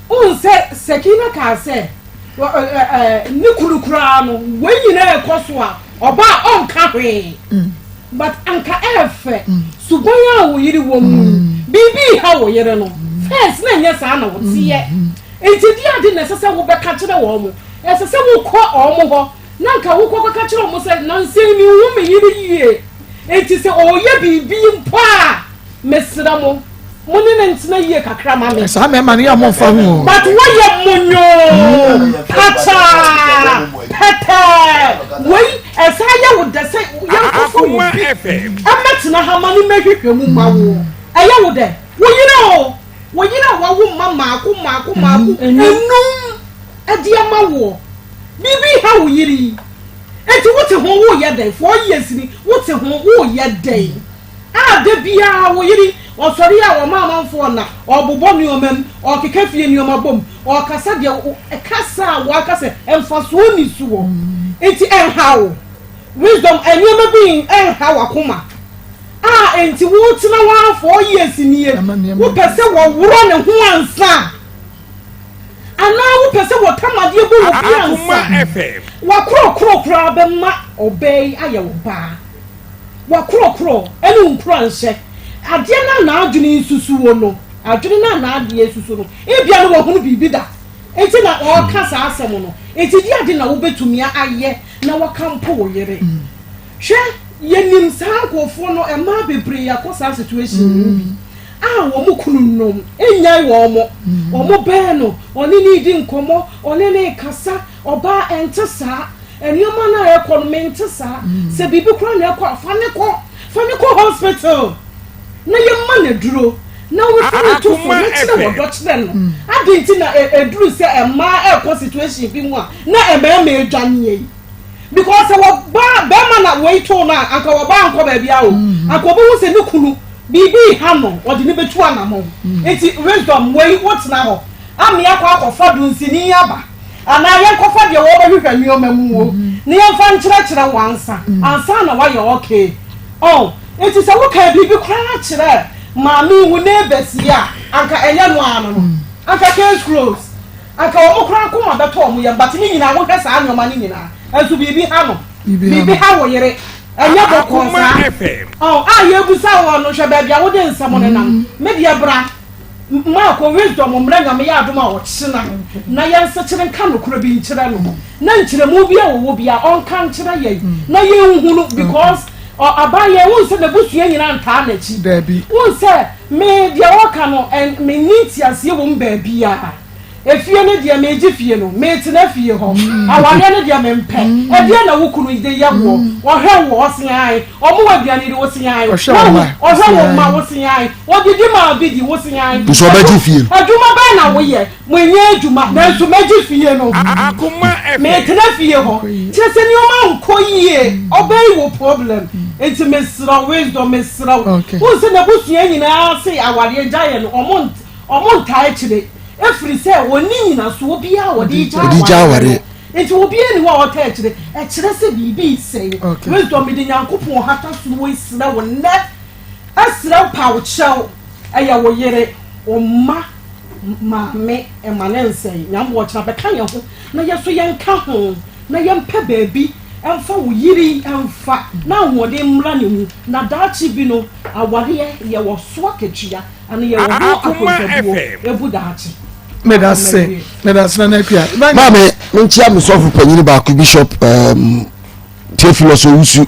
Oh say Sekina can say Nikulu Crown, when you know Coswa, or bar on Capri. But Anka F. Suboya, we woman. Baby, how you know? First, yes, I know. See it. It's a dear necessary back catch the woman. As a several call or more. Nanka will catch almost at none saying you woman year. It is all ye being pa, Miss Ramo. Monuments na ye kakra mame. Sa me mani amon fa hu. But why ye monyo? Pata. Pata. Wait, as I would say Akoma FM. I'm not how many make you mu ma wo. Aya wo de. Wo you know what mama kuma enum adiama wo. Bibi how yiri. Enti what ho wo ye dey 4 years ni. What ho wo ye dey. Ah de bia wo yiri. Or sorry, our mamma for na or bobon your mem or kikafi in your mabum or casadia a casa wakase and for swimmy suo. It's how wisdom and you being how Akoma. Ah, and to what's now 4 years in year. Who can say what run and who answer? And now who can say what come at you Akoma FM. What crow ma obey Ayoba. What crow and uncrunch. Adiana na adwene susu wo no adwene na ade susu no ebia no wo hunu bibi da enti na o kasa asem no enti di ade na wo betumi aye na wo kampo wo yere hwe yenim sankofo no ema bebre yakosa situation wo mu kunu nom enyai wo mo be no oni ni di nkomo oni ne kasa oba entesa enioma na economy sa se bibi kura na ekọ fane ko hospital na ye man duro na we fit to for na chile wo doctor no adenti na eduru se ema situation bi mu a na ema edwane yi because wo ba man na we to na anka wo ba anko ba bia o akobo wo se ne kunu bibi ha no wo de ne betu anamo enti wisdom we what na ho ami akwa fadu nsini aba ana ye kofa de wo ba hwehwa mi o mamu wo ne ye fa nkyerɛkyerɛ wansa ansa na wa ye okay oh it is a work bibi kra kyerɛ maami wo neighbors ya anka enye no ano anka case close anka wo kra ko ma beto mo ye but ni nyina wo hwɛ saa nyoma ni nyina azu bibi ha no bibi ha wo yere enya Akoma FM oh yebusa wo no hwe ba bia wo de nsam ne nam media bra Maa Akos wisdom mrenga me ya adoma wo kyena na yense kyere nka no kura bi nkyere no na nkyere mu bia wo bia on kan kyere ye na ye nhunu because abaye won se na busua nyina nta na chi Dabi won se me dia wo ka no me niti ase wo mba bia efie ne dia me gifie no me tena fie ho awale ne dia me mpe e dia na wukunu ide ye wo hwe wo osian omo wa dia ne wo sian wo ma wo sian wo didi ma bidi wo sian so ba gifie aduma ba na wo ye mwenye aduma na so ma gifie no Akoma FM me tena fie ho chese ni o ma nko yie obey wo problem enti me sra wisdom me sra wo se na busua nyina se awale jaye no omo ntai chire efiri se woni nyina so obi a wodi jaware enti obi ani wa wota ekire se bibi sei wisdom de nyankopon hata so wo isira wo ne asira pa wo chew eya wo yere o ma me emanen sei nyambo chira be kan ye ho na ye so ye nka ho na ye mpa baabi emfa wo yiri emfa na wode mra ne mu na daachi bi no aware ye wo so aketua ana ye wo akontabo ebu daachi Medase na nekua mame menchia me sofu panyini ba ku bishop Theophilus Owusu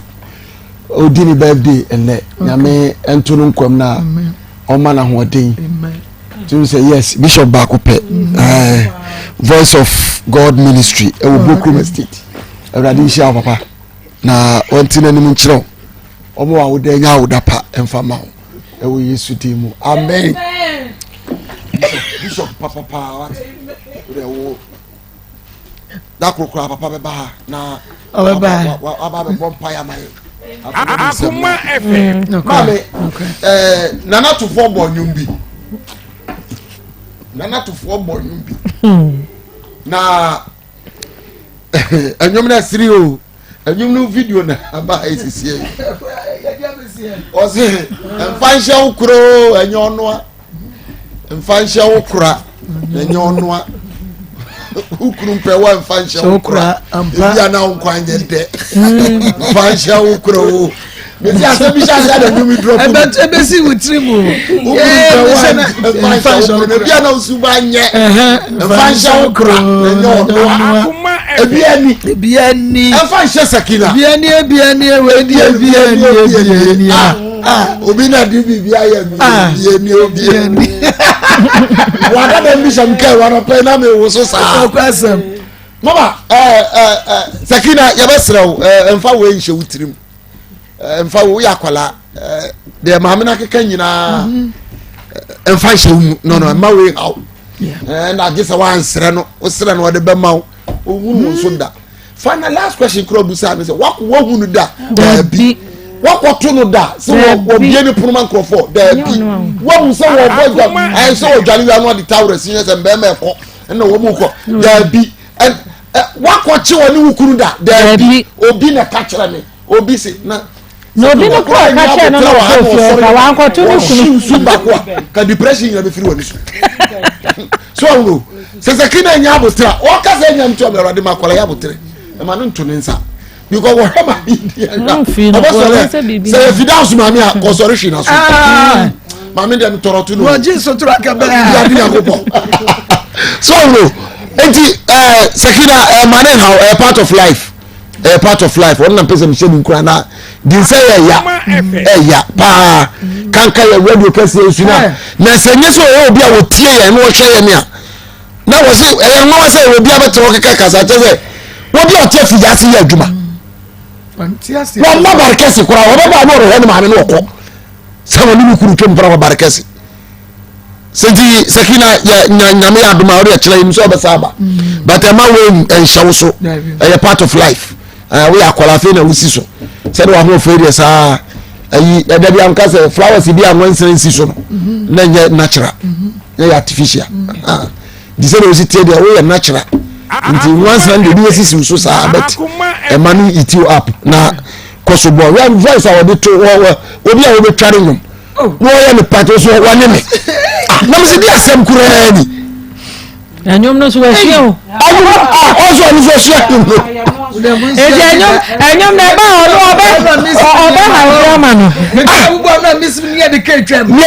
odini birthday ene nyame entunu nkwam na oma na hoden to say yes bishop ba ku pe voice of God ministry e wo Bokrom Estate everybody share papa na ontina ni munchiro omo wa woda nya woda pa emfa ma e wo Yesu dimu amen Bishop papa what wo da kokora papa be ba na aba be bonfire man Akoma FM mame nana to form bonum bi na enyom na siri o enyom no video na aba esisi o se emfansha ukro enyonoa mfansha ukra enyonoa ukru mpewa mfansha ukra ya na nkwanye de mfansha ukro Mesi asabisha sada nyumi drop. Ebesi wutrimu. Mfansha ukra bia na usubanye. Mfansha ukra enyonoa. Ebiani. Mfansha sakina. Ebiani ebiani. Obi na dibi bia ya mi ebiani. Wada dem bisha mke wana play na me wo so sa. Okwasem. Mama sakina ya besrew emfa we nhye wutirim. Emfa wo yakwala de maame na keka nyina emfa nhye no ma we haw. Na gisa wan sre no o sre no de be maw o hunu so da. Final last question kro busa me say wo hunu da bi wakoto no da so wo bie ni puruma nkrofo da bi wo so wo boja ai so wo dwale wi anu de tawre sinye se mbe me ko na wo mu ko da bi wakoche woni wukuru da bi obi na ka kire me obi se na no bi no ko ka kire no no ko ka wa ko tu ni su ba ko ka depression ya be firi woni so wo se kina nya abotra o ka se nya mtu amero de makola ya abotre e ma no ntu ne nsa because what am I say finance mami a consolation na so mami dem torotu no Jesus to akabe ya bi yakobo so no enti sekina manen how a part of life one na person say nkura na din say ya pa kanka ya radio kase esuna na senye so obi a wotie ya no hwe ya me a na wo say nwa say obi a beto kaka kasa tese obi a tie fi ya si ya adwuma wa ma barakesi kura wa ba no re ma no ko sawo ni kuru kem para barakesi sedi sakina ya nyame aduma ori akira yim so besaba but am we enshawo so a part of life we akola fe na wusi so said wa ho fe dey sa ayi da bi am kase flowers bi am wan sense so no na nya natural na artificial di se no si tie dey we natural nti once and the DSC so sa bet e manu eat you up na kosobo we voice our dey to obi a we be tware nyum no ya me pato so wa ne me na me se dia sem kura ni Anyom no so wa hwe also on so share anyom na ba oba ha ma no ugbo na miss me de ketwam me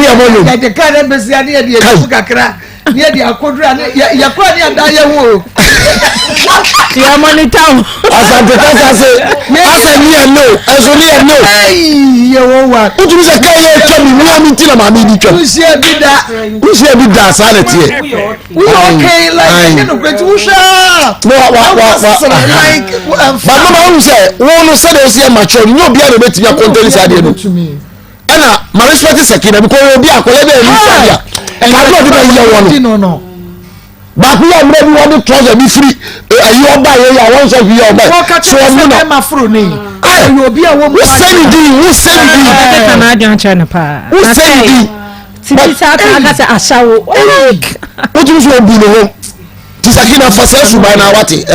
amonu de ka na besia de de kakra ne de akodura ne ya kwa ne ada ye ho ya monitor asante kasa se asa ni no eso ni no ye wo wa utu se ka ye twam ni ami ti na ma mi di twam usia bi da sa na tie okay like you know great usha like but mama who say wo no say dey see mature ni obi a dey betia content say dey no ana ma respect Sakina because obi akola be ni say and I don't know one no but we are ready one trouser be free you oba here one say you oba so we no ma fro ni you obi a wo who send ka na adwan che na pa who send ti sa ka say asawo what you so be no ti Sakina for say suba na wati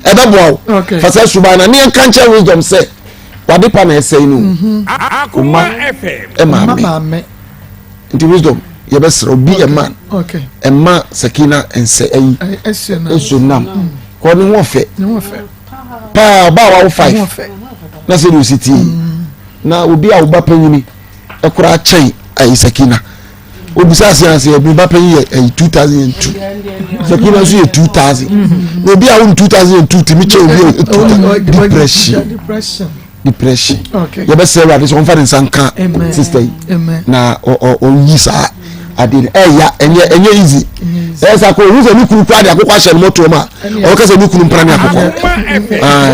ebebo for say suba na ne kan che wisdom say wade pa na say no Akoma FM mama the wisdom ye be sro bi a man okay ma Sakina ense ayi esunam ko ni won fe pa ba wa 5 na se do city na obi a oba panyini e kura chai ayi Sakina obi sa se obi ba panyi 2002 Sakina so 2000 na obi a 2002 timi che obi depression okay ye be say what so on sanka sister na o yisa adin ya enye easy esa ko hu se ni kuru kwa de akokwa hye moto ma o ka se ni kuru mpran akokwa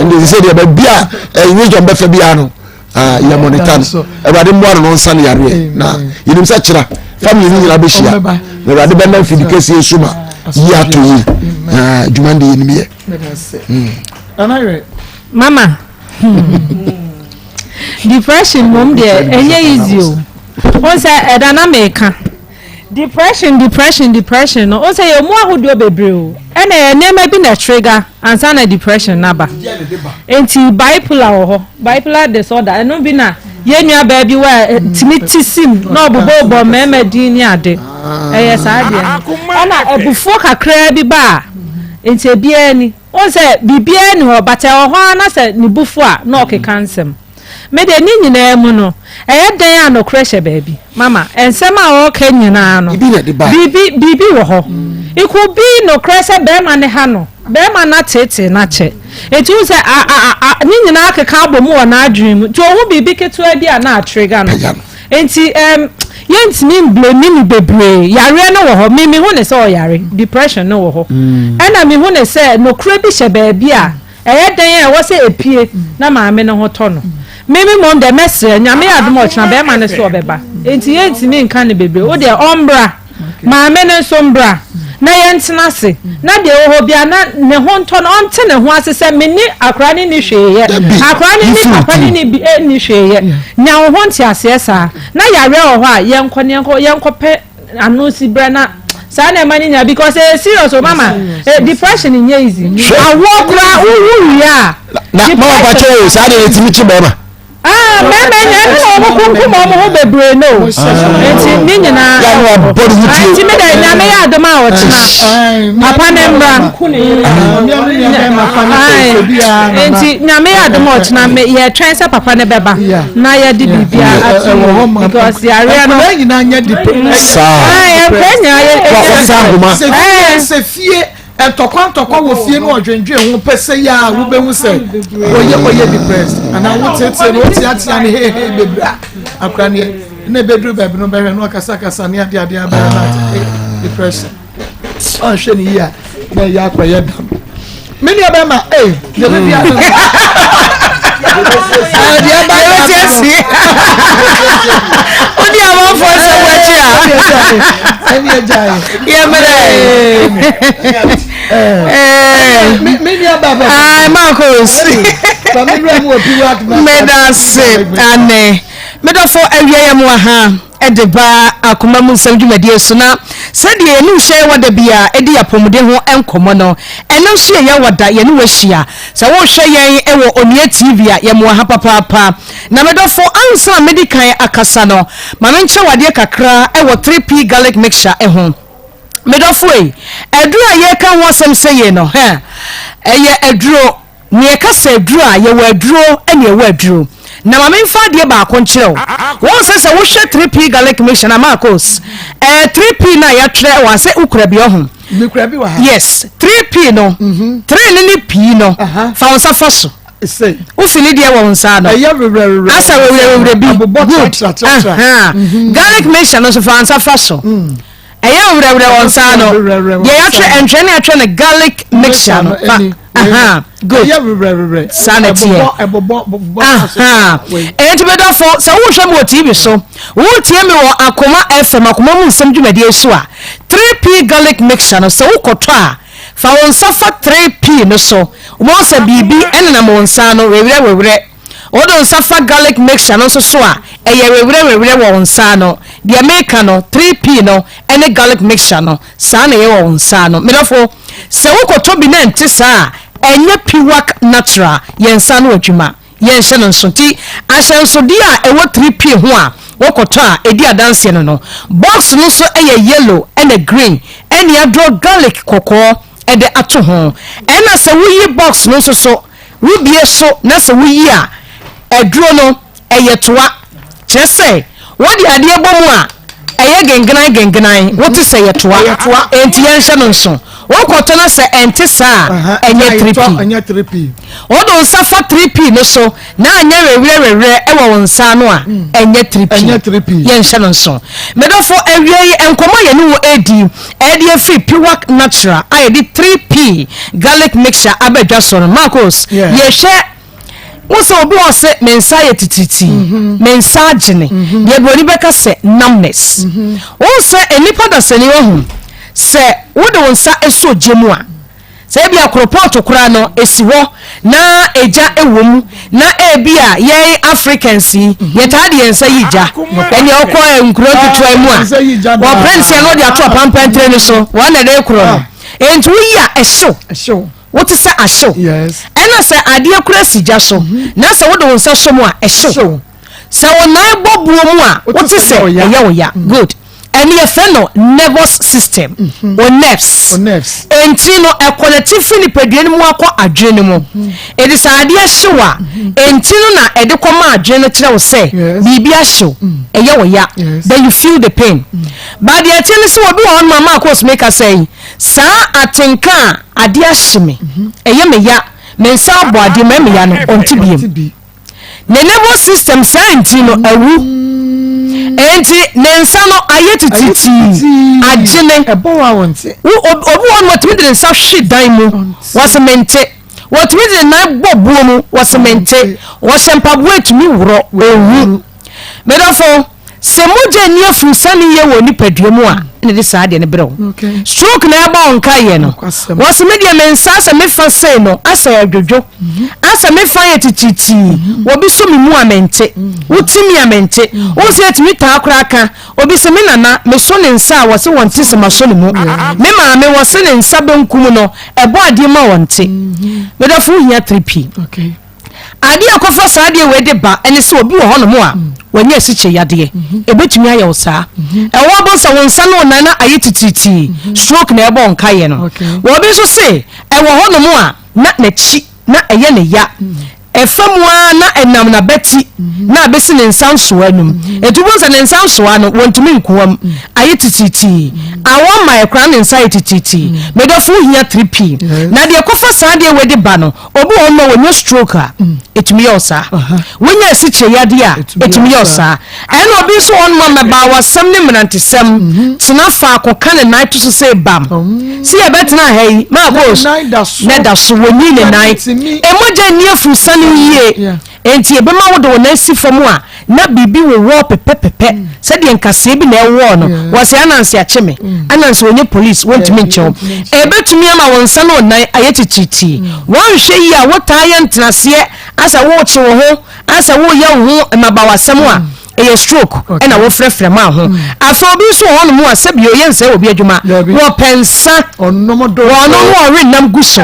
ndi se de ba bia wisdom be fa bia no ya monitan e ba de mo no nsan yare na yinim se kira family ni nyina be hia na ba de be na fidikesi esuma ya to yi jumande yinim ye mama depression mom there enye easy o say edana meka depression no o say you mo ahodo bebre o ena enema bi na trigger ansa na depression naba enti bipolar disorder eno bi na yenua ba bi wa timitisim na obobo mema din ni ade eye sa ade ana ebufo kakra bi ba enti ebia ni o say bibia ni ho bata ho na say ni bufu a na okekansem me de ni nyina mu no dan an okreshe baby mama ensem a o ka nyina no bibi wo ho iku bi no kreshe be ma ne ha no be ma na tete na che etu se ni nyina akeka abomu wo na adwin mu to ho bibi ketu abi a na trigger no enti yentimi blame ni bebre yare no wo ho me hu ne se o yare depression no wo ho ena me hu ne se no kra bi she baby a dan a wo se epie na maame no ho to no mimi mom de mesre nyame adom ochna be ma ne so obeba enti yentimi nka ne bebre o de ombra maame ne so mbra na yentena se na de ho bia na ne ho nto no onte ne ho ase se meni akra ne ni hweye akra ne ni papa ne ni bi ni hweye nya ho nti ase esa na yare ho a yenko pe anusi bra na sa na mani nya because serious o mama depression in easy awo kra wu ya na mama pa che sa de etimi chi be ma meme nya no kunku mo bebre no enti ni nyina ya no body wuti enti me da nya me ya adoma o china papa ne mbra enti nya me ya adoma o china me ye twen se papa ne beba na ya di bibia atu because ya re no nyina nya depression se fie etokwa wo fie no odwendwe ho pese ya wo behu se oye depressed ana wo tete no tiatia ne he bebra akra ne bedru baby no behwe no kasa ne ade aba na depression on hwe ni ya na ya akwa ya dam meni abema de be ado ade aba yo tiasi oni awon fo se wachi a eni ejai ye mere meni ababa Maa Akos medase ane medofo awiye mu aha edeba akoma mu nsam dwumadie so na sade enu hye wada bia edi apomde ho enkomo no eno hye ye wada ye ne wahia se wo hye yen ewo onie tv a ye mu aha papa na medofo ansa medical akasa no ma menche wade kakra ewo 3p garlic mixture eho medofoi eduru aye kan wasem seye no eye eduru ne ka se eduru aye wa eduru ene wa eduru na ma memfa de ba akonkyerɛw won se wo hwe 3p garlic mixture na Maa Akos 3p na ya twere wa se ukura bi ho yes 3p no 3 ni p no fa won sa faso say usini de won sa no asa we bi garlic mixture no so fa won sa faso eya wure won sa no ye ya twere entwe na twere garlic mixture no good sanity enti bedofo se wo hwe mo TV so wo tie me wo Akoma FM Akoma mu nsem dwumade so a 3p garlic mixture no se wo koto a fa won safa 3p no so wo se bibi enena mo nsa no wewre odo safa garlic mixture no so a eye wewre wo nsa no de America no 3p no ene garlic mixture no sa na ye wo nsa no medofo se wo koto bi na enti sa enye piwak natural yensa no adwuma yenhye no nsoti ahyenso di a ewo 3p ho a wokoto a edi adanse no box no so eye yellow and a green ene adro garlic kokko ede ato ho ena se wuyi box no so wubie so na se wuyi a edro no eye toa kyese wodi ade ebomu a eye gengenan wote se ye toa enti yenhye no nso wokoto na se enti sa enye 3p odo safa 3p no so na anya wewre ewo wonsa no a enye 3p yenhye no nso medofo awie enkomo ye no edi free pure natural I did 3p garlic mixture abedwa so Maa Akos ye hwe woso obi wose mensa ye tititi mensa agene ye boni beka se numbness wose enipa da seni wo se wode wonsa eso jemu a se bia kropoto kura no esiwo na eja ewom na ebia ye Africans ye tade yensa yija eni okọ nkuro tutu emu a wo prince no de ato pampantre ni so wana de kuro no entu ya ehyo wote se ahyo ena se ade kura sija so na se wode wonsa so mu a ehyo se wona ebobuo mu a wote se ya good any feno nervous system or nerves entino e connective finipedue mu akọ adwene mu it is ade ahyewa entino na ede koma adwene kire wo se bibi ahyew eye wo ya then you feel the pain but the atene se obi won Maa Akos make us say sa atenka ade ahyeme eye me ya mensa abo ade me ya no ontibiem ne nervous system sa entino awu enti nensa no ayetititi agene ebowa wonte obi won motimide nensa hwe dan mu wasemente wotimide na gbobuo mu wasemente wohempa boetumi woro ewu medofo se moje ni afusani ye woni padua mu a ne de saade ne brew stroke na aba onka ye no wasemede mensa se mefa sei no asa adwodwo asa mefa ye tititi obi so mi mu amente wotimi amente wo se etimi ta akora aka obi se me nana me so ne nsa wo se wonte se maso ne mu me ma me wo se ne nsa benkum no ebo ade ma wonte me da fu hia 3p ade akofa saade we de ba ene se obi wo ho no mu a wanya siche yade ebetumi aye saa ewo bo sa wonsa no na ayetititi stroke na ebo nka ye no wo bi so se ewo ho no mu a na chi na eye ne ya efamwa na enam na beti na abesi ne nsanso anum etubo se ne nsanso ano wontumi nkuwam ayetititi awon ma ekra ne nsa ayetititi medofo hia 3p na de kofa saa de we de ba no obi won no wonya stroke a etumi yosa wonya siche yade a etumi yosa ena obi so won ma meba wasam ne mrantesem tena fa akoka ne night so say bam si e betena hey Maa Akos na da so wonyi ne night emoja ni afusani yie enti ebema wo do na si fam a na bibi wo pepepepe se de nkase bi na ewo no wo se ananse acheme ananse onye police wontimi nchew ebetumi ama wonsa no nan ayetititi won hwe yi a wotaye ntenase asa wo che wo ho asa wo ye ho mabawasem a eye stroke ena wo frefre ma ho afa obi so ho no mu ase bi oyense obi adwuma wo pensa onomodo wono wo renam guso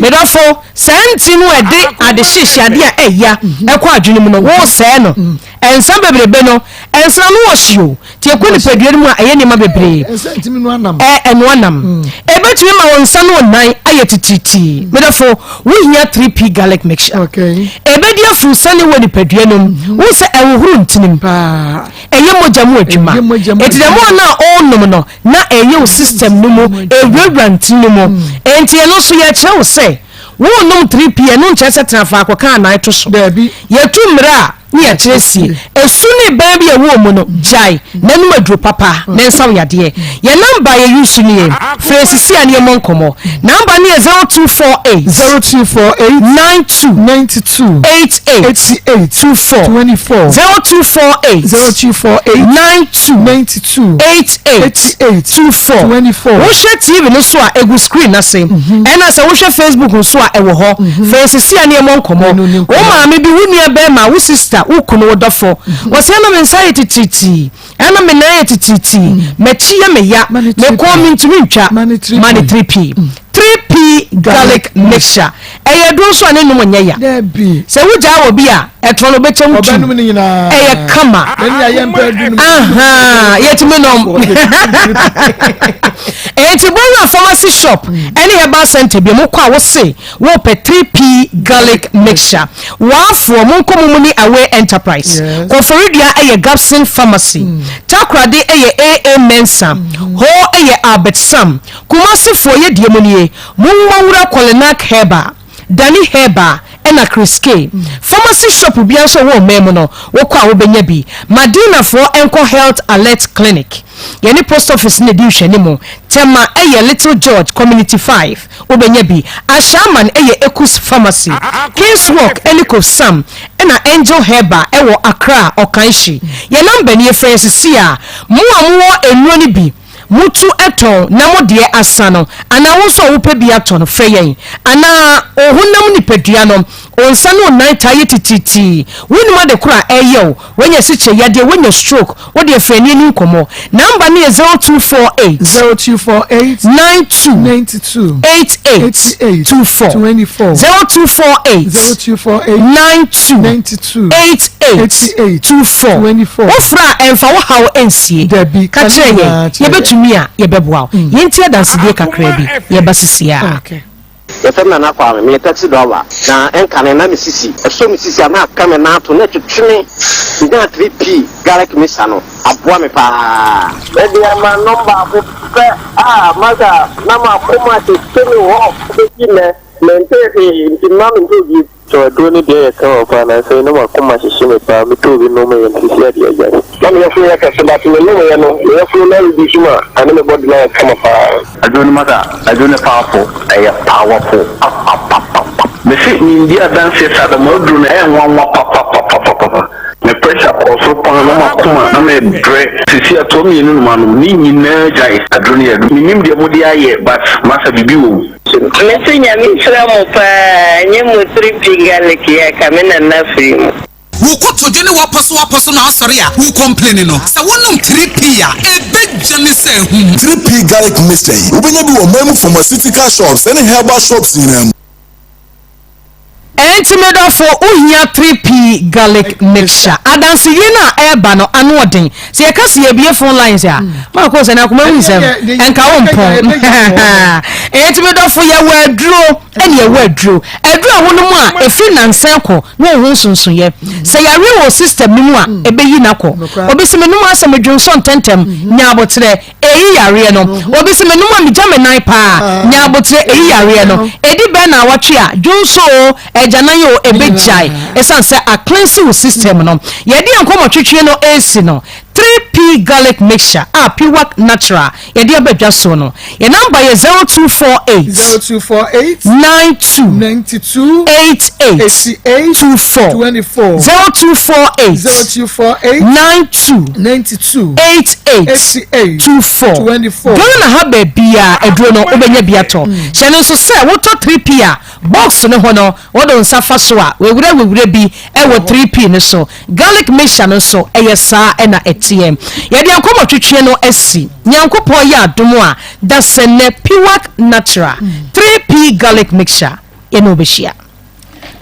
medafo senti no ede ade hihia de a eya ekọ adwene mu no wo se no ensa bebrebe no ensa no wohio tie ko ni padua mu a eye ni ma bebre ntimi no anam eno anam ebetumi ma wonsa no nan aye tititi medafo wo hia 3p garlic mixture okay ebedi afu sane wo ni padua no wo se ewohuru ntinim pa eye moja mu adwuma etidemo na onum no na eye o system no mu ewura ntinim mu enti eno so ya kire wo se wo nom 3p no nkyese trafa akoka na eto so yetu mra ni ya kyeresi esu ni ba bia wo mu no jai nanu aduro papa na nsaw yade ye number ye use ni ye fresisi ani mo nkomo number ni 0248 88 24 0248 wo hwe tv no so a egu screen na se ena se wo hwe facebook no so a ewo ho fresisi ani mo nkomo wo maame bi wo nua be ma wo sister ukunu wodofo wasema mensaye tititi ana menaye tititi mechi ya meya me ko mintumi ntwa mani 3p 3p garlic mixture eye do so ane no nyaya se wuja wo bia etrono bechem tu eye kama aha yetimi no eti bonwa pharmacy shop any herbal center bi mo kwa wo se wo pe 3p garlic mixture wa for mo nkomo mu ni away enterprise ko foridia eye Gapson pharmacy takrade eye AA Mensa ho eye Albert Sam Kumasi fo ye die monie munwura Kolenak Heba Dani Heba ena Chris K pharmacy shop bia so wo memo no wo kwa wo benya bi Madina for Enco Health Alert Clinic yani post office ne di hwani mu tema eye Little George Community 5 wo benya bi Ashaman eye Ekus Pharmacy Kingswalk Eliko Sam ena Angel Heba ewo Accra Okanshi ye number ne Francis a mo enuo ni bi mutu eton na modie asano ana wo so wo pe bia ton freyen ana ohunam ni pedua no onsa no nan taye tititi woni ma de kura eyew wonya siche yade wonya stroke wo de freni ni nkomo number ni 0248 92 88 24 0248 92 24 ofra emfa wo hawo ensie ka kire ye betumi a ye beboa yentie dansidie kakra bi ye basisia yɛfɛm na kwa me taxi driver na enkane na me sisi ɛso me sisi na aka me na to na twetwene na 3p garlic mixture no aboa me pa e dia ma number ko pe maga na ma Akoma te temi ho be ne mente e mama ntogi so do ni de ka pa na say no Akoma hihye me pa me to bi no me sisi ade aja na me yɛfo yɛ ka so ba to no me yɛ no yɛfo na bi juma ana me body na kama pa adoni mata adoni powerful powerful me see ni dia dance sa da modru na enwa papa me pressure also pa na Akoma na me bre sisi ato mi nu ma no ni nyina jai adoni ya ni nim dia modi aye but masa bibi wo me see nya mi sra mo pa nyemu 3p garlic ya kamena na free Wukoto jene wapaso na asori a wu complain no sa wonum 3p a ebejane se 3p garlic mixture ubenya bi wo memu pharmaceutical shops and herbal shops ni na Entimedo for uhia 3p garlic mixture adansi yina eba no anoden se yakase ye bie phone lines a ma ko se na kuma wisem enka wo mpon entimedo for ya waduro ene ya waduro aduro wono mu a efi nansen ko no ho sunsun ye se ya re wo system mu a ebeyi nako obisi menum asem dwonso ntentem nya abotre eyi yare no obisi menum a mijame nan pa nya abotre eyi yare no edi be na awatwe a dwonso ejanayo ebejai esanse a cleansing system no yedi ankomo twetwe no AC no 3p garlic mixture pure natural yedi abedwa so no your number is 0248 92 88 24 0248 92 88 24 gonna have bia edro no obenya bia to chene so say woto 3p a box no ho no wodon safa so a wewure bi e wo 3p no so garlic mixture no so eyesa e na etiem yedi Akoma twetwe no asi nyankopon ya adomo a dasene pure natural 3p garlic mixture enobeshia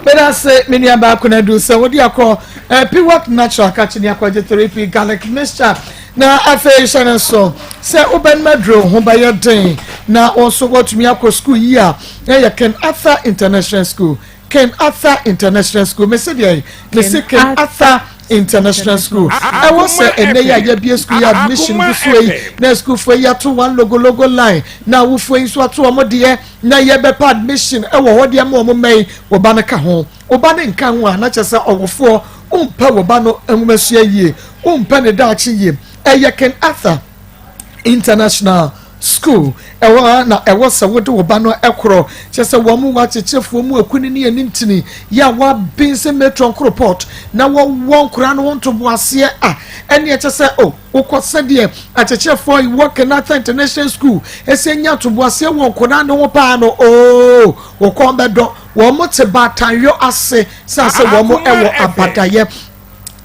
But I say, many about can do so. What do you call Pivot natural catching your therapy garlic mixture? Now, I feel Shannon so. Say, open Medro, home by your day. Now, also what me up school year. Now, you can Arthur International School. Ken Arthur International School. Me say, Ken Arthur International School. I was say, and they are be school admission this way. Na school for year to one logo line. Now, we for so to a dear. Na ye be admission. I will hold your mom may Obanaka home. Obanin can one, not just over 4. Wobano and Monsieur ye. Penny Darchi ye. Ken Arthur International School. Na was a wood Wobano Ekro. Just a woman watch a chief woman, a queen and intini. Ya wa beans and metron cropot. Now one crown want to boissier. And yet I say, oh, what said ye at a chef for you work in Arthur International School. And saying ya to boissier one conano pano. Oh, or combat dog. One more to batayo assay. Sasa one more ever a bataye.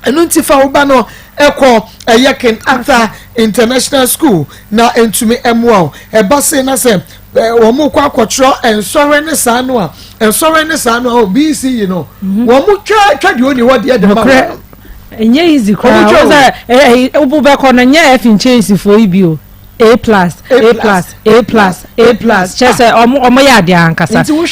And Untifa Ubano Eko Ken Arthur International School na entumi emwa e base na se omo kwa kwotro ensore ne sanwa BC you know omo twa de oni wo de ma enye easy kwa obo be ko na nya efin chase for ibio A+, chese omo ya de ankasa nti wo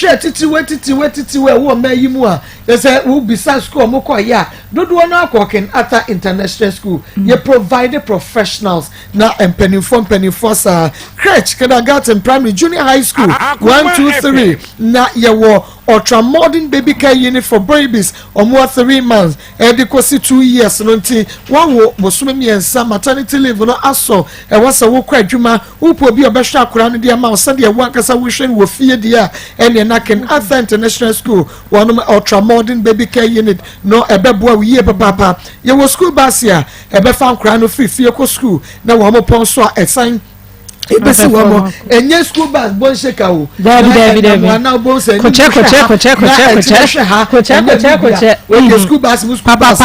hwe titiwe wo mayi mu a yese wo bisa school omo ko ya dodo no akoken Arthur International School you provide professionals na empenifo sa crèche kindergarten primary junior high school 1 2 3 na ye wo ultra modern baby care unit for babies omo 3 months edikosi 2 years no nti one wo bosome miensa maternity leave no aso e wasa wo adwuma upo bi obehwa akora no dia ma o sade wo akasa wo hwe wo fie dia ene na Ken Arthur International School one ultra modern baby care unit no ebeboa wo yie papa ye wo school basia ebefa akora no fie ko school na wo mo pon so esan ebesi wo mo enye school bus bon sheka o David na bon se koche we school bus mus papa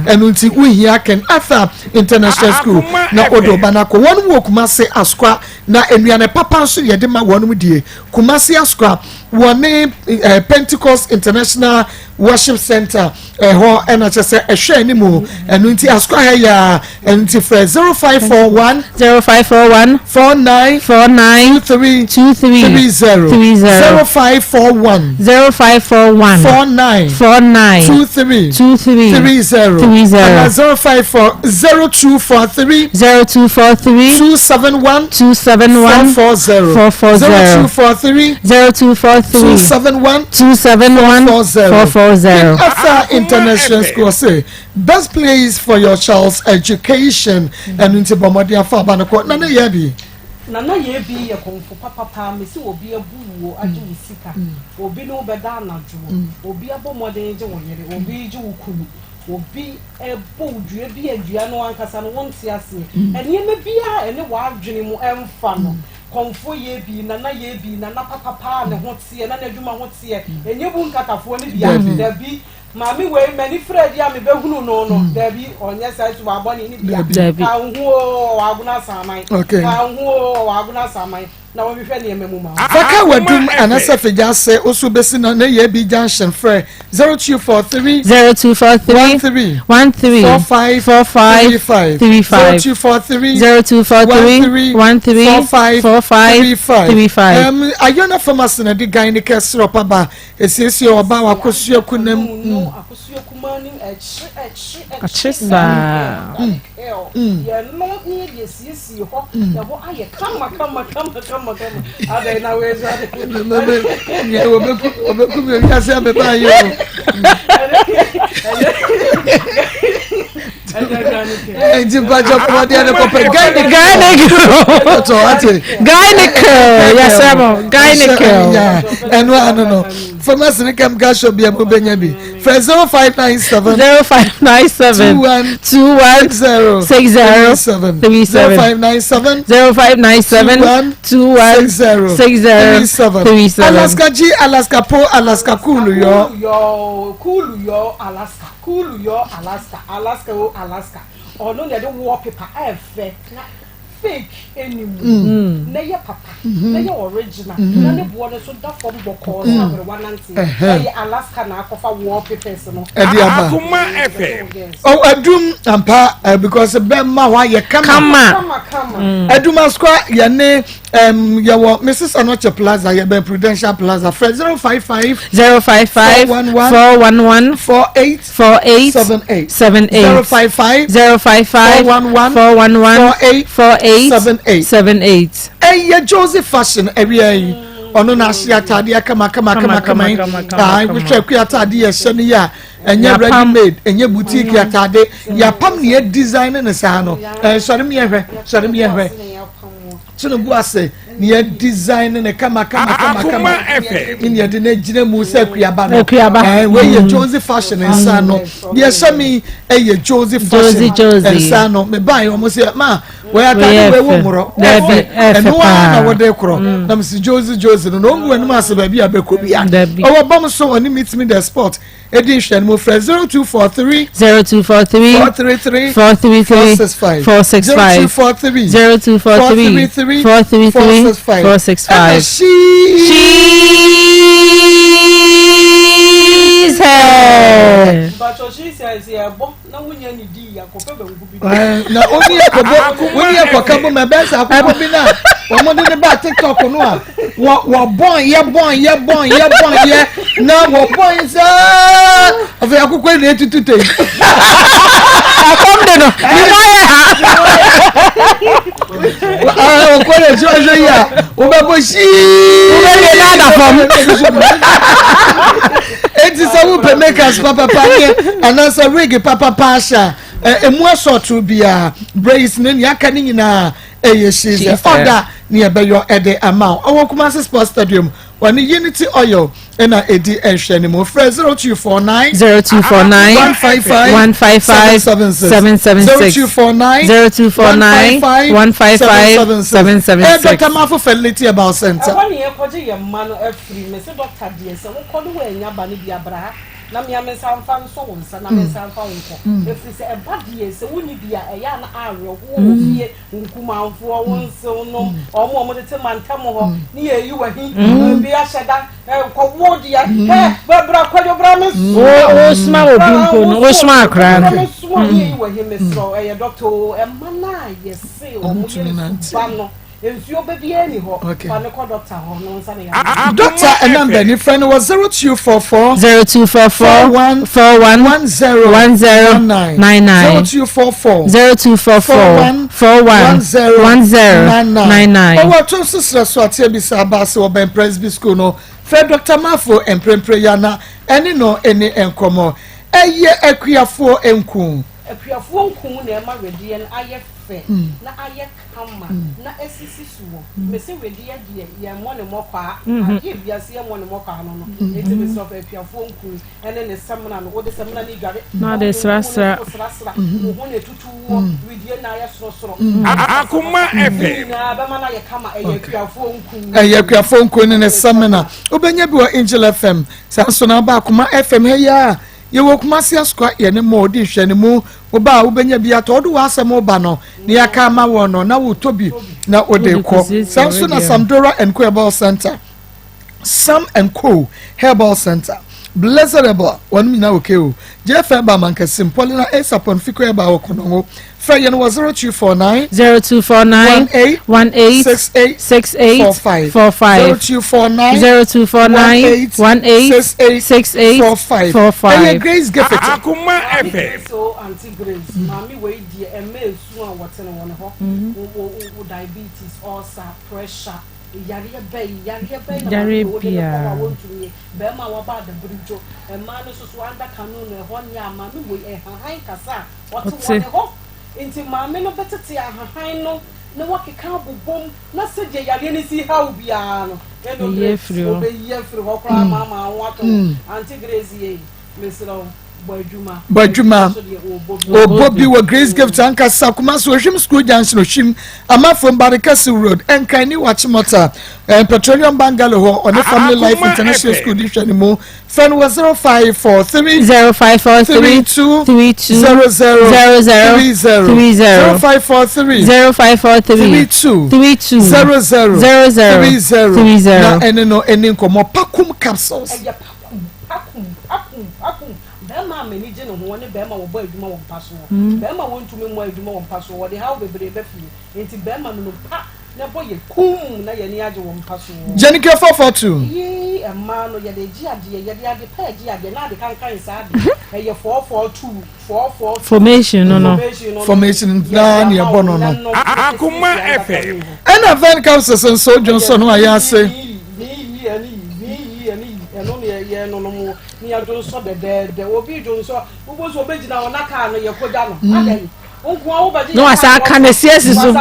enunti uhia Ken Arthur International School na odo banako wonu wo Kumasi Askwa na enuane papa so ye de ma wonu die Kumasi Askwa woni Pentecost International Worship Center ho ena chese ehwe ni mu enunti Askwa ya enunti 0541 49 23 30 0541 49 23 30 054 0243 271 440 271 440 Arthur International School say best place for your child's education and into Bomodia Fabanako na ye bi na ye bi ye konfo papa me si obi abu wo age usika obi no beda na jo obi abomoden je wonyere obi je ukulu obi ebo dua bi adua no ankasa no wonte ase enye me bia ene wa adwene mu emfa no konfo ye bi na ye bi na papa ne ho tie na adwuma ho tie enye bu nkatafo ne bia da bi mami we many Fred ya me behunu no da bi onye sai so aboni ni bia ka hu wa aguna samai ka hu wa aguna samai na wo hwe ne ememu ma faka wadum anasa feja se osu besi na ye bi junction frɛ 0243 13 45 0243 ayona famous na di guy ne kesro paba esiesie oba wakosua kunam akosua kumani achisa ya no ni de siesie ho ya ho aye kama ada na wezo ya obeku me ya se abeba yo Eji bajo kwa dia ne kope gynec to ate gynec yes amo gynec enwa no famous ne kam ga show bia mo benya bi 0597 0597 21 60 0597 Alaska G Alaska Po Alaska cool yo Alaska o Alaska ono ne de wallpaper efe na fake anymore na ye papa na ye original na ne bo no so da from boko na wananti e Alaska na akofa wallpapers no Akoma FM adum ampa because bemma wa ye kama aduma skwa ye ne ye wo Mrs. Anoche Plaza ye ben Prudential Plaza 055 411 48 78 055 411 Joseph Fashion area ono na hye atade kama we hwe ku atade ye hye ne ya enye ready made enye boutique atade ya pam ne design ne sa no sori me hwe so no buase ne design ne kama ni ye de na gire mu se kuaba no we ye Joseph Fashion ensa no ye shami ye Joseph Fashion ensa no me ban o mo se ma we atade we wo muro eno na wo de kro na me si Joseph no ngu enu ase ba bia beko bia o wo bom so oni meet me the sport edition mo fra 0243 433 465 465 she's here. But she says here na wunya ni di yakope be ngubi na oni yakobo me be sa akobo bi na wo mo de ba TikTok no a wo bon ye na wo bon sa afi akoko ni etutute akom de no ni mo ye ha o ko le jojo ya o be bo shi o be le na fam eti so wo pe makers papa anasa rig papa pasha emu asotu bia brace ne aka ni nyina she's order ni ebeyo ede amount owo Kumasi Sports Stadium wani Unity Oil na edi ehwe ni mo fra 0249 155 776 0249 Dr. Mafo Fidelity about center wani e koje ye ma no afri me se doctor die se wo kodo we nya ba ne bia bra na me amesa mfa nso wonsa na me sa mfa wonko efri se e ba die se woni bia e ya na awe wo fie nkumanfo wonso no omo de te mantam ho ni ye yi wahi bi a sheda ko wo dia bra kwajo bra me o sma obi nko no o sma akra no so ni yi wahi me so e doctor e mana ye se o mo ye ba no Enfio baby any ho pa ne ko doctor ho no nsa ne ya doctor and number ni friend was 0244 41 oh what so so atia bi sa ba se oben presby school no Fred Dr. Mafo emprempre yana eni no eni enkomo eye akuafo enku na e ma wedi en aye fe na aye kama na esisi suwo me se wedi ye mo ne mokwa aye biase ye mo ne mokwa no eti me so akuafo nku ene ne samna no wode samna ni dware na de srasra wo ne tutu wedi na aye srosro Akoma FM na ba ma na ye kama akuafo nku ne samna obenya bi wa Angel FM sanso na ba Akoma FM he ya ye wo Kumasi askwa ye ne mo di hwe ne mu wo ba wo benya bia to do asem ba no ne aka ma wo no na wo tobi na wo de ko sanso na Samdora and Co Herbal Center Sam and Co Herbal Center Blessable one mina okay o jefa ba manka simple na esapon fikwe ba okono fra ye no 0249 18 68 45 0249 18 Grace Gifford Akoma FM so Auntie Grace mami we die emesu an wote no won ho diabetes ulcer pressure yare bia be ma wa ba da brijo e ma no so anda kanu no ho nya ma me we e han kasa wote won ho enti ma me no betete han no na wakeka bobom na seje yare ni si ha obia no e no ye free ho kra mama wato Auntie Grace ye mesro Bajuma Obobi wa Grace Gift anka sakuma so hwim school junction hwim amafo Mbarikasi Road enkani wachimota Petroleum Bungalow ho on the Family Life International School division mo phone was 0543 0543 na eneno enenkomo pakum capsules Bema me ni je no ho ne bema wo bo adwuma wo mpa so bema wo ntumi mo adwuma wo mpa so wo de how bebre be fi enti bema no pa na bo ye kum na ye ni age wo mpa so Jenike 442 yi emma no ye de ji ade ye de ade pa ji ade na de kan sa ade ye 442 formation no formation na ne bo no Akoma FM ena van council so Johnson no aya say no ni adon so de obi don so wo so be gina wona ka no ye koja no adai onko awo ba no asa ka na siesi so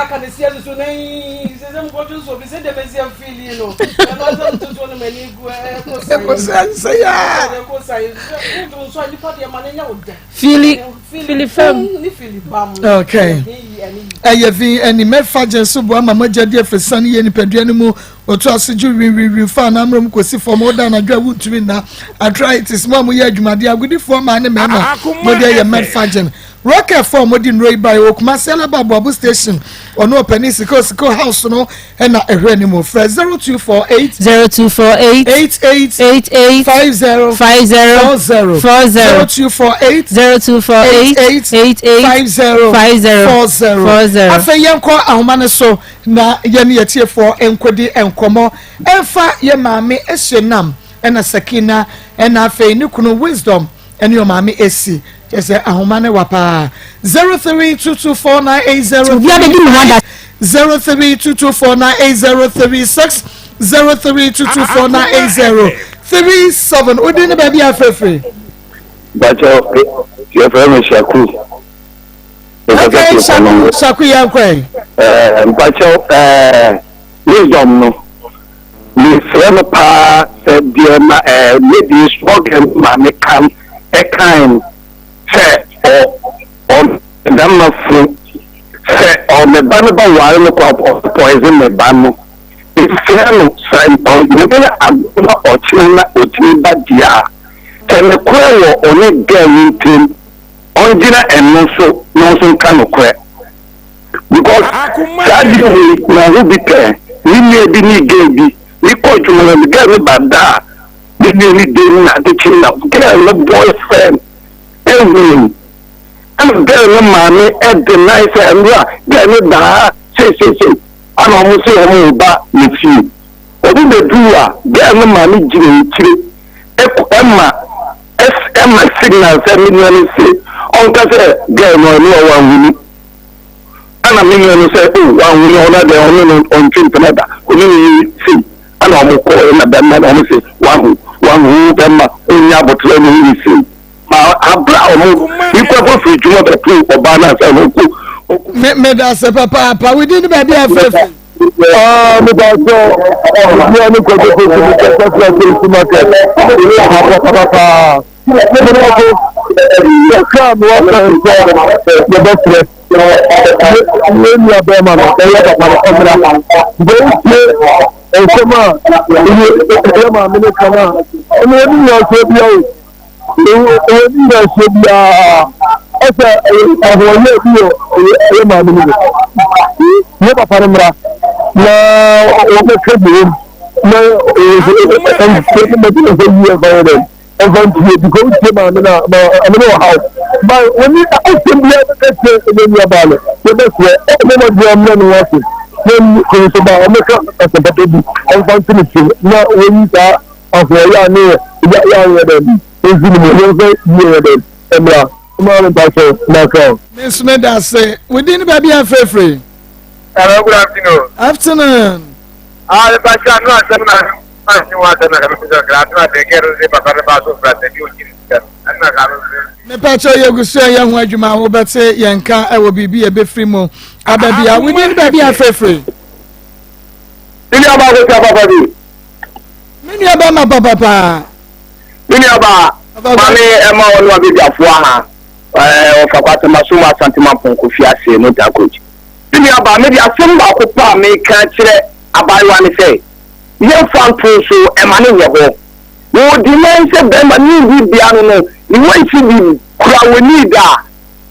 nei sezem ko jo so bi se de mezi am fili no no so to no mani gu ko say ya ko say don so ni pode ma nya wo de fili fam ni fili bam okay ayavi ani mefa jenso bo ama magade afesan ye ni padua ni mu otu aseju wi fa na amrom kosi fo mo da na dwa wutumi na arthritis mo ye adwumade agudi fo ma ne mema mo de ye mefa jen rocker for mo di nroi by okuma sela babu station ono penisi ko house no na ehwe ni mo fra 0248 88 50 afeyenko ahomane so na ye ne yetie for enkodi enkomo emfa ye maame ehyenam na sakina na afei ni kunu wisdom ene yo maame esi say ahomane wapa 03224980 0322498036 0322498037 odi ne baby afefe bacho ye fere shaku okay shaku yankwe bacho wisdom no ni fere pa se dia ma maybe struggle ma me kan e kind on ndamma fu on me ba wa no ko poison me ba no ifeno sai on me ba agba ochina ba dia tele kwewo oni gawitin onjina eno so no so kan kwe because sadi na rubite ni me bi ni gebi ni ko jumala mi ga me bada ni de na de china get a boyfriend every I'm getting money at the nice and get me da say I'm almost say ba with you obi be do get me money jiri Emma signal say me say on ka say get no one wini ana me say oh one wini ona de on twin pelada oni see ana mo ko na be na mo say one who Emma onya botlo no see abra omo ikwa for jumo be play oba na say no ku me da se papa we didn't be there for me da so ni ani ko ko ko market papa ya kam wa ka the best ni ya be ma na ya papa omra e koma ni ma me kana ni ya so bi o ni ya so bi ese ahoye bi o ma me ni papa omra na o me kebi na because came na how but when you assembly the about the best way no more no was when you so ba make as a baby on continue na when you of ya ne ya dem ezini mo no dem emra mo ba so na ko Miss Meda say we didn't baby afrefre hello good afternoon the pastor no asem I want to know the girls they papa ba so fra the you na ka me pacho ye gusu ye ho adwuma wo bete ye nka e wo bibi e be free mo ababia we need baby afrefre Ini aba ko papa di mini aba ma papa Ini aba Mami Emma on wa bibia fo ha. O fa kwata masuma santima ponko fi ase no da coach. Bibia ba me dia sem ba ko pa me ka kire abayiwa ne say. Ye fan to so Emma ne ye ho. Wo di man se be ma ni bibia no ni wo ti bi kura wo ni da.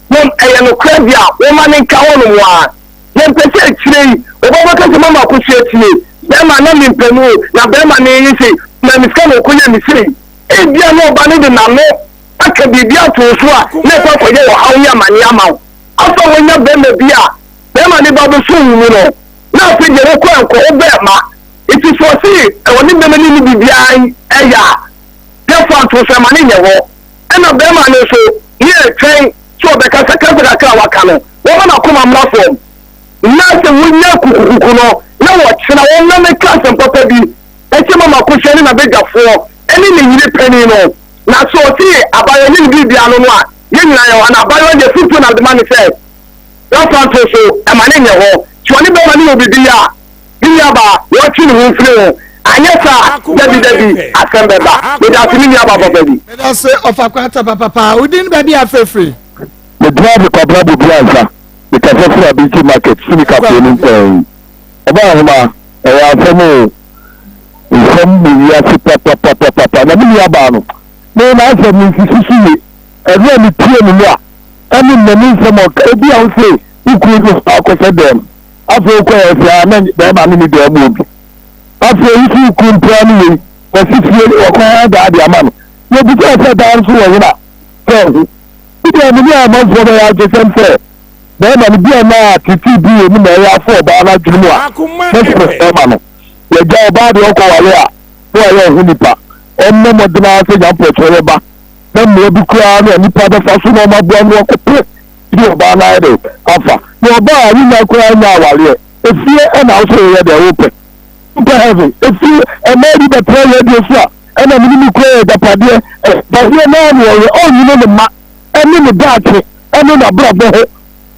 Mom no krabia wo ma ne ka wo no wa. Ye pese kire o ba ka se mama ko se tie. Be ma na mi penu na be ma ne yi se na mi ska no ko ya mi se. Ebia no ba ne de na no aka bibia to so a na kwa kwa ye wo hawo ya mani ama afa wonya be ma bia be ma ne ba bo so wu no na fi je ko enko o be ma it is for see e woni be ma ni bibia eya de fa to so ma ne ye wo e na be ma ne so ye twen so be ka saka ka wa ka no wo ma na kuma mra fo na se wonya kukuku no na wo kyena wo na me ka sem papa bi e che mama ko hwe ni na be gafo eni ni yire pani no na so ti abayo ni bibia no no a ye nyina ye wa na abayo de fufu na de man say that fanto so e ma ne nye ho choni be ma ni bibia bibia ba wo chi ni hu fire ho anya sa dabi asembe ba we da tini ni aba baba bi me da say of akwata papa udin ba bia free the drive ko bra bibia nsa the cafe beauty market sinika ko ni oba homa e ya famo ìfọ̀mù yà sí pàpàpàpàpà na mi yà bá no ní ma ṣe mi sisi yìí ẹ̀rọ mi tiẹ̀ mi mu a ẹni mẹ̀mí nsẹ́mu ọ̀ka ebi àwọn ṣe ikú ní akọ̀ṣẹ́ dẹ̀m afọ okọ̀ ẹ̀ fẹ́ ẹ̀ bẹ́ẹ̀ ma ní mi dẹ̀ ẹ̀ obi afọ èyí sí ikú mpira ni yìí wọ́n sì fi ọkọ̀ ẹ̀ dà á di àmà mi ní ebi tí ẹ̀ fẹ́ dà á nso wọ̀ yín a fẹ́ ẹ̀ ibi ẹ̀ mi ní àmọ́ nsọ́ bẹ́ẹ̀ yà jẹ́ sẹ́m fẹ́ bẹ́ẹ̀ ma ní bí ẹ̀ náà títí bí èmi nà ẹ̀yà afọ ọba alájú mu a mẹ́sìrì ẹ̀ ma no yẹjẹ ọba de ọkọ wale a fún ẹyẹ ọhún nípa ọmọ mọdúnmá ṣe yàn pọ̀ ṣọlẹ̀ bá mẹ́mu ẹbí kúrò ní nípa bẹ́fà sún ọmọ abúlé ní ọkọ pé ní ọba aláyẹ dẹ afa ní ọba àyìn náà kúrò ní àwàlẹ̀ efie ẹ̀nà ọ̀ṣọ́ yẹ dẹ̀ ẹ̀wọ̀ pẹ̀ nípa heaven efie ẹ̀mẹ́ ẹ̀rí bẹ̀tẹ̀ yẹ di oṣù a ẹ̀nà mi ní kúrò yẹ dàpàdé bàbá náà ní ọ̀rẹ́ ọ̀yìn ní ma ẹni ní dáàkì ẹni ní àbúrò hó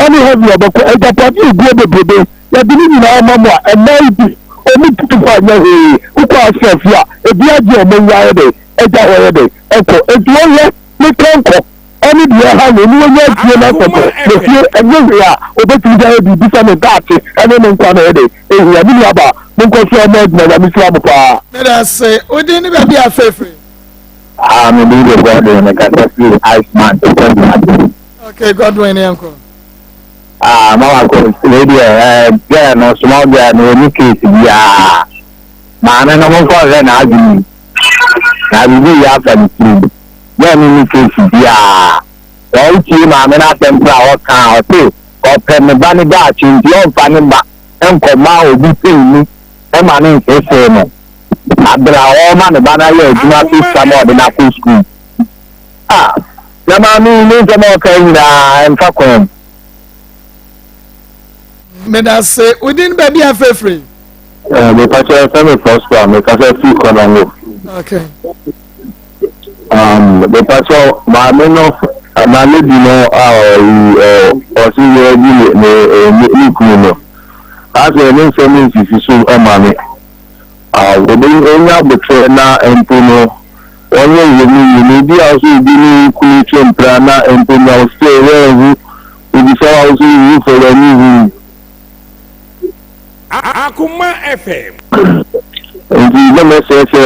ẹni heaven ọ̀bẹ̀kọ ẹ̀dàpàdé ìgbó bèbèbè yẹ omi tutu fún àyè hee ukọ asọfì a ebi agye ọmọ nwa ayẹ dẹ ẹja hɔ yẹ dẹ ẹkọ etu ọyẹ ní kẹńkọ ẹni diẹ ha ní ẹni wọnyẹ ẹtìẹ náà pọpọ lẹfie ẹnyẹ hwee a obetumi dá ẹbi bisa ní gaati ẹni ní nkwa náà yẹ dẹ ehu ẹni ní aba ní nkọ sí ọmọ ẹgbẹ ẹgbẹ mi sí àmì paa. mẹ́ta ṣe o dín ní bẹ́ẹ̀ bí afẹ́fẹ́. mi ní ilé Godwin ní kàtà sí Iceman tó fẹ́ mi àti. ok Godwin ní ẹnkọ. Maa Akos lady girl no small girl no any case bia maame no mo ko re na adu na bibi ya fa ni ti ya ni case bia o ti maame na tempra o kan o te o pe me ba ni ga chi ndi o fa ni ba enko ma obi pe ni e ma ni se se no abra o ma ni ba na ye ejuma ti samo de na school ya ma mi ni se mo kan na enfa ko mẹ́ta ṣe udin bẹ́ẹ̀bi afẹ́fẹ́. mi kàṣẹ sẹ́mi fọ́sùpà mi kàṣẹ sí ìkọ́nà wò. mi kàṣẹ maame náà maame bi náà ọ̀sìn yẹ ẹbí ní ìkùn náà láti ẹni nsẹ́mi nsìsì so ẹ̀ maame. òbí onye agbètè na mpo náà wọ́n yẹ yẹmi bí a sọ ibi ní ikú tí o mpira na mpo náà ọ̀sẹ̀ ẹ̀rọ ẹ̀hún ibi sọ́wọ́ ọ̀sẹ̀ yìí fọ̀rọ̀ ní ìhù. Akoma FM. Nti lemme sese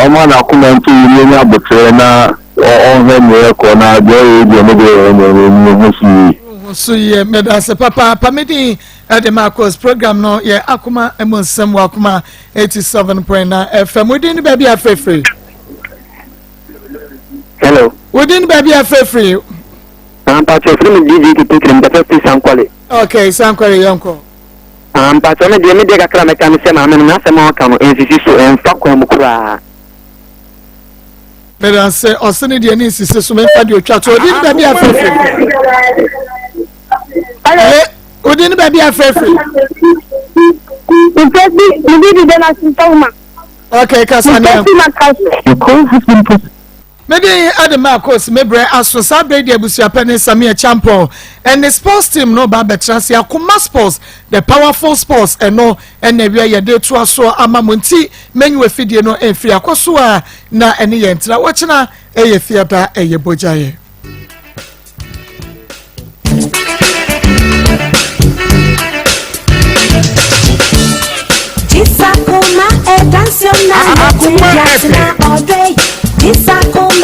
ọma na akoma nti yiri ní abotire na ọhẹ mìíràn kọ na adé ẹyẹ ẹni bẹ ẹni so yẹ mẹ́ta ṣe papa pamidi ẹ̀dẹ̀ Maa Akos program náà yẹ Akoma ẹ̀mú nsẹ́mu Akoma 87.9 FM wọ́n dín ní bẹ́ẹ̀bi afẹ́fẹ́. Hello. wọ́n dín ní bẹ́ẹ̀bi afẹ́fẹ́. Mpàtó fún mi jíjí kìtì kìtì mpàtó sí sankwale. Okay, sankwale yẹn kọ. Mpàtó mi di kakra mẹ́ta mi sẹ́ maame mi n'asẹ́ mọ́ ọ̀kan nsisi so nfa kwan mu kura. Mẹ́ta sẹ́ ọ̀sẹ̀ ni diẹ ní nsisi so mẹ́fà di otwa tó odi ní bẹ́ẹ̀bi afẹ́fẹ́. Odi ní bẹ́ẹ̀bi afẹ́fẹ́. Nfẹ́ bí mi bí dìde náà sí tọ́wọ́ ma. Okay, kasa ní ẹ̀. Maybe Maa Akos mebre aso sabre de abusia pene Samia Champion and the sports team no ba betrase Akoma Sports the powerful sports no and na ye de to aso amamonti menyu afidie no enfiri akoso a na ene ye ntra wochina eye theater eye bojaye Akoma Akoma Akoma